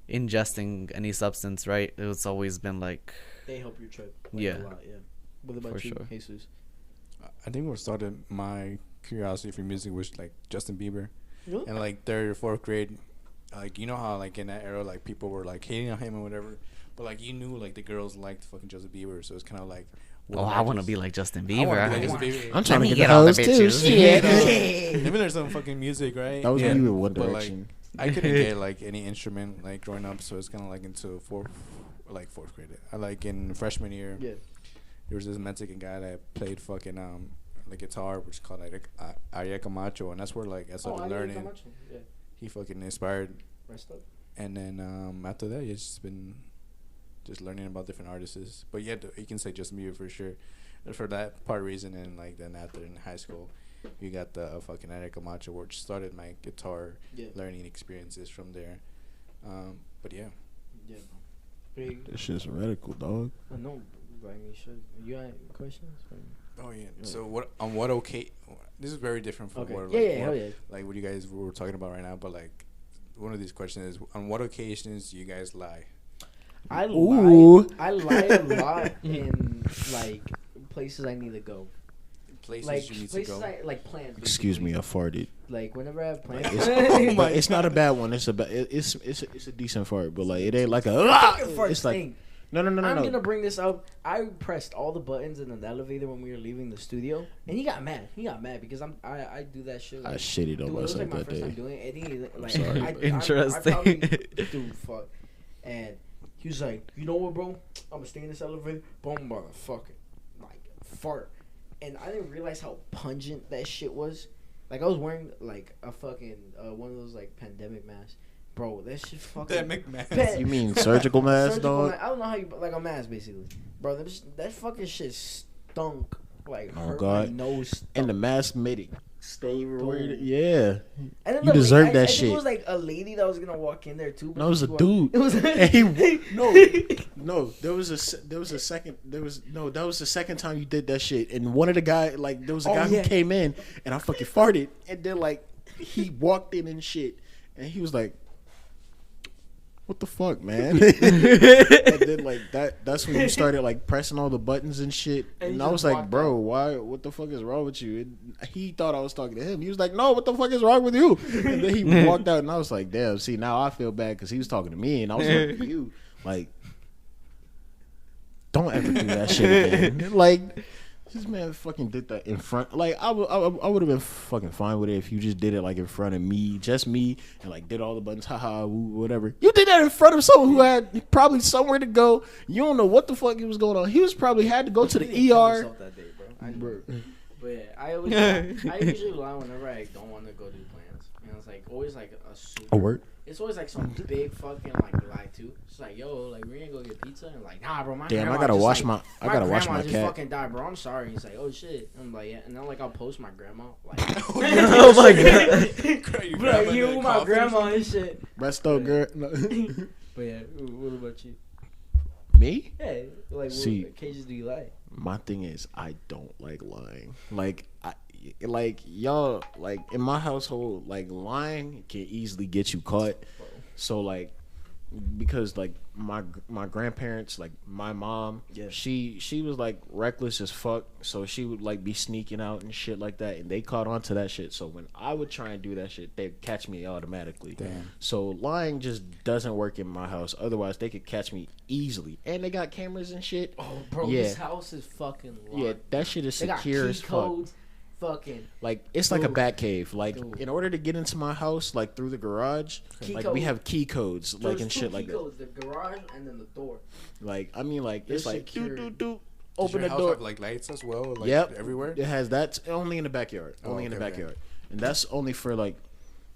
ingesting any substance, right, it's always been like they help your trip. A lot, yeah. What about you, sure. Jesus? I think what started my curiosity for music was like Justin Bieber, really? and like 3rd or 4th grade. Like, you know how, like, in that era, like, people were, like, hating on him and whatever. But, like, you knew, like, the girls liked fucking Justin Bieber. So it's kind of like... I want to be like Justin Bieber. I'm trying to get all the bitches. Maybe there's some fucking music, right? That was when you were One Direction. Like, I couldn't get, like, any instrument, like, growing up. So it's kind of, like, into 4th grade. I, like, in freshman year, there was this Mexican guy that played fucking, the guitar, which is called, like, Ariel Camacho. And that's where, like, I started learning. Yeah. He fucking inspired. Rest up. And then after that, it's just been just learning about different artists. But yeah, you can say Justin Bieber for sure. For that part reason, and like then after in high school, you got the fucking Ariel Camacho, which started my guitar learning experiences from there. But yeah. Yeah. This shit's radical, dog. I know. You got questions? Oh yeah. So what okay? This is very different from what like what you guys were talking about right now. But like one of these questions is, on what occasions do you guys lie? I lie a lot in like places I need to go. Places you need to go. Like plans. Excuse me, I farted. Like whenever I have plans. It's not a bad one. It's a decent fart, but like it ain't like a. It's like. No. I'm gonna bring this up. I pressed all the buttons in the elevator when we were leaving the studio, and he got mad. Because I do that shit. Like, I shitted on myself like my that first day. time doing it. And sorry. Interesting. I probably, dude, fuck. And he was like, you know what, bro? I'm gonna stay in this elevator. Boom, motherfucker, like fart. And I didn't realize how pungent that shit was. Like I was wearing like a fucking one of those like pandemic masks. Bro, that shit fucking... Pandemic mask. You mean surgical mask, dog? I don't know how you... Like a mask, basically. Bro, that fucking shit stunk. Like, hurt my nose stunk. And the mask made it stay everywhere. Yeah. And then you deserve that I shit. think it was like a lady that was going to walk in there, too. No, it was a dude. It was... No, that was the second time you did that shit. And one of the guys, like, there was a guy who came in, and I fucking farted. And then, like, he walked in and shit. And he was like... What the fuck, man? And then like that's when you started like pressing all the buttons and shit. And I was like, bro, why? What the fuck is wrong with you? And he thought I was talking to him. He was like, no, what the fuck is wrong with you? And then he walked out, and I was like, damn. See, now I feel bad because he was talking to me, and I was talking to you. Like, don't ever do that shit again. Like. This man fucking did that in front. Like I would have been fucking fine with it if you just did it like in front of me, just me, and like did all the buttons, haha, whatever. You did that in front of someone who had probably somewhere to go. You don't know what the fuck was going on. He was probably had to go to the ER. That day, bro. But yeah, I usually lie whenever I don't want to go do plans. You know, it's like always like a super. A word? it's always like some big fucking like lie too. It's like, yo, like we ain't go get pizza, and like, nah, bro, my Damn, grandma I gotta just, wash like, I gotta wash my just cat. fucking died, bro. I'm sorry. He's like, oh shit. I'm like, yeah, and then like I'll post my grandma, like, Oh my god. bro, you my grandma and shit. Rest up, girl. No. But yeah, what about you? Me? Yeah, like See, what occasions do you lie? My thing is, I don't like lying. Like y'all, like in my household, like lying can easily get you caught. So like, because like my grandparents, like my mom, she was like reckless as fuck. So she would like be sneaking out and shit like that, and they caught on to that shit. So when I would try and do that shit, they'd catch me automatically. Damn. So lying just doesn't work in my house. Otherwise, they could catch me easily, and they got cameras and shit. Oh, bro, this house is fucking locked. Yeah, that shit is they secure got as key fuck. codes. Fucking Like it's like a Dude. bat cave. Like Dude. in order to get into my house, like through the garage, Key like code. we have key codes, like There's and two shit key like codes, the garage and then the door. that. Like I mean, like They're it's like secure. Does open the your house door. have, like lights as well? Like, Yep, everywhere. It has that only in the backyard. Oh, Only in the okay, backyard, and that's only for like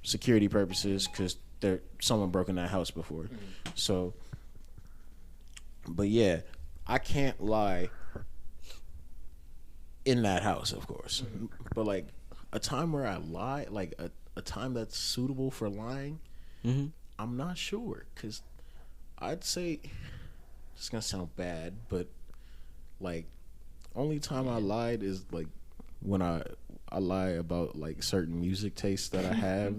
security purposes because someone broke in that house before. So, but yeah, I can't lie in that house, of course. But like a time where I lie, like a time that's suitable for lying, I'm not sure because I'd say it's gonna sound bad, but like only time I lied is like when I lie about like certain music tastes that I have,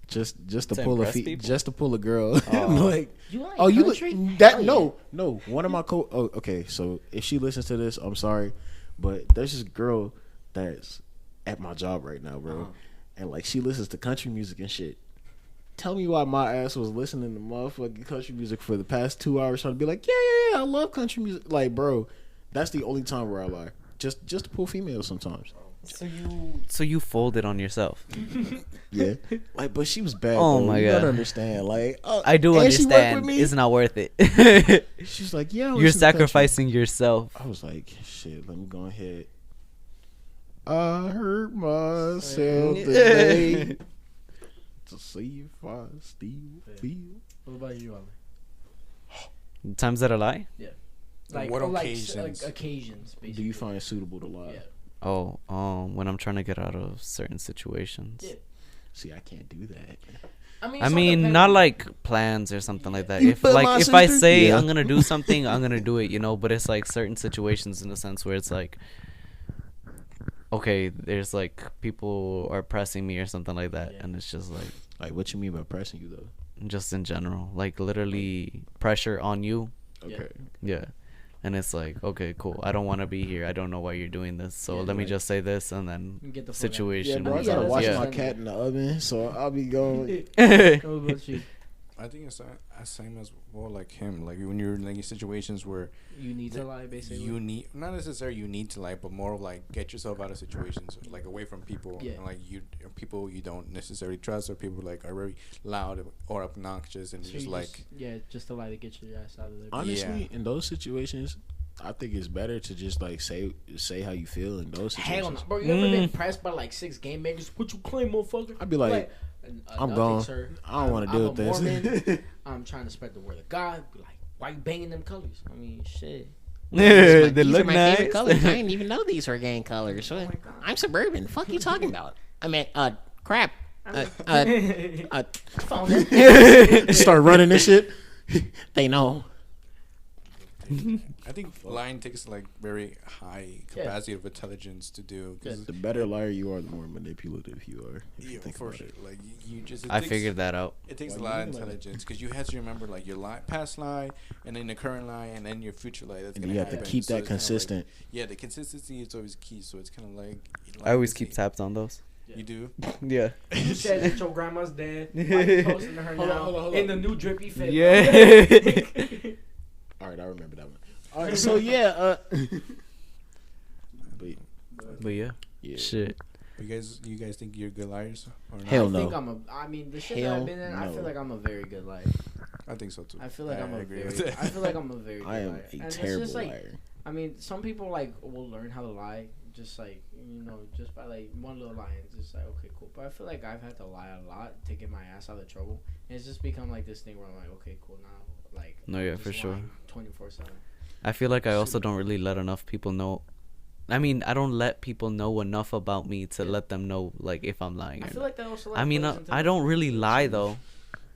just to pull impress people? just to pull a girl. Like, You like oh, you country? that? Hell No. One of my oh, okay. So if she listens to this, I'm sorry, but there's this girl that's at my job right now, bro, and like she listens to country music and shit. Tell me why my ass was listening to motherfucking country music for the past 2 hours trying to be like, yeah, I love country music. Like, bro, that's the only time where I lie. Just to pull females sometimes. So you folded on yourself. Yeah. Like, but she was bad. Oh bro. my You God. gotta understand. Like, I do and she worked with understand. me? It's not worth it. She's like, yeah. I You're listen to country. sacrificing yourself. I was like, shit, let me go ahead. I hurt myself today to see if I still feel. What about you, Ali? Times that I lie? Yeah. Like, what like, occasions? like occasions, basically. Do you find it suitable to lie? Yeah. Oh, when I'm trying to get out of certain situations. Yeah. See, I can't do that. I mean, not like plans or something like that. You If feel like my if I sister? say Yeah. I'm gonna do something, I'm gonna do it, you know. But it's like certain situations in the sense where it's like, okay, there's like people are pressing me or something like that, and it's just Like, what you mean by pressing you though? just in general, like literally pressure on you. Okay. Yeah. And it's like, okay, cool. I don't want to be here. I don't know why you're doing this. So Yeah, let me like- just say this, and then Get the fuck out. Yeah, situation. bro, I Yeah, gotta that's watch yeah. my cat in the oven, so I'll be going. What about you? I think it's same as well, like him. Like when you're like in situations where You need to lie, basically. you need, not necessarily you need to lie, but more of like get yourself out of situations, like away from people, Yeah. and like people you don't necessarily trust, or people like are very loud or obnoxious, and So just you like just to lie to get your ass out of there. Honestly, in those situations, I think it's better to just like say how you feel in those situations. Hell no, bro. You ever been pressed by like 6 game makers? What you claim, motherfucker? I'd be like, I'm nothing, gone. sir. I don't want to deal with I'm a this. Mormon. I'm trying to spread the word of God. Be like, why you banging them colors? I mean, shit. They These look are my nice. favorite colors. I didn't even know these were gang colors. I'm suburban. Fuck you talking about? I mean, crap. Phone it. Start running this shit. They know. I think lying takes like very high capacity of intelligence to do. 'Cause The better liar you are, the more manipulative you are. If you yeah, think for about sure. it. Like you just. I figured that out. It takes Like, a lot of you like- intelligence because you have to remember like your past lie, and then the current lie, and then your future lie. That's And gonna you have to happen. keep So that it's kinda consistent. Like, yeah, the consistency is always key. So it's kind of like I always keep tabs on those. You do. Yeah. You said that your grandma's dead. Why you posting to her now hold in on. the new drippy fit? Yeah. All right, I remember that one. All right, so yeah, But yeah. yeah. Shit. You guys think you're good liars or not? Hell I think no. I mean, the shit that Hell I've been in, I no. feel like I'm a very good liar. I think so too. I feel like I'm a agree very, with that. I feel like I'm a very good I am liar. a And it's terrible just like, liar. I mean, some people like will learn how to lie just like just by like one little line, it's just like okay, cool. But I feel like I've had to lie a lot to get my ass out of trouble, and it's just become like this thing where I'm like, okay, cool, now like no, yeah, for sure, 24/7. I feel like I also don't really let enough people know. I mean, I don't let people know enough about me to let them know like if I'm lying. I feel like that also. Like, I mean, I don't really lie though.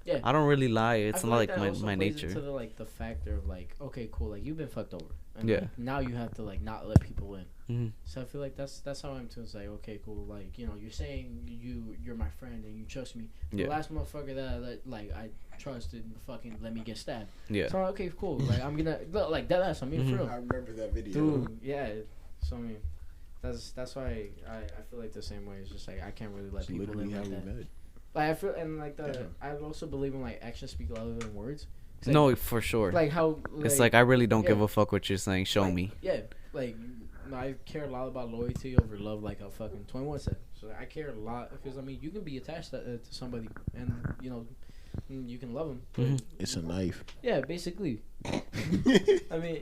Yeah. I don't really lie. It's not like my plays nature. into the factor of like, okay, cool, like you've been fucked over. And yeah. Like, now you have to like not let people in. Mm-hmm. So I feel like that's how I'm too. It's like, okay, cool, like you're saying you're my friend and you trust me. The last motherfucker that like I trusted fucking let me get stabbed. Yeah. So okay, cool. Like I'm gonna like that ass. I mean, for real. I remember that video. Dude, yeah. So I mean, that's why I feel like the same way. It's just like I can't really let people in like that. Like I feel and like I also believe in like actions speak louder than words. Like, no, for sure. Like how it's like I really don't give a fuck what you're saying. Show me. Yeah, like I care a lot about loyalty over love, like a fucking 21 said. So I care a lot because I mean you can be attached to somebody and you can love them. Mm-hmm. It's a knife. Yeah, basically. I mean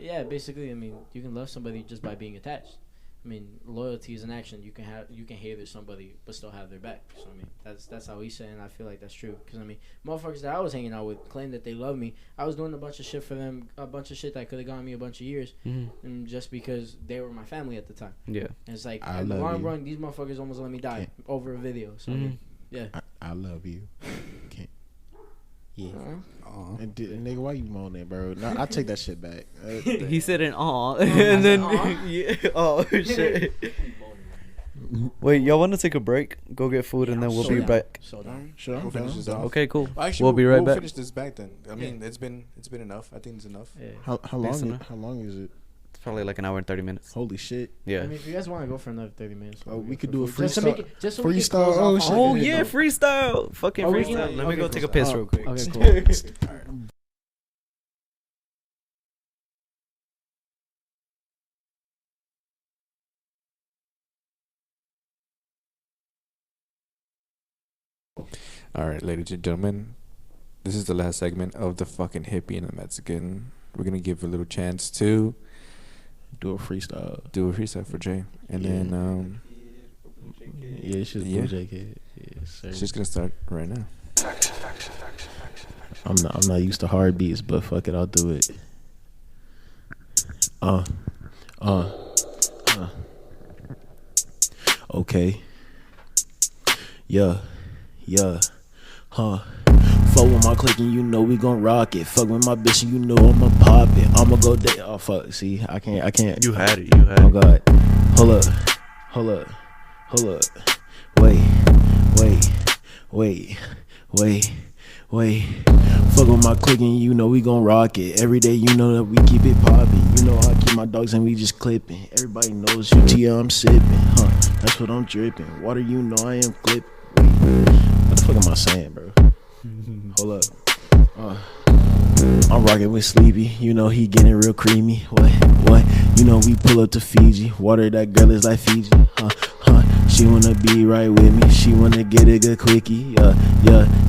you can love somebody just by being attached. I mean, loyalty is an action. You can hate somebody but still have their back. So I mean, that's how he's saying. I feel like that's true. Because I mean, motherfuckers that I was hanging out with claim that they love me. I was doing a bunch of shit for them, a bunch of shit that could have gotten me a bunch of years, and just because they were my family at the time. Yeah. And it's like in the long run, these motherfuckers almost let me die over a video. So I mean, yeah. I love you. Can't. Yeah. And nigga, why you moaning, bro? No, I take that shit back. He said an aw, and then yeah, oh shit. Wait, y'all want to take a break? Go get food, and then we'll be back. Sure. We'll finish this off. Okay, cool. Well, actually, we'll be right back. We'll finish this back then. I mean, it's been enough. I think it's enough. Yeah. How long? How long is it? It's probably like an hour and 30 minutes. Holy shit. Yeah. I mean, if you guys want to go for another 30 minutes. We could do a freestyle. Just so freestyle. Oh, yeah, freestyle. Fucking freestyle. Let me go take a piss real quick. Okay, cool. All right, ladies and gentlemen, this is the last segment of the fucking hippie and the Mexican. We're gonna give a little chance to do a freestyle for Jay, and then it's just JK. It's just gonna start right now. I'm not used to hard beats, but fuck it, I'll do it. Okay. Yeah. Fuck with my clique and you know we gon' rock it. Fuck with my bitch and you know I'ma pop it. I'ma go day. Oh fuck, see, I can't. You had it. Oh god. Hold up. Wait. Fuck with my clique and you know we gon' rock it. Every day you know that we keep it poppin'. You know I keep my dogs and we just clippin'. Everybody knows UTL I'm sippin'. That's what I'm drippin'. Water you know I am clippin'. What the fuck am I saying, bro? Hold up. I'm rocking with Sleepy. You know he getting real creamy. What? You know we pull up to Fiji. Water that girl is like Fiji. She wanna be right with me. She wanna get a good quickie. Yeah.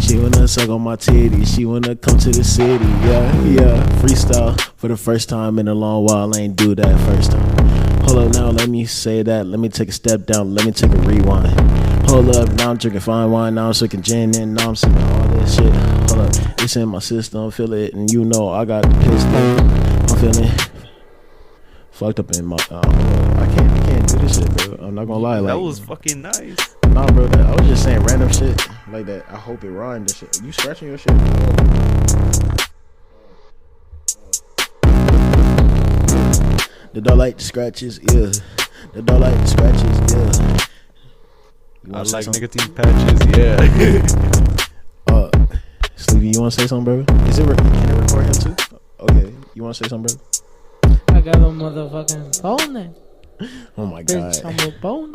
She wanna suck on my titties. She wanna come to the city. Yeah. Freestyle for the first time in a long while. I ain't do that first time. Hold up now, let me say that. Let me take a step down. Let me take a rewind. Hold up, now I'm drinking fine wine. Now I'm sucking gin and now I'm sipping all this shit. Hold up, it's in my system. Feel it, and you know I got the pistol. I'm feeling fucked up in my. I can't do this shit, bro. I'm not gonna lie. Like that was fucking nice. Nah, bro. I was just saying random shit like that. I hope it rhymed. This shit. You scratching your shit? The dog like the scratches, yeah. The dog like the scratches, yeah. I like nicotine patches, yeah. Sleepy, you want to say something, bro? Can it record him too? Okay, you want to say something, bro? I got a motherfucking phone then. Oh my god. Phone.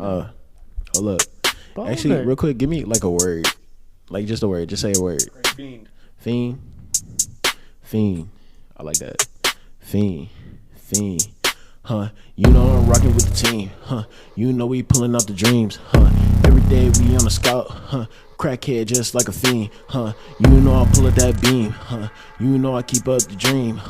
Hold up. Actually, real quick, give me like a word, like just a word. Just say a word. Fiend. I like that. Fiend. You know I'm rocking with the team, you know we pulling out the dreams, every day we on the scout, crackhead just like a fiend, you know I pull up that beam, you know I keep up the dream,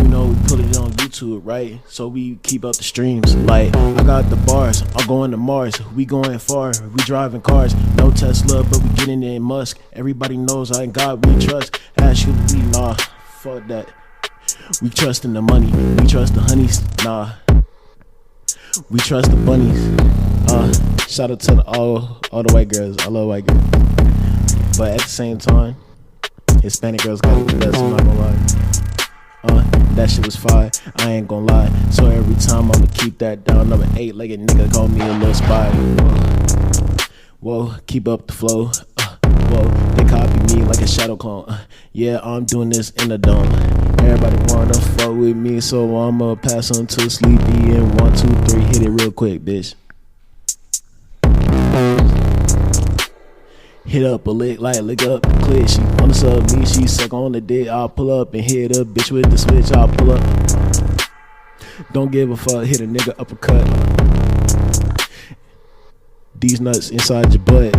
you know we put it on YouTube. YouTube, right? So we keep up the streams. Like, I got the bars, I'm going to Mars. We going far, we driving cars. No Tesla, but we getting in Musk. Everybody knows I ain't God we trust. Ask you to be, nah, fuck that. We trust in the money, we trust the honeys, nah. We trust the bunnies. Shout out to all the white girls. I love white girls. But at the same time, Hispanic girls got it the best, I'm not gonna lie. That shit was fire, I ain't gonna lie. So every time I'ma keep that down. Number 8-legged nigga call me a little spy. Whoa, keep up the flow. Whoa, they copy me like a shadow clone. Yeah, I'm doing this in the dome. Everybody wanna fuck with me, so I'ma pass on to Sleepy. And 1, 2, 3, hit it real quick, bitch. Hit up a lick, like lick up, click. She wanna sub me, she suck on the dick. I'll pull up and hit a bitch with the switch. I'll pull up. Don't give a fuck, hit a nigga uppercut. These nuts inside your butt.